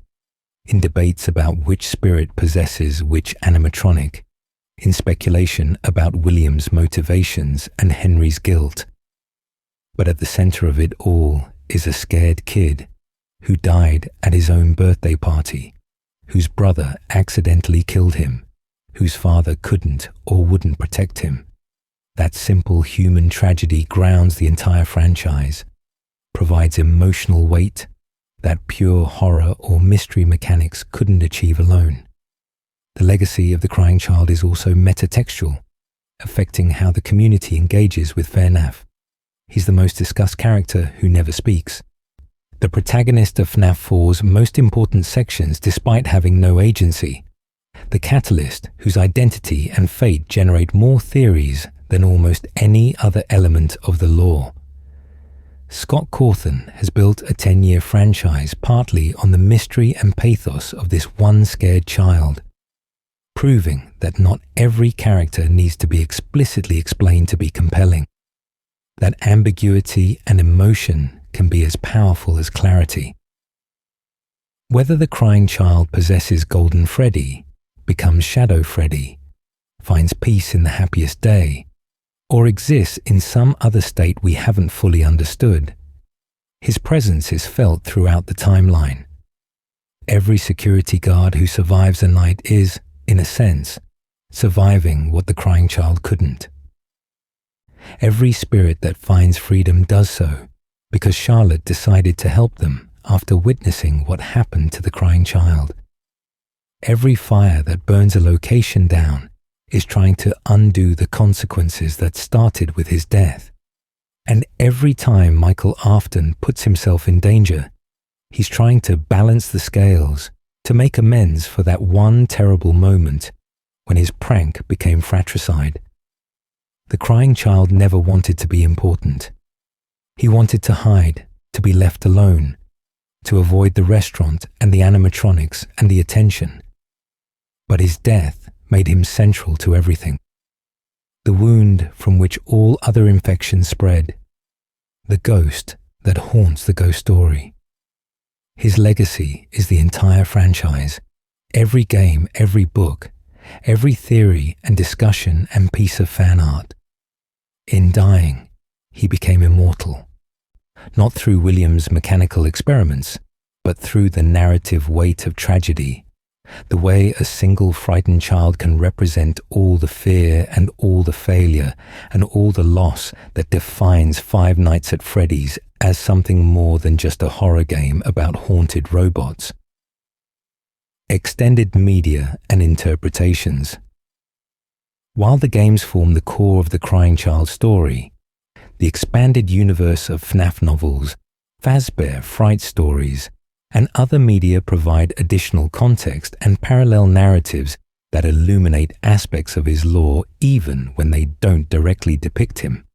in debates about which spirit possesses which animatronic, in speculation about William's motivations and Henry's guilt. But at the center of it all is a scared kid who died at his own birthday party, whose brother accidentally killed him, whose father couldn't or wouldn't protect him. That simple human tragedy grounds the entire franchise, provides emotional weight that pure horror or mystery mechanics couldn't achieve alone. The legacy of the crying child is also metatextual, affecting how the community engages with FNAF. he's the most discussed character who never speaks. The protagonist of FNAF 4's most important sections despite having no agency. The catalyst whose identity and fate generate more theories than almost any other element of the lore. Scott Cawthon has built a 10-year franchise partly on the mystery and pathos of this one scared child, proving that not every character needs to be explicitly explained to be compelling, that ambiguity and emotion can be as powerful as clarity. Whether the crying child possesses Golden Freddy, becomes Shadow Freddy, finds peace in the happiest day, or exists in some other state we haven't fully understood, his presence is felt throughout the timeline. Every security guard who survives a night is, in a sense, surviving what the crying child couldn't. Every spirit that finds freedom does so because Charlotte decided to help them after witnessing what happened to the crying child. Every fire that burns a location down is trying to undo the consequences that started with his death. And every time Michael Afton puts himself in danger, he's trying to balance the scales to make amends for that one terrible moment when his prank became fratricide. The crying child never wanted to be important. He wanted to hide, to be left alone, to avoid the restaurant and the animatronics and the attention. But his death made him central to everything. The wound from which all other infections spread. The ghost that haunts the ghost story. His legacy is the entire franchise, every game, every book, every theory and discussion and piece of fan art. In dying, he became immortal, not through William's mechanical experiments, but through the narrative weight of tragedy, the way a single frightened child can represent all the fear and all the failure and all the loss that defines Five Nights at Freddy's as something more than just a horror game about haunted robots. Extended media and interpretations. While the games form the core of the crying child story, the expanded universe of FNAF novels, Fazbear Fright stories, and other media provide additional context and parallel narratives that illuminate aspects of his lore even when they don't directly depict him.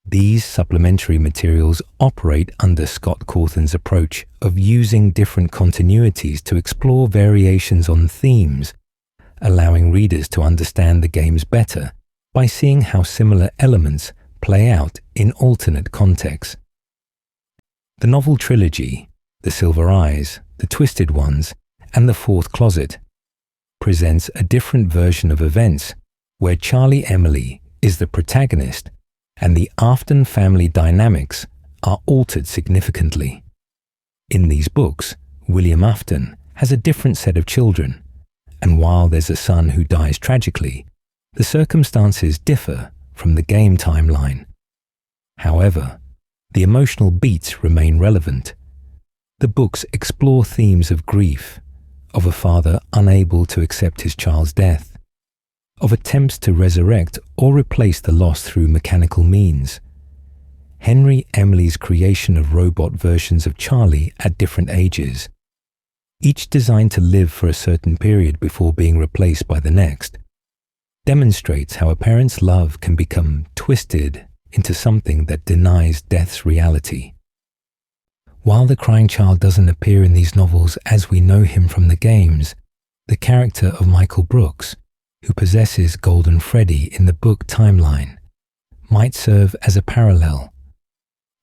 These supplementary materials operate under Scott Cawthon's approach of using different continuities to explore variations on themes, allowing readers to understand the games better by seeing how similar elements play out in alternate contexts. The novel trilogy, The Silver Eyes, The Twisted Ones, and The Fourth Closet, presents a different version of events where Charlie Emily is the protagonist and the Afton family dynamics are altered significantly. In these books, William Afton has a different set of children, and while there's a son who dies tragically, the circumstances differ from the game timeline. However, the emotional beats remain relevant. The books explore themes of grief, of a father unable to accept his child's death, of attempts to resurrect or replace the loss through mechanical means. Henry Emily's creation of robot versions of Charlie at different ages, each designed to live for a certain period before being replaced by the next, demonstrates how a parent's love can become twisted into something that denies death's reality. While the crying child doesn't appear in these novels as we know him from the games, the character of Michael Brooks, who possesses Golden Freddy in the book timeline, might serve as a parallel.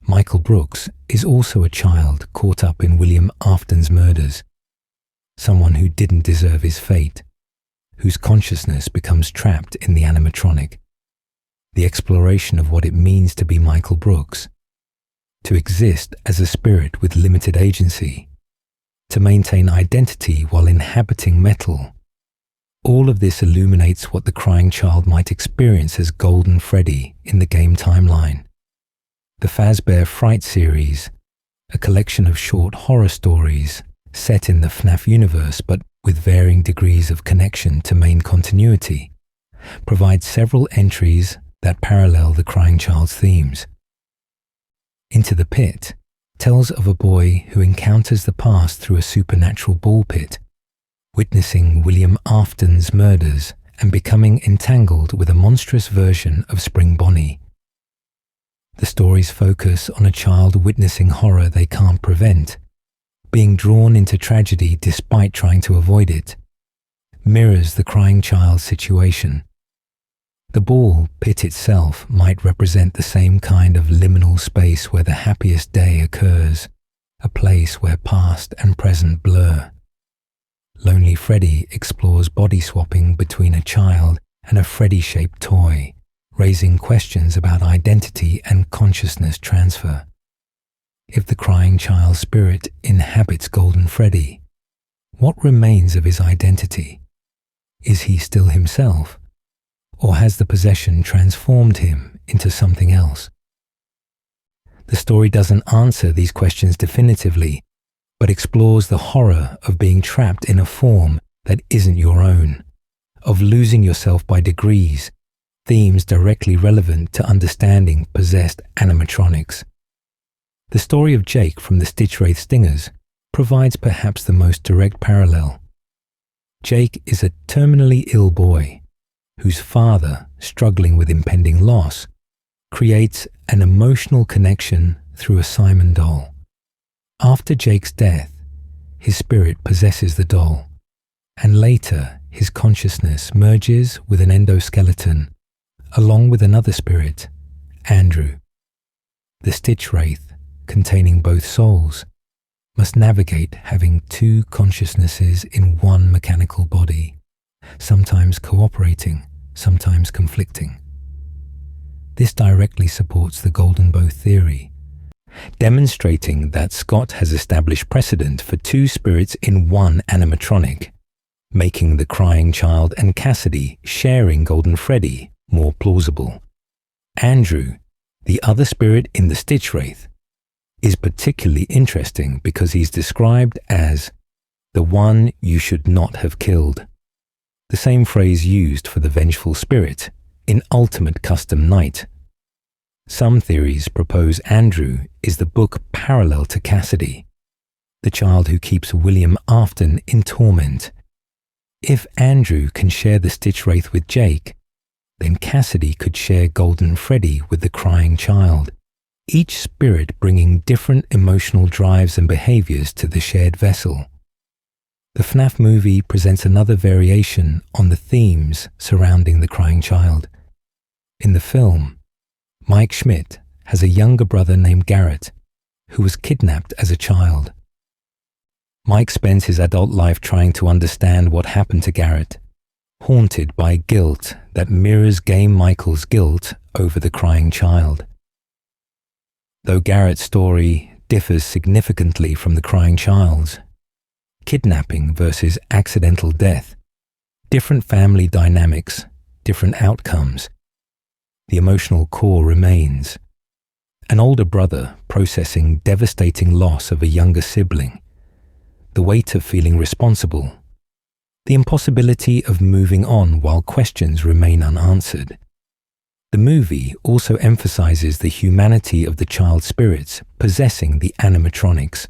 Michael Brooks is also a child caught up in William Afton's murders, someone who didn't deserve his fate, whose consciousness becomes trapped in the animatronic. The exploration of what it means to be Michael Brooks, to exist as a spirit with limited agency, to maintain identity while inhabiting metal. All of this illuminates what the crying child might experience as Golden Freddy in the game timeline. The Fazbear Fright series, a collection of short horror stories set in the FNAF universe but with varying degrees of connection to main continuity, provides several entries that parallel the crying child's themes. Into the Pit tells of a boy who encounters the past through a supernatural ball pit, witnessing William Afton's murders and becoming entangled with a monstrous version of Spring Bonnie. The stories focus on a child witnessing horror they can't prevent, being drawn into tragedy despite trying to avoid it. Mirrors the crying child's situation. The ball pit itself might represent the same kind of liminal space where the happiest day occurs, a place where past and present blur. Lonely Freddy explores body swapping between a child and a Freddy-shaped toy, raising questions about identity and consciousness transfer. If the crying child's spirit inhabits Golden Freddy, what remains of his identity? Is he still himself? Or has the possession transformed him into something else? The story doesn't answer these questions definitively, but explores the horror of being trapped in a form that isn't your own, of losing yourself by degrees, themes directly relevant to understanding possessed animatronics. The story of Jake from the Stitch Wraith Stingers provides perhaps the most direct parallel. Jake is a terminally ill boy whose father, struggling with impending loss, creates an emotional connection through a Simon doll. After Jake's death, his spirit possesses the doll, and later his consciousness merges with an endoskeleton, along with another spirit, Andrew. The Stitch Wraith, containing both souls, must navigate having two consciousnesses in one mechanical body, sometimes cooperating, sometimes conflicting. This directly supports the Golden Bow theory, demonstrating that Scott has established precedent for two spirits in one animatronic, making the crying child and Cassidy sharing Golden Freddy more plausible. Andrew, the other spirit in the Stitch Wraith, is particularly interesting because he's described as the one you should not have killed, the same phrase used for the vengeful spirit in Ultimate Custom Night. Some theories propose Andrew is the book parallel to Cassidy, the child who keeps William Afton in torment. If Andrew can share the Stitch Wraith with Jake, then Cassidy could share Golden Freddy with the crying child, each spirit bringing different emotional drives and behaviors to the shared vessel. The FNAF movie presents another variation on the themes surrounding the crying child. In the film, Mike Schmidt has a younger brother named Garrett, who was kidnapped as a child. Mike spends his adult life trying to understand what happened to Garrett, haunted by guilt that mirrors Game Michael's guilt over the crying child. Though Garrett's story differs significantly from the crying child's, kidnapping versus accidental death, different family dynamics, different outcomes, the emotional core remains. An older brother processing devastating loss of a younger sibling, the weight of feeling responsible, the impossibility of moving on while questions remain unanswered. The movie also emphasizes the humanity of the child spirits possessing the animatronics.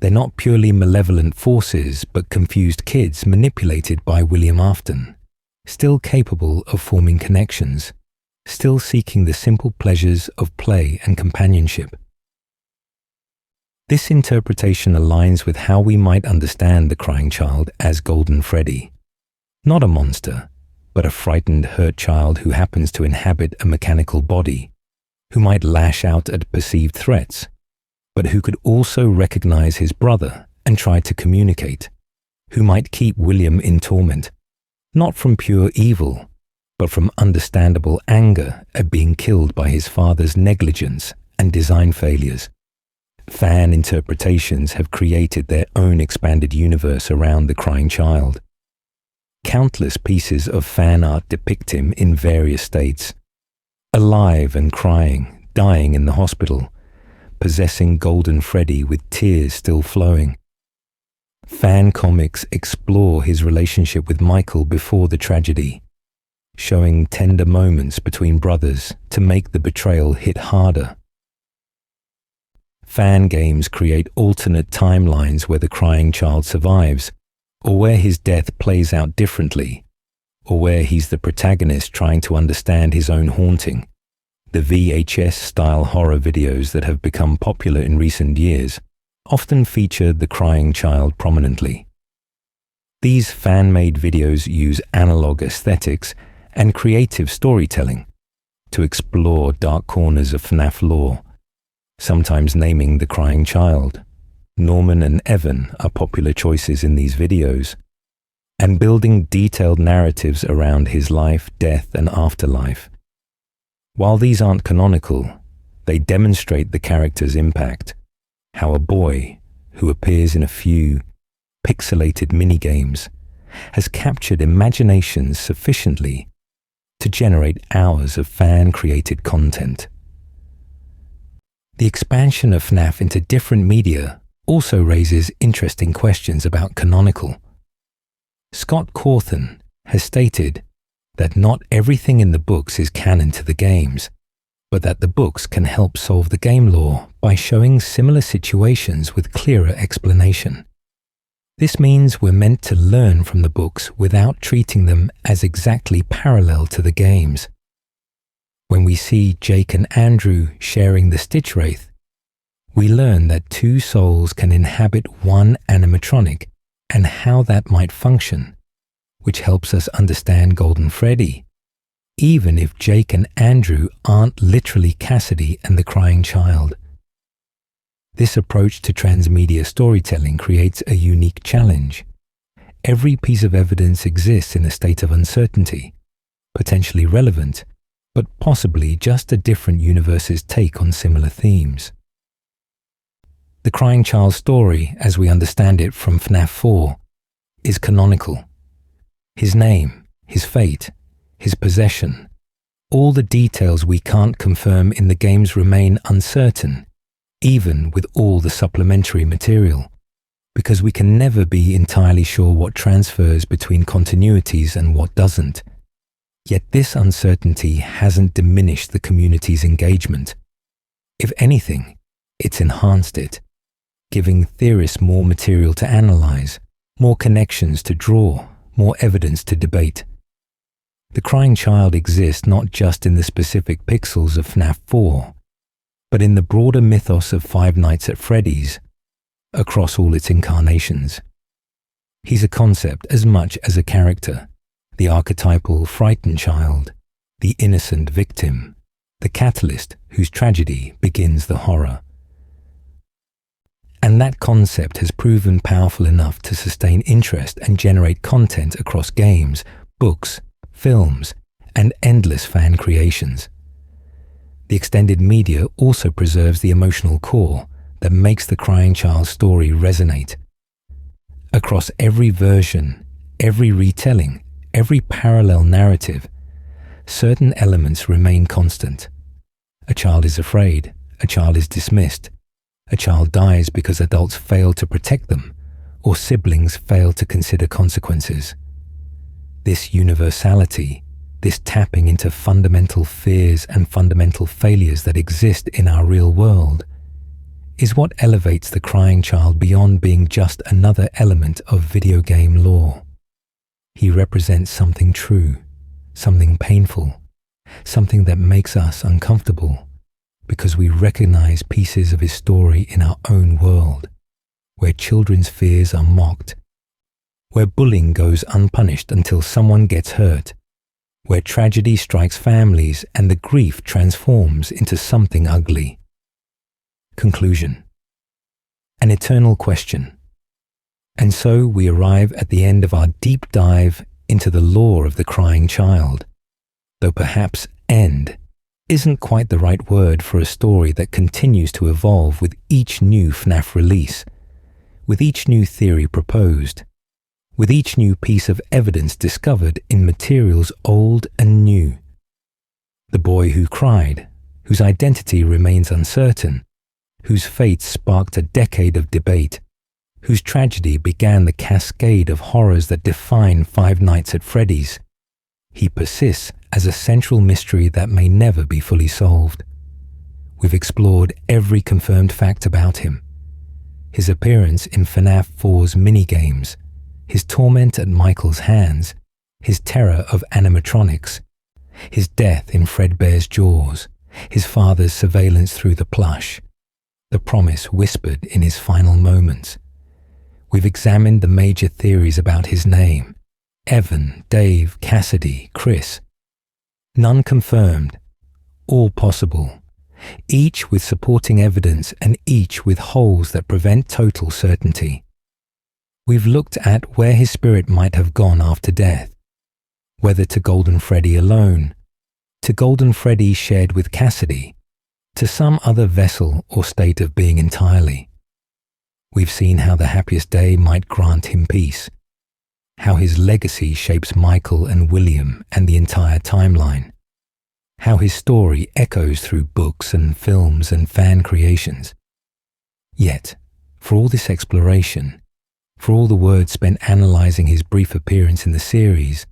They're not purely malevolent forces, but confused kids manipulated by William Afton, still capable of forming connections, still seeking the simple pleasures of play and companionship. This interpretation aligns with how we might understand the crying child as Golden Freddy. Not a monster, but a frightened, hurt child who happens to inhabit a mechanical body, who might lash out at perceived threats, but who could also recognize his brother and try to communicate, who might keep William in torment, not from pure evil, but from understandable anger at being killed by his father's negligence and design failures. Fan interpretations have created their own expanded universe around the crying child. Countless pieces of fan art depict him in various states, alive and crying, dying in the hospital, possessing Golden Freddy with tears still flowing. Fan comics explore his relationship with Michael before the tragedy, showing tender moments between brothers to make the betrayal hit harder. Fan games create alternate timelines where the crying child survives, or where his death plays out differently, or where he's the protagonist trying to understand his own haunting. The VHS-style horror videos that have become popular in recent years often feature the crying child prominently. These fan-made videos use analog aesthetics and creative storytelling to explore dark corners of FNAF lore, sometimes naming the crying child. Norman and Evan are popular choices in these videos, and building detailed narratives around his life, death, and afterlife. While these aren't canonical, they demonstrate the character's impact, how a boy, who appears in a few pixelated minigames, has captured imaginations sufficiently to generate hours of fan-created content. The expansion of FNAF into different media also raises interesting questions about canonical. Scott Cawthon has stated that not everything in the books is canon to the games, but that the books can help solve the game lore by showing similar situations with clearer explanation. This means we're meant to learn from the books without treating them as exactly parallel to the games. When we see Jake and Andrew sharing the Stitch Wraith, we learn that two souls can inhabit one animatronic and how that might function, which helps us understand Golden Freddy, even if Jake and Andrew aren't literally Cassidy and the crying child. This approach to transmedia storytelling creates a unique challenge. Every piece of evidence exists in a state of uncertainty, potentially relevant, but possibly just a different universe's take on similar themes. The crying child story, as we understand it from FNAF 4, is canonical. His name, his fate, his possession, all the details we can't confirm in the games remain uncertain, even with all the supplementary material, because we can never be entirely sure what transfers between continuities and what doesn't. Yet this uncertainty hasn't diminished the community's engagement. If anything, it's enhanced it, giving theorists more material to analyze, more connections to draw, more evidence to debate. The crying child exists not just in the specific pixels of FNAF 4, but in the broader mythos of Five Nights at Freddy's, across all its incarnations. He's a concept as much as a character, the archetypal frightened child, the innocent victim, the catalyst whose tragedy begins the horror. And that concept has proven powerful enough to sustain interest and generate content across games, books, films, and endless fan creations. The extended media also preserves the emotional core that makes the crying child story resonate. Across every version, every retelling, every parallel narrative, certain elements remain constant. A child is afraid, a child is dismissed, a child dies because adults fail to protect them, or siblings fail to consider consequences. This universality, this tapping into fundamental fears and fundamental failures that exist in our real world, is what elevates the crying child beyond being just another element of video game lore. He represents something true, something painful, something that makes us uncomfortable, because we recognize pieces of his story in our own world, where children's fears are mocked, where bullying goes unpunished until someone gets hurt, where tragedy strikes families and the grief transforms into something ugly. Conclusion. An eternal question. And so we arrive at the end of our deep dive into the lore of the crying child, though perhaps end isn't quite the right word for a story that continues to evolve with each new FNAF release, with each new theory proposed, with each new piece of evidence discovered in materials old and new. The boy who cried, whose identity remains uncertain, whose fate sparked a decade of debate, whose tragedy began the cascade of horrors that define Five Nights at Freddy's. He persists as a central mystery that may never be fully solved. we've explored every confirmed fact about him. His appearance in FNAF 4's minigames, his torment at Michael's hands, his terror of animatronics, his death in Fredbear's jaws, his father's surveillance through the plush, the promise whispered in his final moments. We've examined the major theories about his name: Evan, Dave, Cassidy, Chris. None confirmed, all possible, each with supporting evidence and each with holes that prevent total certainty. We've looked at where his spirit might have gone after death, whether to Golden Freddy alone, to Golden Freddy shared with Cassidy, to some other vessel or state of being entirely. We've seen how the happiest day might grant him peace, how his legacy shapes Michael and William and the entire timeline, how his story echoes through books and films and fan creations. Yet, for all this exploration, for all the words spent analyzing his brief appearance in the series,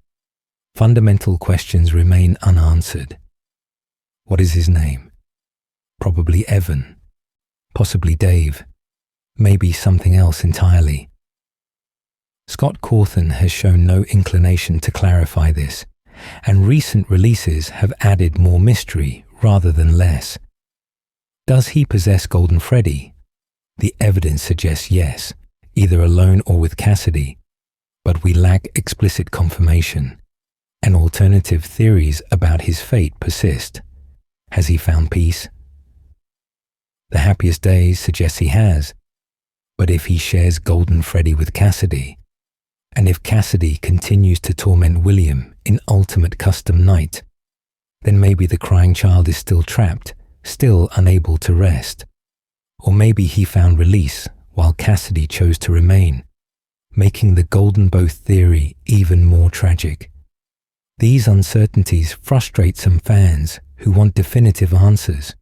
fundamental questions remain unanswered. What is his name? Probably Evan, possibly Dave, maybe something else entirely. Scott Cawthon has shown no inclination to clarify this, and recent releases have added more mystery rather than less. Does he possess Golden Freddy? The evidence suggests yes, either alone or with Cassidy, but we lack explicit confirmation, and alternative theories about his fate persist. Has he found peace? The happiest days suggest he has, but if he shares Golden Freddy with Cassidy, and if Cassidy continues to torment William in Ultimate Custom Night, then maybe the crying child is still trapped, still unable to rest. Or maybe he found release while Cassidy chose to remain, making the Golden Both theory even more tragic. These uncertainties frustrate some fans who want definitive answers,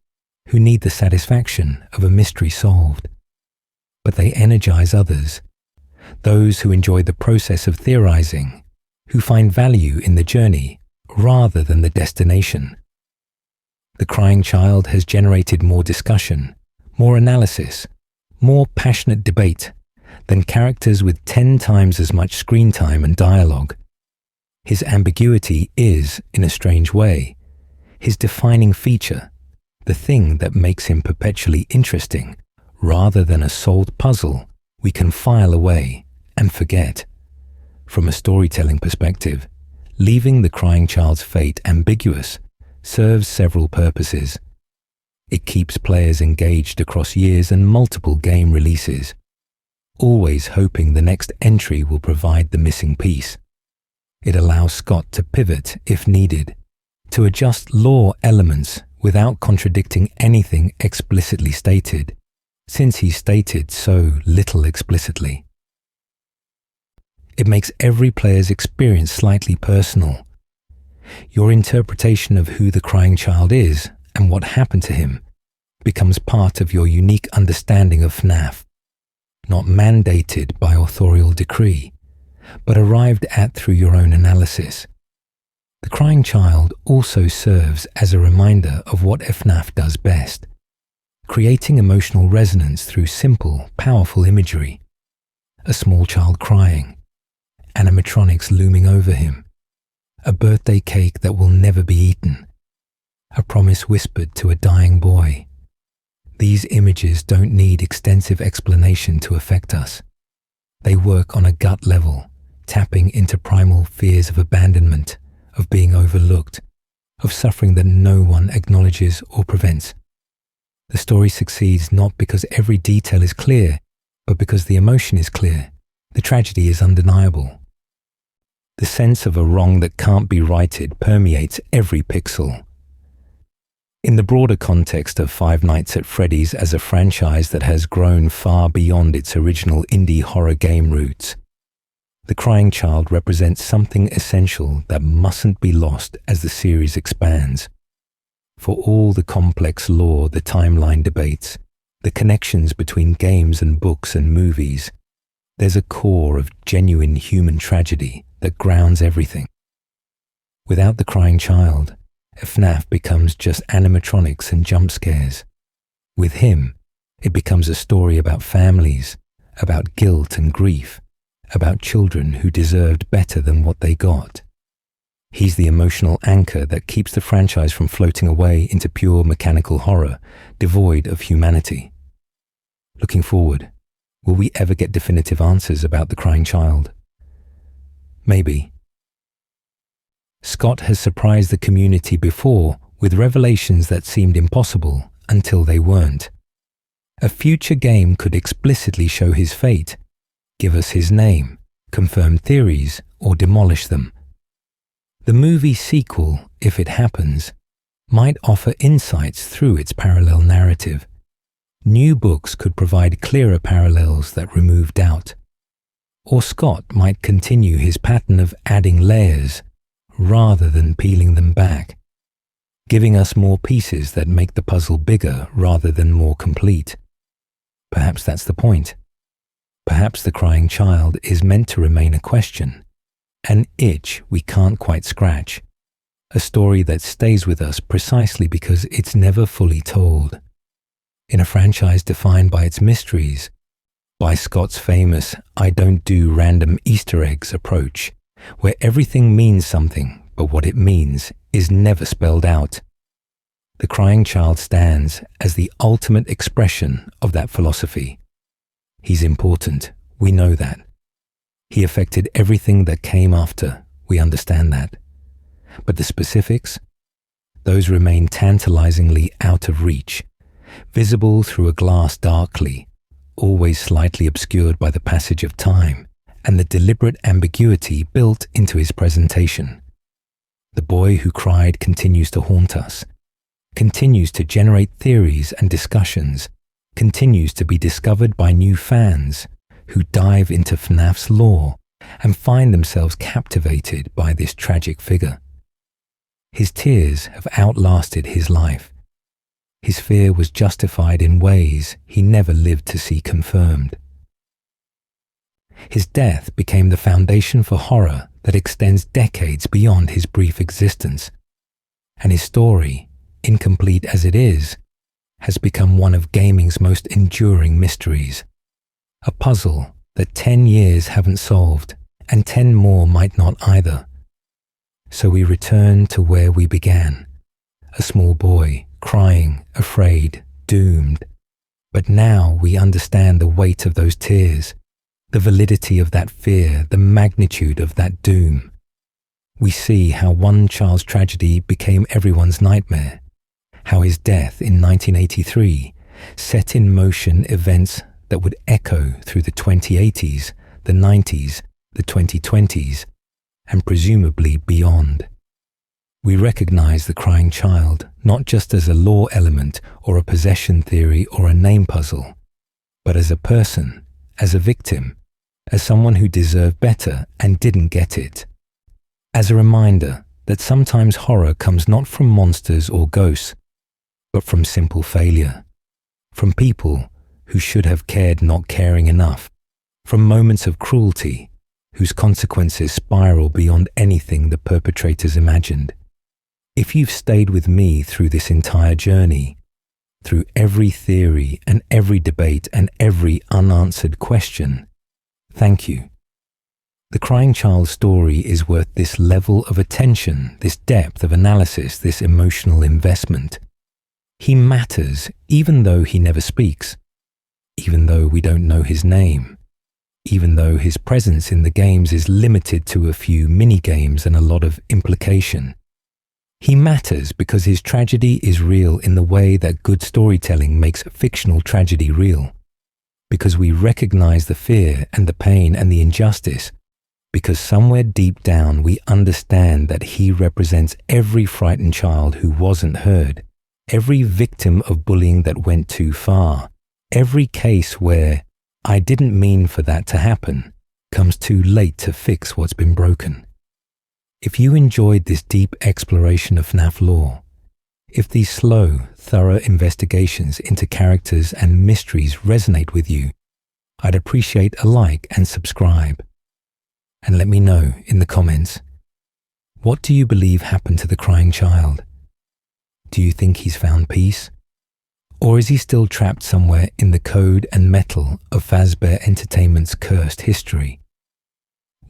who need the satisfaction of a mystery solved. But they energize others, those who enjoy the process of theorizing, who find value in the journey rather than the destination. The Crying Child has generated more discussion, more analysis, more passionate debate than characters with 10 times as much screen time and dialogue. His ambiguity is, in a strange way, his defining feature, the thing that makes him perpetually interesting, rather than a solved puzzle we can file away and forget. From a storytelling perspective, leaving the Crying Child's fate ambiguous serves several purposes. It keeps players engaged across years and multiple game releases, always hoping the next entry will provide the missing piece. It allows Scott to pivot if needed, to adjust lore elements without contradicting anything explicitly stated, since he stated so little explicitly. It makes every player's experience slightly personal. Your interpretation of who the Crying Child is and what happened to him becomes part of your unique understanding of FNAF, not mandated by authorial decree, but arrived at through your own analysis. The Crying Child also serves as a reminder of what FNAF does best, creating emotional resonance through simple, powerful imagery. A small child crying, animatronics looming over him, a birthday cake that will never be eaten, a promise whispered to a dying boy. These images don't need extensive explanation to affect us. They work on a gut level, tapping into primal fears of abandonment, of being overlooked, of suffering that no one acknowledges or prevents. The story succeeds not because every detail is clear, but because the emotion is clear. The tragedy is undeniable. The sense of a wrong that can't be righted permeates every pixel. In the broader context of Five Nights at Freddy's as a franchise that has grown far beyond its original indie horror game roots, The Crying Child represents something essential that mustn't be lost as the series expands. For all the complex lore the timeline debates, the connections between games and books and movies, there's a core of genuine human tragedy that grounds everything. Without The Crying Child, FNAF becomes just animatronics and jump scares, With him, it becomes a story about families, about guilt and grief, about children who deserved better than what they got. He's the emotional anchor that keeps the franchise from floating away into pure mechanical horror, devoid of humanity. Looking forward, will we ever get definitive answers about the crying child? Maybe. Scott has surprised the community before with revelations that seemed impossible until they weren't. A future game could explicitly show his fate, give us his name, confirm theories, or demolish them. The movie sequel, if it happens, might offer insights through its parallel narrative. New books could provide clearer parallels that remove doubt. Or Scott might continue his pattern of adding layers rather than peeling them back, giving us more pieces that make the puzzle bigger rather than more complete. Perhaps that's the point. Perhaps the crying child is meant to remain a question, an itch we can't quite scratch, a story that stays with us precisely because it's never fully told. In a franchise defined by its mysteries, by Scott's famous "I don't do random Easter eggs" approach, where everything means something, but what it means is never spelled out. The crying child stands as the ultimate expression of that philosophy. He's important, we know that. He affected everything that came after, we understand that. But the specifics? Those remain tantalizingly out of reach, visible through a glass darkly, always slightly obscured by the passage of time and the deliberate ambiguity built into his presentation. The boy who cried continues to haunt us, continues to generate theories and discussions, continues to be discovered by new fans who dive into FNAF's lore and find themselves captivated by this tragic figure. His tears have outlasted his life. His fear was justified in ways he never lived to see confirmed. His death became the foundation for horror that extends decades beyond his brief existence, and his story, incomplete as it is, has become one of gaming's most enduring mysteries, a puzzle that 10 years haven't solved, and 10 more might not either. So we return to where we began, a small boy, crying, afraid, doomed. But now we understand the weight of those tears, the validity of that fear, the magnitude of that doom. We see how one child's tragedy became everyone's nightmare, how his death in 1983 set in motion events that would echo through the 2080s, the 90s, the 2020s, and presumably beyond. We recognize the crying child not just as a lore element or a possession theory or a name puzzle, but as a person, as a victim, as someone who deserved better and didn't get it. As a reminder that sometimes horror comes not from monsters or ghosts, but from simple failure, from people who should have cared not caring enough, from moments of cruelty whose consequences spiral beyond anything the perpetrators imagined. If you've stayed with me through this entire journey, through every theory and every debate and every unanswered question, thank you. The crying child's story is worth this level of attention, this depth of analysis, this emotional investment. He matters even though he never speaks, even though we don't know his name, even though his presence in the games is limited to a few mini-games and a lot of implication. He matters because his tragedy is real in the way that good storytelling makes fictional tragedy real. Because we recognize the fear and the pain and the injustice. Because somewhere deep down we understand that he represents every frightened child who wasn't heard, every victim of bullying that went too far, every case where "I didn't mean for that to happen" comes too late to fix what's been broken. If you enjoyed this deep exploration of FNAF lore, if these slow, thorough investigations into characters and mysteries resonate with you, I'd appreciate a like and subscribe. And let me know in the comments, what do you believe happened to the crying child? Do you think he's found peace? Or is he still trapped somewhere in the code and metal of Fazbear Entertainment's cursed history?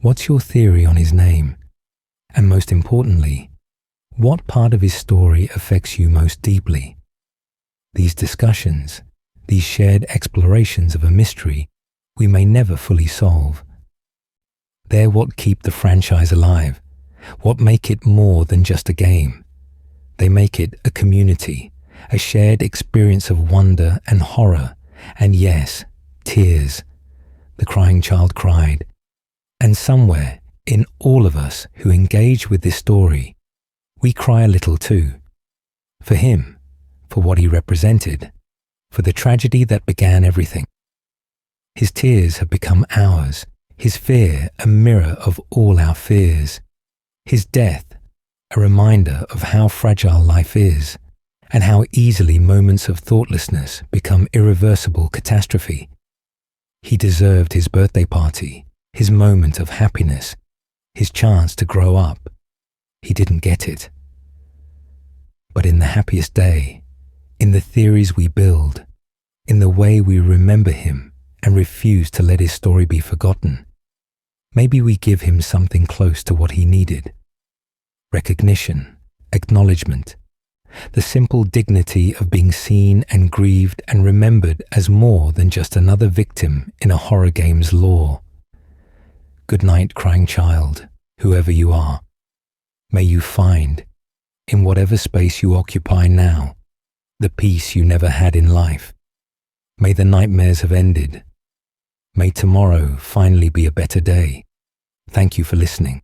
What's your theory on his name? And most importantly, what part of his story affects you most deeply? These discussions, these shared explorations of a mystery we may never fully solve. They're what keep the franchise alive, what make it more than just a game. They make it a community, a shared experience of wonder and horror, and yes, tears. The crying child cried. And somewhere in all of us who engage with this story, we cry a little too. For him, for what he represented, for the tragedy that began everything. His tears have become ours, his fear a mirror of all our fears, his death a reminder of how fragile life is, and how easily moments of thoughtlessness become irreversible catastrophe. He deserved his birthday party, his moment of happiness, his chance to grow up. He didn't get it. But in the happiest day, in the theories we build, in the way we remember him and refuse to let his story be forgotten, maybe we give him something close to what he needed. Recognition, acknowledgement, the simple dignity of being seen and grieved and remembered as more than just another victim in a horror game's lore. Good night, crying child, whoever you are. May you find, in whatever space you occupy now, the peace you never had in life. May the nightmares have ended. May tomorrow finally be a better day. Thank you for listening.